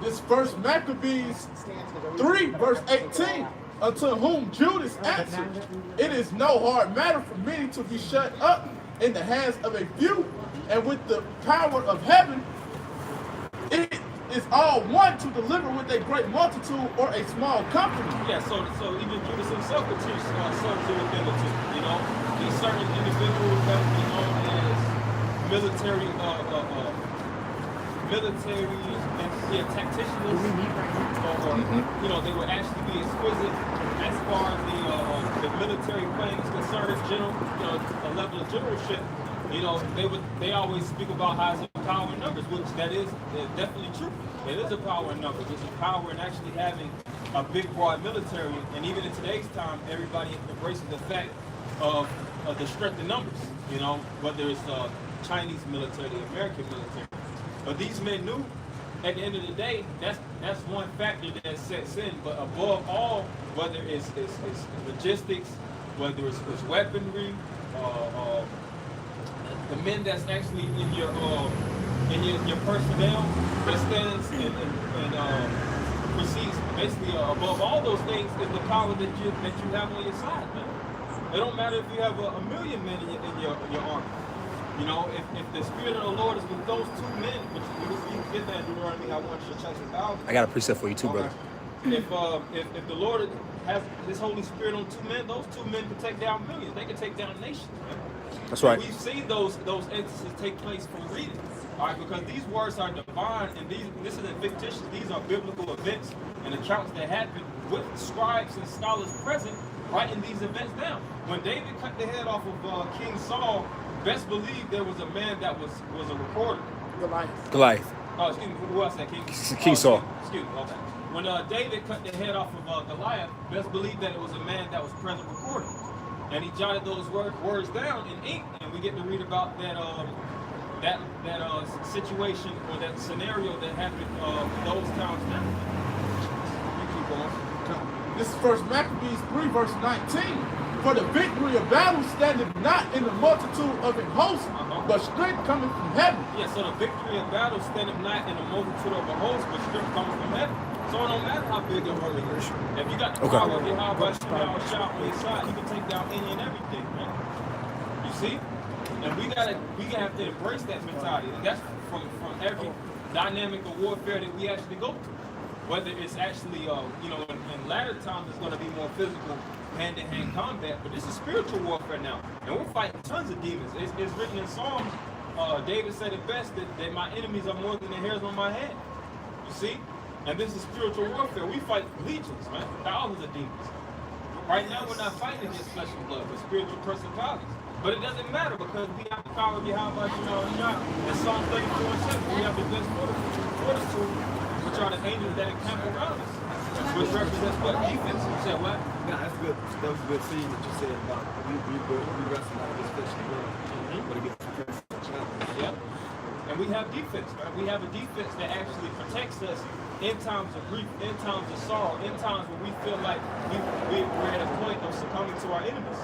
This first Maccabees 3, verse 18. Unto whom Judas answered, it is no hard matter for many to be shut up in the hands of a few, and with the power of heaven, it is all one to deliver with a great multitude or a small company. Yeah, so even Judas himself could teach certain within the two. You know, these certain individuals that would be known as military tacticians, or you know, they would actually be exquisite as far as the military plane is concerned, as general, you know, a level of generalship. You know, they always speak about how it's a power in numbers, which that is definitely true. It is a power in numbers. It's a power in actually having a big, broad military. And even in today's time, everybody embraces the fact of the strength in numbers. You know, whether it's Chinese military, the American military. But these men knew, at the end of the day, that's one factor that sets in. But above all, whether it's logistics, whether it's weaponry, the men that's actually in your personnel that stands and proceeds basically above all those things is the power that you have on your side, man. It don't matter if you have a million men in your army. You know, if the Spirit of the Lord is with those two men, which you get that in Deuteronomy, I want you to check it out. I got a precept for you too, brother. If the Lord has His Holy Spirit on two men, those two men can take down millions. They can take down nations, man. That's right. We've seen those instances take place from reading. All right, because these words are divine, and this isn't fictitious. These are biblical events and accounts that happened with scribes and scholars present, writing these events down. When David cut the head off of King Saul, best believe there was a man that was a reporter. Goliath. Oh, excuse me. Who else that King? King Saul. Excuse me. Okay. When David cut the head off of Goliath, best believe that it was a man that was present recording. And he jotted those words down in ink, and we get to read about that situation or that scenario that happened those times now. You keep going. This is First Maccabees 3, verse 19. For the victory of battle standeth not in the multitude of an host, but strength coming from heaven. Yeah, so the victory of battle standeth not in the multitude of a host, but strength coming from heaven. So it don't matter how big your army is. If you got the power of your power shot on your side, you can take down any and everything, man. You see? And we gotta have to embrace that mentality. And that's from every dynamic of warfare that we actually go through. Whether it's actually you know, in latter times it's gonna be more physical, hand-to-hand combat, but this is spiritual warfare now. And we're fighting tons of demons. It's written in Psalms, David said it best, that my enemies are more than the hairs on my head. You see? And this is spiritual warfare. We fight legions, man, thousands of demons. Right now, we're not fighting against flesh and blood, but spiritual principalities. But it doesn't matter because we have the power of Yahweh, in Psalm 34:7, we have the best fortitude, which are the angels that encamp around us, which represents what defense. You said what? Yeah, that's good. That was a good scene that you said about we wrestle not against flesh and blood, but against the principles and challenges. Yep. And we have defense, right? We have a defense that actually protects us in times of grief, in times of sorrow, in times when we feel like we're at a point of succumbing to our enemies.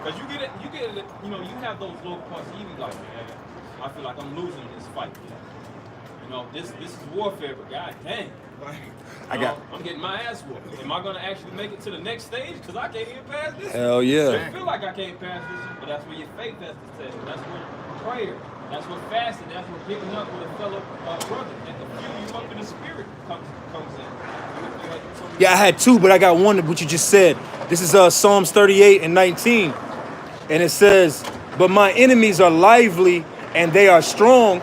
Because you have those low points. You be like, man, I feel like I'm losing this fight. You know, this is warfare, but god dang. I'm getting my ass whooped. Am I going to actually make it to the next stage? Because I can't even pass this. Hell yeah. So I feel like I can't pass this, but that's where your faith has to test. That's where prayer, that's where fasting, that's where picking up with a fellow brother, and to fuel you up in the spirit comes in. Yeah, I had two, but I got one of what you just said. This is Psalms 38 and 19. And it says, but my enemies are lively and they are strong,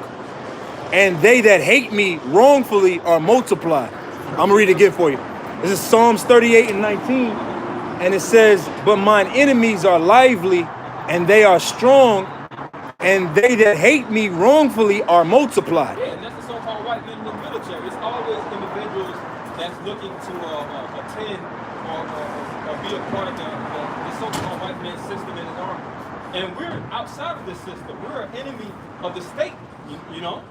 and they that hate me wrongfully are multiplied. I'm going to read it again for you. This is Psalms 38 and 19. And it says, but mine enemies are lively and they are strong, and they that hate me wrongfully are multiplied. Yeah, and that's the so-called white men in the military. It's always individuals that's looking to attend or be a part of the so-called white man system in his army. And we're outside of this system. We're an enemy of the state, you know?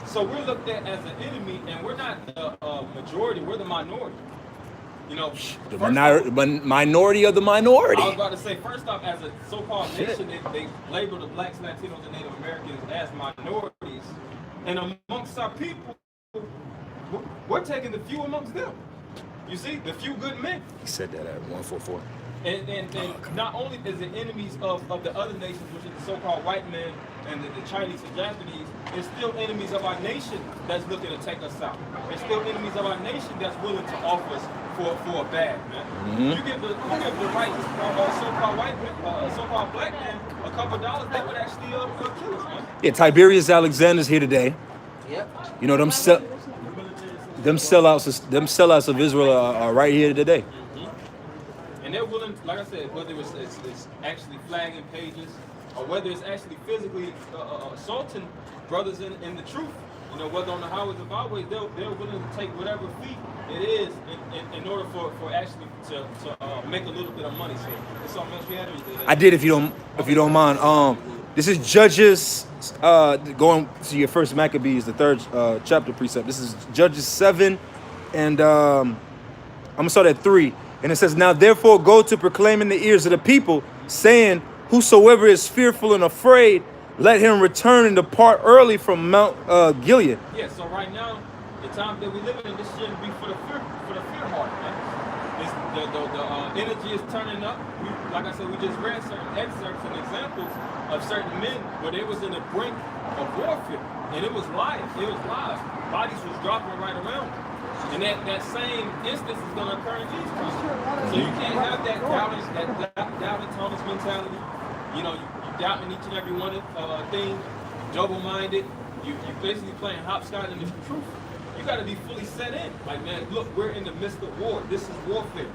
So we're looked at as an enemy, and we're not the majority. We're the minority. You know, The minority of the minority. I was about to say, first off, as a so-called nation, they label the blacks, Latinos, and Native Americans as minorities. And amongst our people, we're taking the few amongst them. You see, the few good men. He said that at 144. And not only is it enemies of the other nations, which is the so-called white men and the Chinese and Japanese, it's still enemies of our nation that's looking to take us out. It's still enemies of our nation that's willing to offer us for a bag, man. You give the right so-called white man, so-called black man a couple dollars, they would actually kill us, man. Yeah, Tiberius Alexander's here today. Yep. You know them sellouts of Israel are right here today. And they're willing, like I said, whether it's actually flagging pages or whether it's actually physically assaulting brothers in the truth, you know, whether on the highways or byways, they're willing to take whatever fee it is in order for actually to make a little bit of money. So it's something else we had to do. I did, if you don't mind. This is Judges, going to your first Maccabees, the third chapter precept. This is Judges 7, and I'm gonna start at 3. And it says, now therefore go to proclaim in the ears of the people, saying, whosoever is fearful and afraid, let him return and depart early from Mount Gilead. Yeah, so right now, the time that we live in, this shouldn't be for the fear heart, man. The energy is turning up. Like I said, we just read certain excerpts and examples of certain men where they was in the brink of warfare, and it was live. Bodies was dropping right around them. And that same instance is going to occur in Jesus Christ. So you can't have that doubting Thomas mentality. You know, you doubting each and every one of things, double-minded. You basically playing hopscotch in the truth. You got to be fully set in. Like, man, look, we're in the midst of war. This is warfare.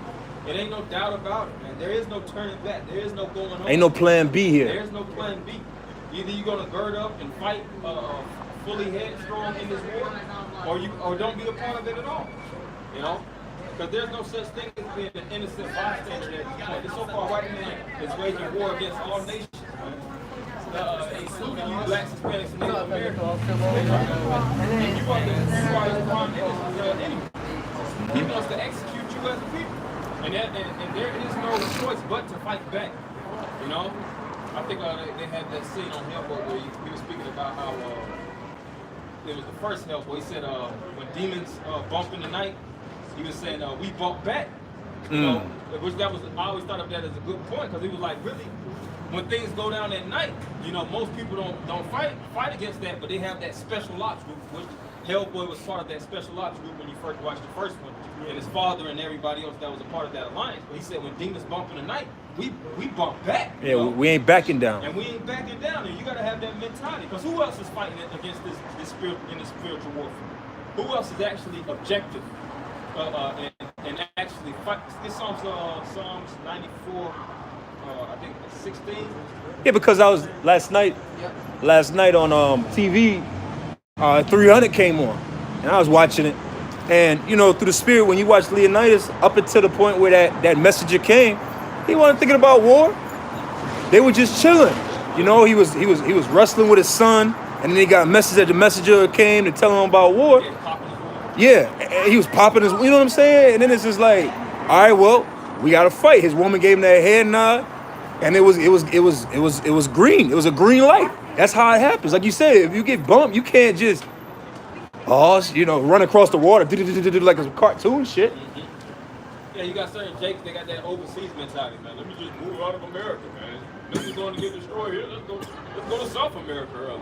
It ain't no doubt about it, man. There is no turning back. There is no going on. Ain't no plan B here. There is no plan B. Either you're going to gird up and fight fully headstrong in this war, or don't be a part of it at all. You know? Because there's no such thing as being an innocent bystander. The so-called white man is waging war against all nations, including you blacks, Hispanics, and Native Americans. And you are the prime enemy. He wants to execute you as a people. And there is no choice but to fight back. You know? I think they had that scene on Hellboy where he was speaking about how it was the first Hellboy. He said when demons bump in the night, he was saying we bump back. You know, which I always thought of that as a good point, because he was like, really, when things go down at night, you know, most people don't fight against that, but they have that special ops group, which Hellboy was part of that special ops group when you first watched the first one, and his father and everybody else that was a part of that alliance. But he said when demons bump in the night, we bump back. Yeah, know? We ain't backing down. And we ain't backing down, and you gotta have that mentality, because who else is fighting against this spirit in the spiritual warfare? Who else is actually objective and actually fight? This Psalms 94, I think 16. Yeah, because I was last night on TV. 300 came on, and I was watching it, and you know, through the spirit, when you watch Leonidas, up until the point where that messenger came, he wasn't thinking about war. They were just chilling. You know, he was wrestling with his son, and then he got a message that the messenger came to tell him about war. Yeah, he was popping his, you know what I'm saying? And then it's just like, all right, well, we got to fight. His woman gave him that head nod, and it was green. It was a green light. That's how it happens. Like you said, if you get bumped, you can't just, run across the water like a cartoon shit. Yeah, you got certain Jakes, they got that overseas mentality, man. Let me just move out of America, man. This is going to get destroyed here. Let's go to South America early.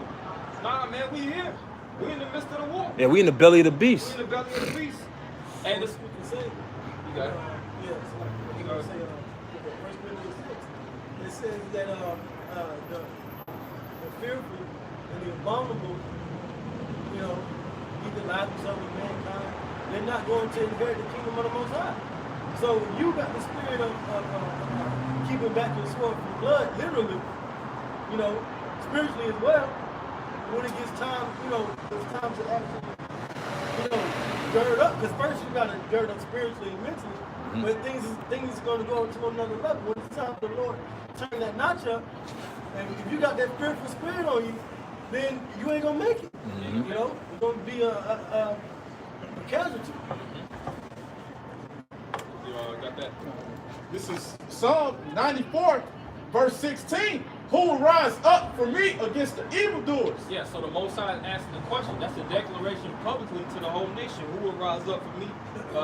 Nah, man, we here. We in the midst of the war. Yeah, we in the belly of the beast. We in the belly of the beast. And this we can say. You got it. Yeah, so like you know, say, 1 Corinthians 6. It says that the fearful and the abominable, you know, either life of mankind, they're not going to inherit the kingdom of the Most High. So you got the spirit of keeping back your sword from blood, literally, you know, spiritually as well. When it gets time, you know, it's time to actually, you know, gird up. Because first you got to gird up spiritually and mentally. But things is going to go to another level. When it's time for the Lord turn that notch up, and if you got that fearful spirit on you, then you ain't going to make it. You know, we're going to be a casualty. You got that? This is Psalm 94, verse 16. Who will rise up for me against the evildoers? Yeah, so the Most High is asking the question. That's a declaration publicly to the whole nation. Who will rise up for me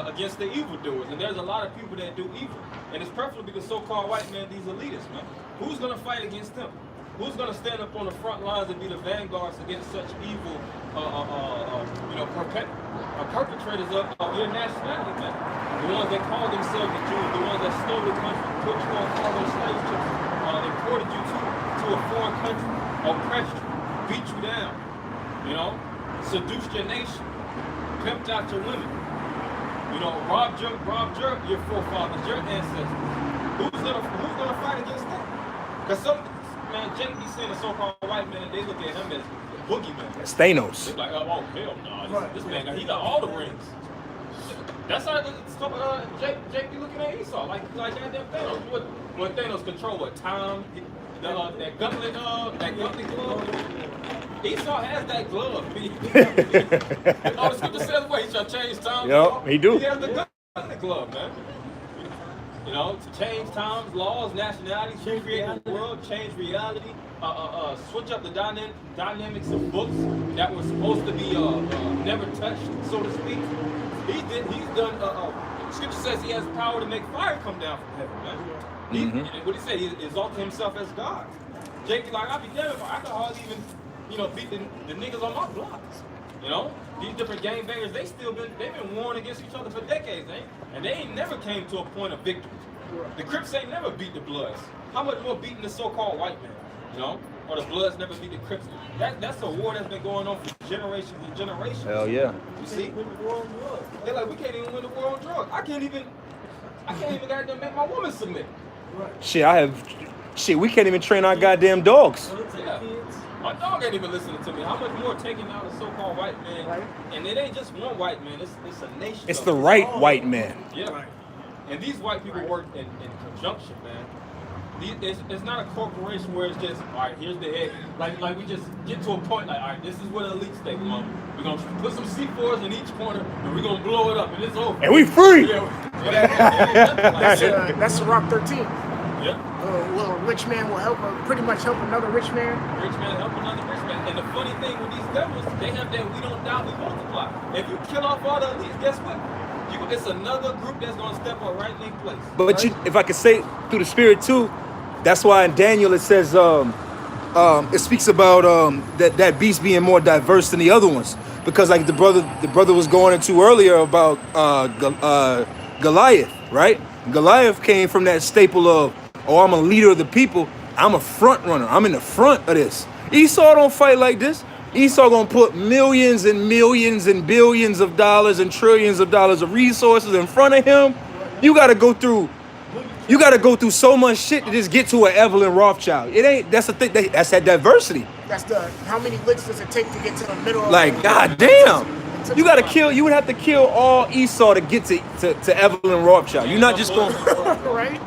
against the evildoers? And there's a lot of people that do evil. And it's preferably the so-called white man, these elitists, man. Who's going to fight against them? Who's going to stand up on the front lines and be the vanguards against such evil, perpetrators of your nationality, man? The ones that call themselves the Jews, the ones that stole the country, put you on cargo slave ships, imported you to a foreign country, oppressed you, beat you down, you know, seduced your nation, pimped out your women, you know, robbed your forefathers, your ancestors. Who's gonna fight against that? Because some man, Jake be saying the so-called white man, they look at him as boogeyman. It's Thanos. They're like, oh hell no, this man, he got all the rings. That's how Jake be looking at Esau, like goddamn Thanos. What Thanos control? What time? That gauntlet glove. Esau has that glove. All the scripture says, what? He shall change time. Yep, he do. He has the gauntlet glove, man. You know, to change times, laws, nationalities, recreate the world, change reality, switch up the dynamics of books that were supposed to be never touched, so to speak. He's done. Scripture says he has power to make fire come down from heaven, man. What he said, he exalted himself as God. Jake be like, I'll be damned if I can hardly even, beat the niggas on my block. You know, these different gangbangers, they've been warring against each other for decades, and they ain't never came to a point of victory. The Crips ain't never beat the Bloods. How much more beating the so-called white man? You know, or the Bloods never beat the Crips. That's a war that's been going on for generations and generations. Hell yeah. You see, they're like, we can't even win the war on drugs. I can't even goddamn make my woman submit. We can't even train our goddamn dogs. Yeah. My dog ain't even listening to me. How much more taking out a so-called white man? Right. And it ain't just one white man. It's a nation. It's the right white man. Yeah. Right. And these white people work in conjunction, man. It's not a corporation where it's just, all right, here's the head. Like we just get to a point like, all right, this is where the elites take them on. We're going to put some C4s in each corner, and we're going to blow it up, and it's over. And we free! That's the Rock 13. Yeah. Well, a rich man will pretty much help another rich man. Rich man help another rich man. And the funny thing with these devils, they have that we don't die, we multiply. If you kill off all the elites, guess what? It's another group that's going to step up right in their place. But if I could say through the spirit too, that's why in Daniel it says, it speaks about that beast being more diverse than the other ones. Because like the brother was going into earlier about Goliath, right? Goliath came from that staple of, oh, I'm a leader of the people. I'm a front runner. I'm in the front of this. Esau don't fight like this. Esau gonna put millions and millions and billions of dollars and trillions of dollars of resources in front of him. You gotta go through so much shit to just get to an Evelyn Rothschild. That's the thing. That's that diversity. That's how many licks does it take to get to the middle? Like, goddamn. You gotta kill. You would have to kill all Esau to get to Evelyn Rothschild. You're not just going. Right.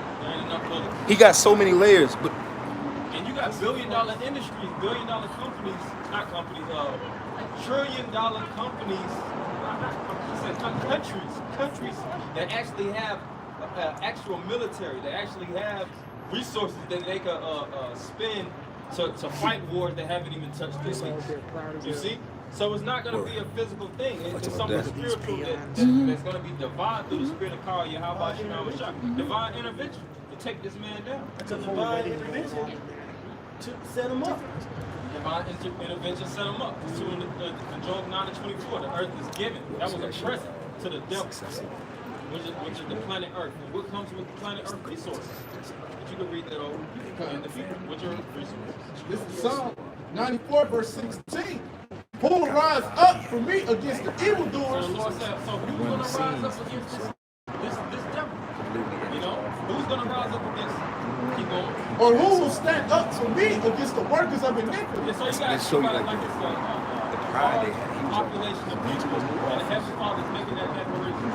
He got so many layers, but. And you got billion-dollar industries, billion-dollar companies, not companies, trillion-dollar companies, countries that actually have actual military, that actually have resources that they can spend to fight wars that haven't even touched their place. You see? So it's not going to be a physical thing. It's something spiritual that's going to be divine through the spirit of Kal Yahweh Shema Mashak. Divine intervention to take this man down. It's a divine intervention to set him up. Divine intervention set him up. So in Job 9:24, the earth is given. That was a present to the devil, which is the planet Earth. And what comes with the planet Earth? Resources. But you can read that over in the future. What's your resources? This is Psalm 94, verse 16. Who will rise up for me against the evildoers? So the Lord said, so who's going to rise up against this devil? You know, who's going to rise up against? Keep going. Or who will stand up for me against the workers of iniquity? Yeah, so you got somebody like this population of people, and the Heavenly Father's making that declaration.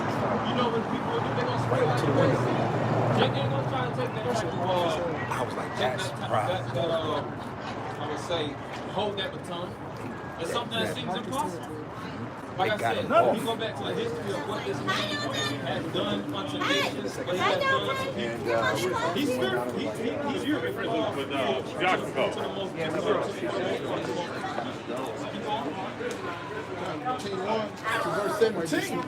You know when people, if they're going to spread like this, Jake ain't going to try to take that type of, I was like, that's right. I would say, hold that baton. It's something that seems impossible. Like I said, if you go back to the history of what this man has done unto nations, what he has done unto people, he's spiritual. He's Continue on to verse 17.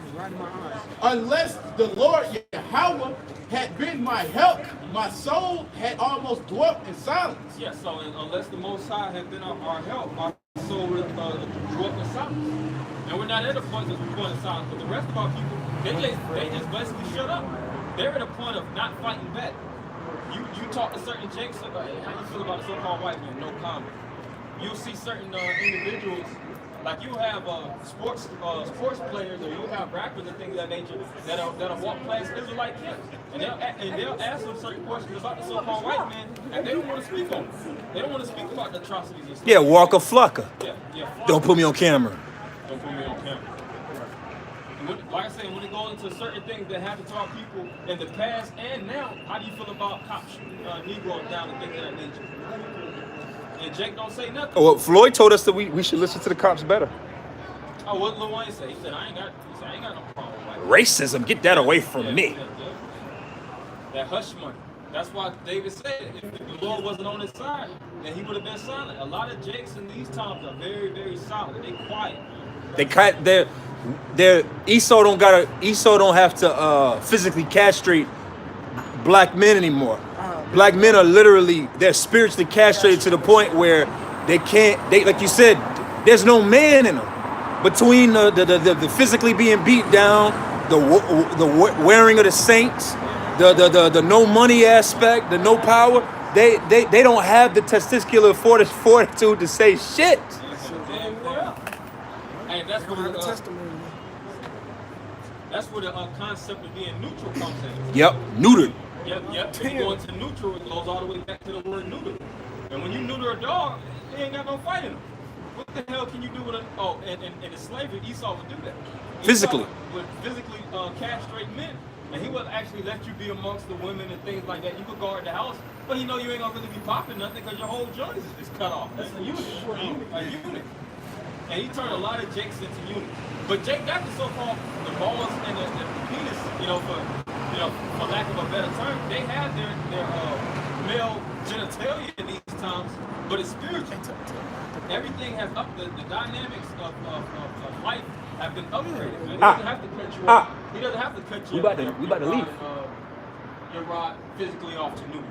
Unless the Lord Yahweh had been my help, my soul had almost dwelt in silence. Yes, so unless the Most High had been our help, our soul would have dwelt in silence. And we're not at a point of silence, but the rest of our people, they just basically shut up. They're at a point of not fighting back. You talk to certain jakes about how you feel about the so-called white man, no comment. You'll see certain individuals, like you have sports players, or you have rappers and things of that nature that'll walk past Israelite camps, and they'll ask them certain questions about the so-called white man, and they don't want to speak on it. They don't want to speak about the atrocities and stuff. Yeah, Walker Flucker. Yeah. Don't put me on camera. Don't put me on camera. Like I said, when it goes into certain things that happen to our people in the past and now, how do you feel about cops shooting Negroes down and things of that nature? And Jake don't say nothing. Well, Floyd told us that we should listen to the cops better. Oh, what Lil Wayne say? He said, I ain't got no problem with white Racism, get that away from me. That hush money. That's why David said if the Lord wasn't on his side, then he would have been silent. A lot of Jakes in these times are very, very silent. They quiet. Esau don't have to physically castrate black men anymore. Black men are they're spiritually castrated to the point where they like you said, there's no man in them. Between the physically being beat down, the wearing of the saints, the no money aspect, the no power, they don't have the testicular fortitude to say shit. And that's where the concept of being neutral comes in. Yep, neutered. Yep. When you go into neutral, it goes all the way back to the word neuter. And when you neuter a dog, you ain't got no fight in him. What the hell can you do with and in slavery, Esau would do that. Physically. Would physically castrate men. And he would actually let you be amongst the women and things like that. You could guard the house, but he know you ain't gonna really be popping nothing because your whole joint is cut off. That's a unit. And he turned a lot of Jakes into units. But Jake got the so-called the balls and the penis, for lack of a better term, they have their male genitalia in these times, but it's spiritual. Everything has the dynamics of life have been upgraded. Man. He doesn't have to cut you off. He doesn't have to cut you off. We about to leave. Your rod physically off to new.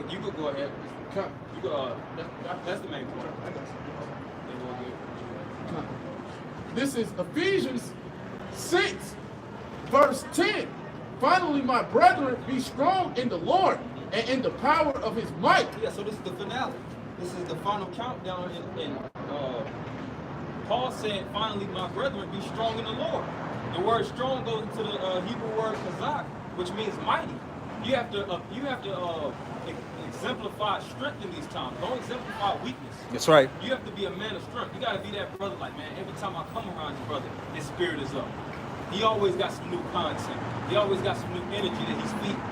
You could go ahead. You go. That's the main point. This is Ephesians 6, verse 10. Finally, my brethren, be strong in the Lord and in the power of his might. Yeah, so this is the finale. This is the final countdown. Paul said, finally, my brethren, be strong in the Lord. The word strong goes into the Hebrew word chazak, which means mighty. You have to exemplify strength in these times. Don't exemplify weakness. That's right. You have to be a man of strength. You got to be that brother like, man, every time I come around your brother, his spirit is up. He always got some new content. He always got some new energy that he's feeding.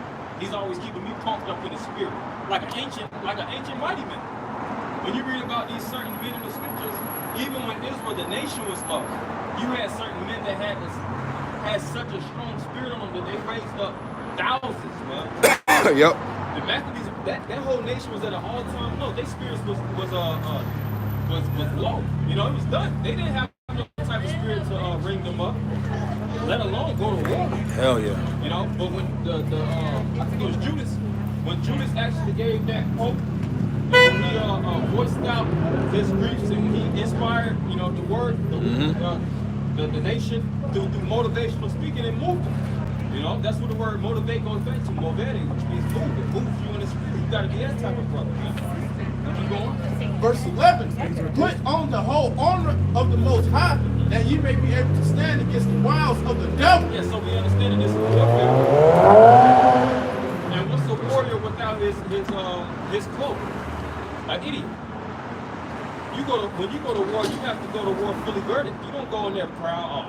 He's always keeping me pumped up in the spirit. Like an ancient mighty man. When you read about these certain men in the scriptures, even when Israel, the nation, was lost, you had certain men that had such a strong spirit on them that they raised up thousands, man. Yep. The Maccabees, that whole nation was at an all-time low. Their spirits was low. It was done. They didn't have no type of spirit to bring them up, let alone go to war. Hell yeah. But when I think it was Judas, when Judas actually gave that hope, and he voiced out his griefs and he inspired, the word, the nation through motivational speaking, and moved them. That's what the word motivate goes back to, movere, which means move. It moves you in the spirit. You got to be that type of brother, man. Keep going. Verse 11, put on the whole armor of the Most High, that ye may be able to stand against the wiles of the devil. Yeah, so we understand that this is warfare. And what's a warrior without his cloak? An idiot. When you go to war, you have to go to war fully girded. You don't go in there proud.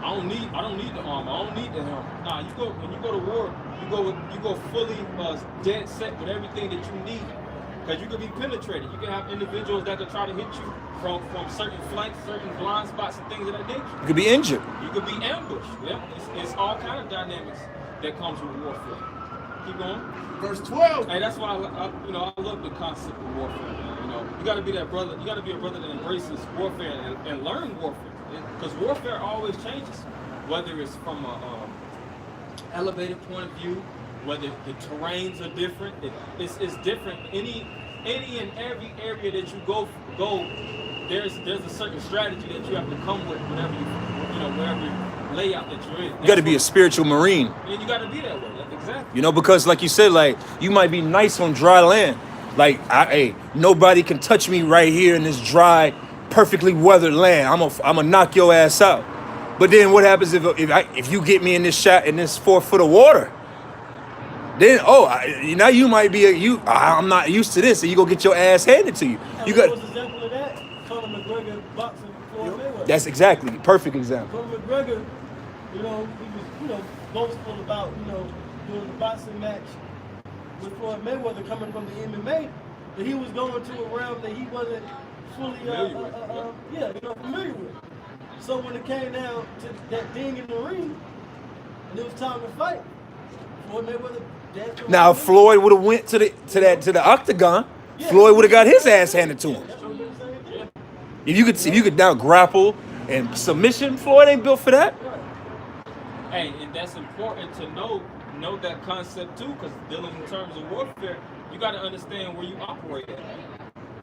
I don't need the armor. I don't need the helmet. Nah, when you go to war, you go fully dead set with everything that you need Because you could be penetrated. You can have individuals that could try to hit you from certain flanks, certain blind spots, and things of that nature. You could be injured. You could be ambushed. Yeah, it's all kind of dynamics that comes with warfare. Keep going. Verse 12. Hey, that's why I love the concept of warfare. Man. You know, you got to be that brother. You got to be a brother that embraces warfare and learn warfare. Because warfare always changes, whether it's from a elevated point of view, whether the terrains are different. It's different. Any and every area that you go. There's a certain strategy that you have to come with whenever wherever layout that you're in. You got to be a spiritual marine. And you got to be that way. Exactly. You know, because like you said, like you might be nice on dry land. Like, hey, nobody can touch me right here in this dry, perfectly weathered land. I'm gonna knock your ass out. But then what happens if you get me in this 4 foot of water? Then now you might be I'm not used to this, and you go get your ass handed to you. You got. Example of that, Conor McGregor boxing Floyd Mayweather. That's exactly perfect example. Conor McGregor, he was boastful about doing the boxing match with Floyd Mayweather coming from the MMA, but he was going to a realm that he wasn't fully familiar with. So when it came down to that ding in the ring, and it was time to fight, Floyd Mayweather. Now if Floyd would have went to the octagon, Floyd would have got his ass handed to him. If you could now grapple and submission, Floyd ain't built for that. Hey, and that's important to know that concept too, because dealing in terms of warfare, you got to understand where you operate at.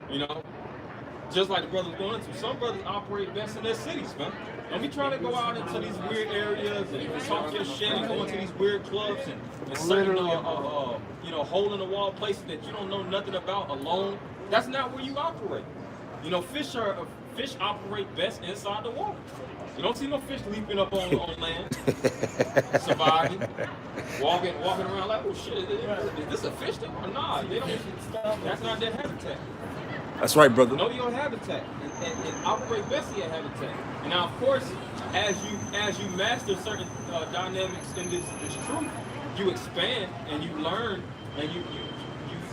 You know, just like the brothers going into, some brothers operate best in their cities, man. Don't be trying to go out into these weird areas and talk your shit and go into these weird clubs and certain hole in the wall places that you don't know nothing about alone. That's not where you operate. You know, fish operate best inside the water. You don't see no fish leaping up on land, surviving, walking around like, oh shit, is this a fish thing? Nah, they don't. That's not their habitat. That's right, brother. Know your habitat and operate best in your habitat. And now, of course, as you master certain dynamics in this truth, you expand and you learn, and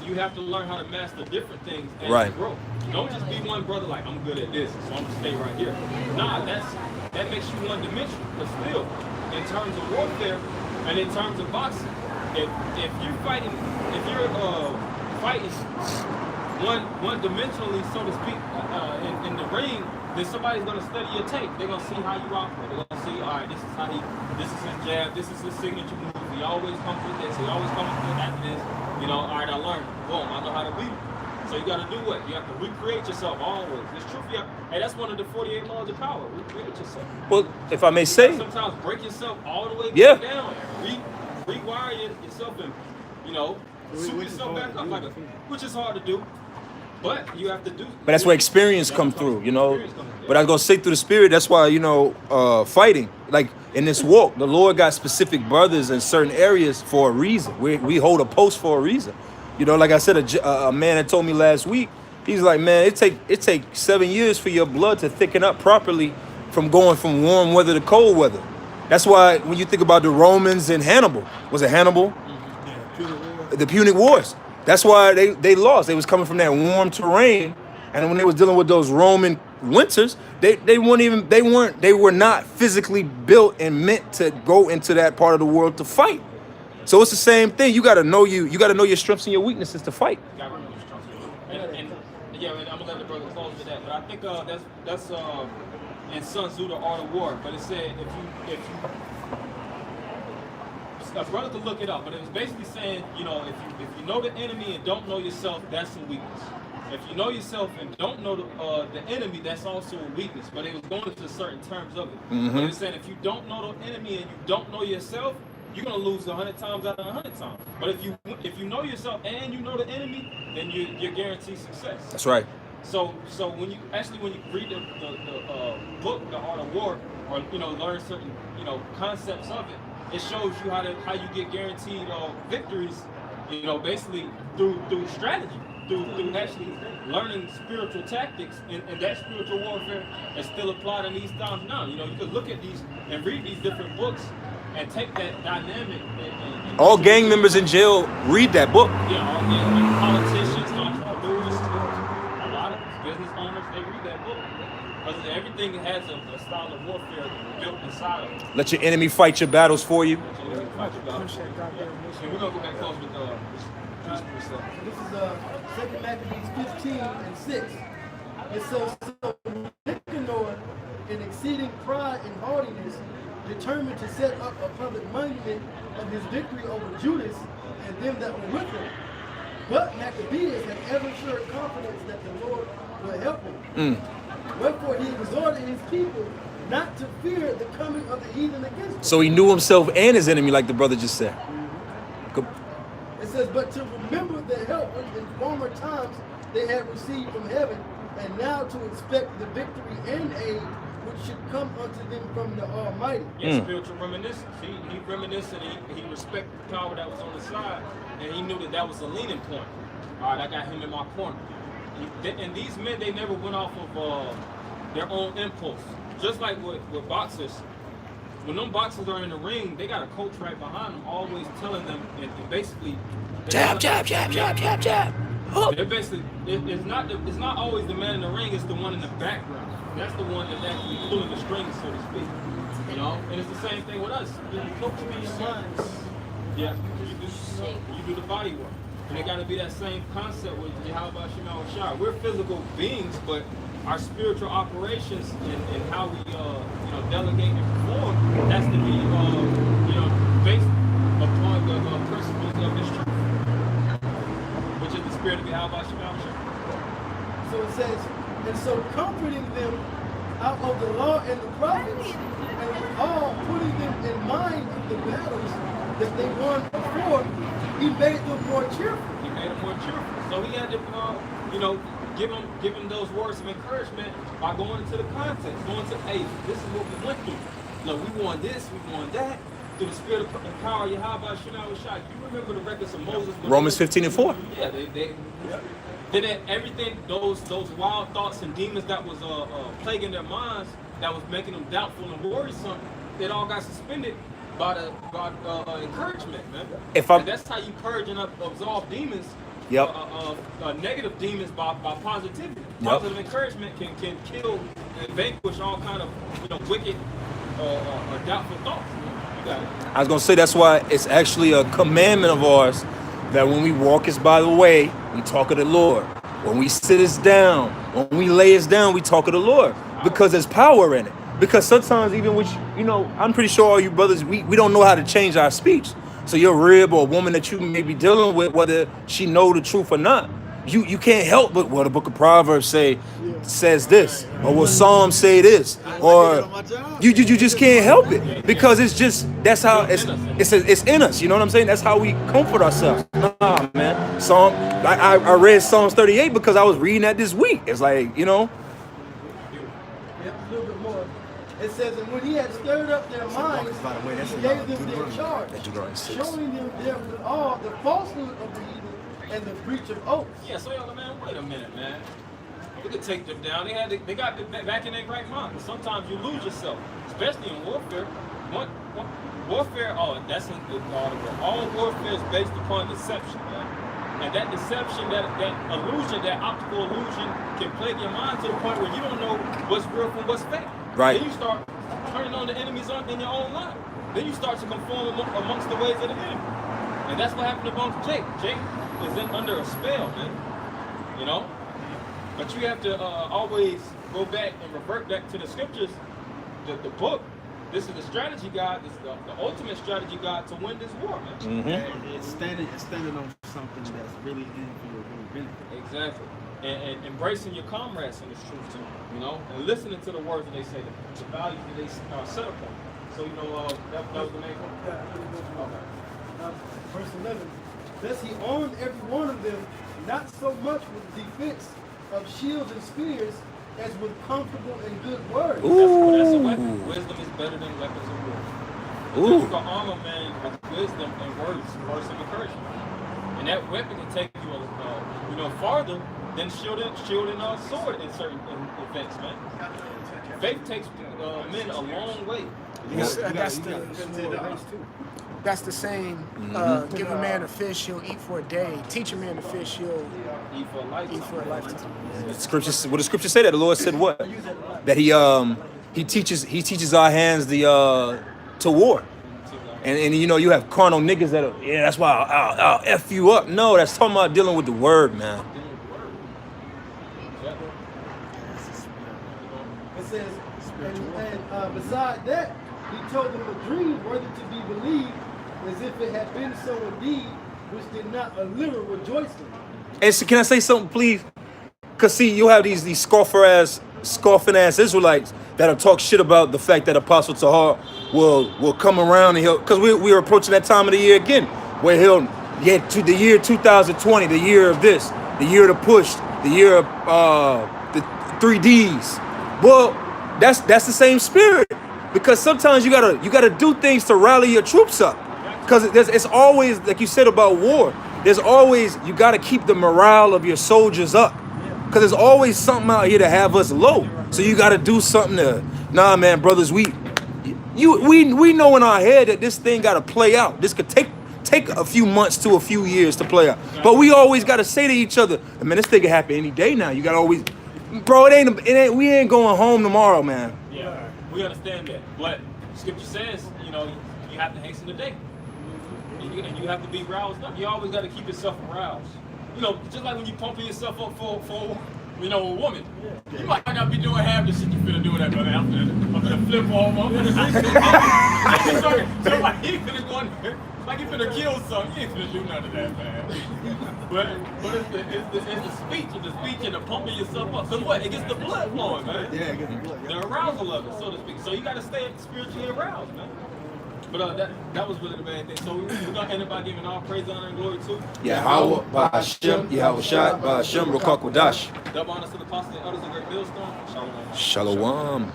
you have to learn how to master different things as you grow. Don't just be one brother like, I'm good at this, so I'm gonna stay right here. Nah, that makes you one dimensional. But still, in terms of warfare and in terms of boxing, if you're fighting one dimensionally, so to speak, in the ring, then somebody's gonna study your tape. They're gonna see how you operate. They're gonna see, all right, this is his jab, this is his signature move. He always comes with this. He always comes with after this. You know, all right, I learned. Boom, I know how to beat him. So you got to do what? You have to recreate yourself always. It's true. Hey, that's one of the 48 laws of power. Recreate yourself. Well, if I may say, sometimes break yourself all the way back down. Rewire yourself and suit yourself back up, which is hard to do. But you have to do. But that's where experience come through, But I was gonna say through the spirit. That's why fighting, like in this walk, the Lord got specific brothers in certain areas for a reason. We hold a post for a reason. Like I said, a man that told me last week, he's like, man, it take 7 years for your blood to thicken up properly from going from warm weather to cold weather. That's why when you think about the Romans and Hannibal, was it Hannibal? Mm-hmm. The Punic Wars. That's why they lost. They was coming from that warm terrain, and when they was dealing with those Roman winters, they were not physically built and meant to go into that part of the world to fight. So it's the same thing. You gotta know your strengths and your weaknesses to fight. And I'm gonna let the brother close with that. But I think that's in Sun Tzu, The Art of War. But it said if you a brother could look it up, but it was basically saying, if you know the enemy and don't know yourself, that's a weakness. If you know yourself and don't know the enemy, that's also a weakness. But it was going into certain terms of it. Mm-hmm. But it was saying if you don't know the enemy and you don't know yourself, you're gonna lose 100 times out of 100 times. But if you know yourself and you know the enemy, then you're guaranteed success. That's right. So when you read the book, The Art of War, or learn certain concepts of it, it shows you how you get guaranteed victories. Basically through strategy, through actually learning spiritual tactics, and that spiritual warfare is still applied in these times now. You could look at these and read these different books and take that dynamic. And all gang members in jail read that book. Yeah, all politicians, entrepreneurs. Because everything has a style of warfare built inside of it. Let your enemy fight your battles for you. Let your enemy fight your battles. And we're going to go back close with Juice for a second. This is 2 Maccabees 15 and 6. It says, so Nicanor, in exceeding pride and haughtiness, determined to set up a public monument of his victory over Judas and them that were with him. But Maccabeus had ever showed confidence that the Lord will help him. Wherefore he exhorted his people not to fear the coming of the heathen against him. So he knew himself and his enemy, like the brother just said. It says, but to remember the help which in former times they had received from heaven, and now to expect the victory and aid which should come unto them from the Almighty. Yeah, spiritual reminiscence. He reminisced and he respected the power that was on the side, and he knew that that was a leaning point. All right, I got him in my corner. And these men, they never went off of their own impulse. Just like with boxers, when them boxers are in the ring, they got a coach right behind them, always telling them, and basically, Jab, jab, jab, jab, jab, jab. Oh. they're basically, it's not always the man in the ring, it's the one in the background. That's the one that's actually pulling the strings, so to speak. You know, and it's the same thing with us. Coach me your minds. Yeah, you do the body work. And it got to be that same concept with Yahweh Shema Shah. We're physical beings, but our spiritual operations and how we delegate and perform, that's to be based upon the principles of this truth, which is the spirit of Yahweh Shema Shah. So it says, and so comforting them out of the law and the prophets, and all putting them in mind of the battles that they won before, he made them more cheerful. He made them more cheerful. So he had to, give them those words of encouragement by going into the context, going to, hey, this is what we went through. Look, we won this, we won that. Through the spirit of power, Yahweh Shema Shah. You remember the records of Moses? Romans 15 and 4. Yeah, then everything, those wild thoughts and demons that was plaguing their minds, that was making them doubtful and worrisome, it all got suspended by encouragement, man. And that's how you purge and absolve demons. Yep. Negative demons by positivity. Positive encouragement can kill and vanquish all kind of wicked or doubtful thoughts. You got it. I was gonna say that's why it's actually a commandment of ours that when we walk us by the way, we talk of the Lord. When we sit us down, when we lay us down, we talk of the Lord. Because there's power in it. Because sometimes even which, I'm pretty sure all you brothers, we don't know how to change our speech. So your rib or a woman that you may be dealing with, whether she know the truth or not, you can't help but the book of Proverbs says this, or will Psalms say this, or you just can't help it because it's just that's how it's in us. You know what I'm saying? That's how we comfort ourselves. Nah, man. I read Psalms 38 because I was reading that this week. It's like Yep, a little bit more. It says, and when he had stirred up their minds, he gave them their charge, showing them all the falsehood of the heathen and the breach of oaths. Yeah, so man, wait a minute, man. We could take them down. They got back in their right mind. Sometimes you lose yourself, especially in warfare. Warfare, that's in the article. All warfare is based upon deception, man. And that deception, that illusion, that optical illusion can plague your mind to the point where you don't know what's real from what's fake. Right. Then you start turning on the enemies in your own life. Then you start to conform amongst the ways of the enemy. And that's what happened amongst Jake. Jake is under a spell, man. But you have to always go back and revert back to the scriptures, the book. This is the strategy guide. This is the ultimate strategy guide to win this war, man. Mm-hmm. It's standing on something that's really in for your benefit. Exactly. And embracing your comrades in this truth too, and listening to the words that they say, the values that they set upon. So that was the main point. Okay. Verse 11. Thus he armed every one of them, not so much with defense of shields and spears, as with comfortable and good words. That's a weapon. Wisdom is better than weapons of war. You can arm a man with wisdom and words of encouragement, and that weapon can take you farther than shield and sword in certain events, man. Faith takes men a long way. That's the same. Give a man a fish, he'll eat for a day. Teach a man to fish, he'll eat for a lifetime. What the scripture say that? The Lord said what? that he teaches our hands to war. And you know, you have carnal niggas that are, yeah, that's why I'll F you up. No, that's talking about dealing with the word, man. It says, and beside that, he told them a dream worthy to be believed, as if it had been so indeed, which did not a little rejoice them. And so can I say something, please? Cause see, you have these scoffing ass Israelites that'll talk shit about the fact that Apostle Tahar will come around and he'll, cause we are approaching that time of the year again, where he'll get to the year 2020, the year of this, the year of the push, the year of the 3Ds. Well, that's the same spirit, because sometimes you gotta do things to rally your troops up, because it's always, like you said about war, there's always, you gotta keep the morale of your soldiers up, because there's always something out here to have us low. So you gotta do something to, nah, man, brothers, we know in our head that this thing gotta play out. This could take a few months to a few years to play out, but we always gotta say to each other, man, this thing can happen any day now. You gotta always, bro, we ain't going home tomorrow, man. Yeah, we understand that. But Scripture says, you know, you have to hasten the day. And you have to be roused up. You always got to keep yourself aroused. You know, just like when you pumping yourself up for you know, a woman. You might not be doing half the shit you finna do that, brother. I'm finna flip over. I'm finna so like he finna go in there, like he finna kill something. He ain't finna do none of that, man. But it's the speech and the pumping yourself up. So what? It gets the blood flowing, man. Yeah, it gets the blood. The arousal of it, so to speak. So you gotta stay spiritually aroused, man. But that was really the main thing. So we're gonna end up by giving all praise, honor, and glory to Yahweh, Ba'ashem, Yahweh Shai, Ba'ashem, Ruach HaKodesh. double honors to the apostles and elders of Great Millstone. Shalom. Shalom.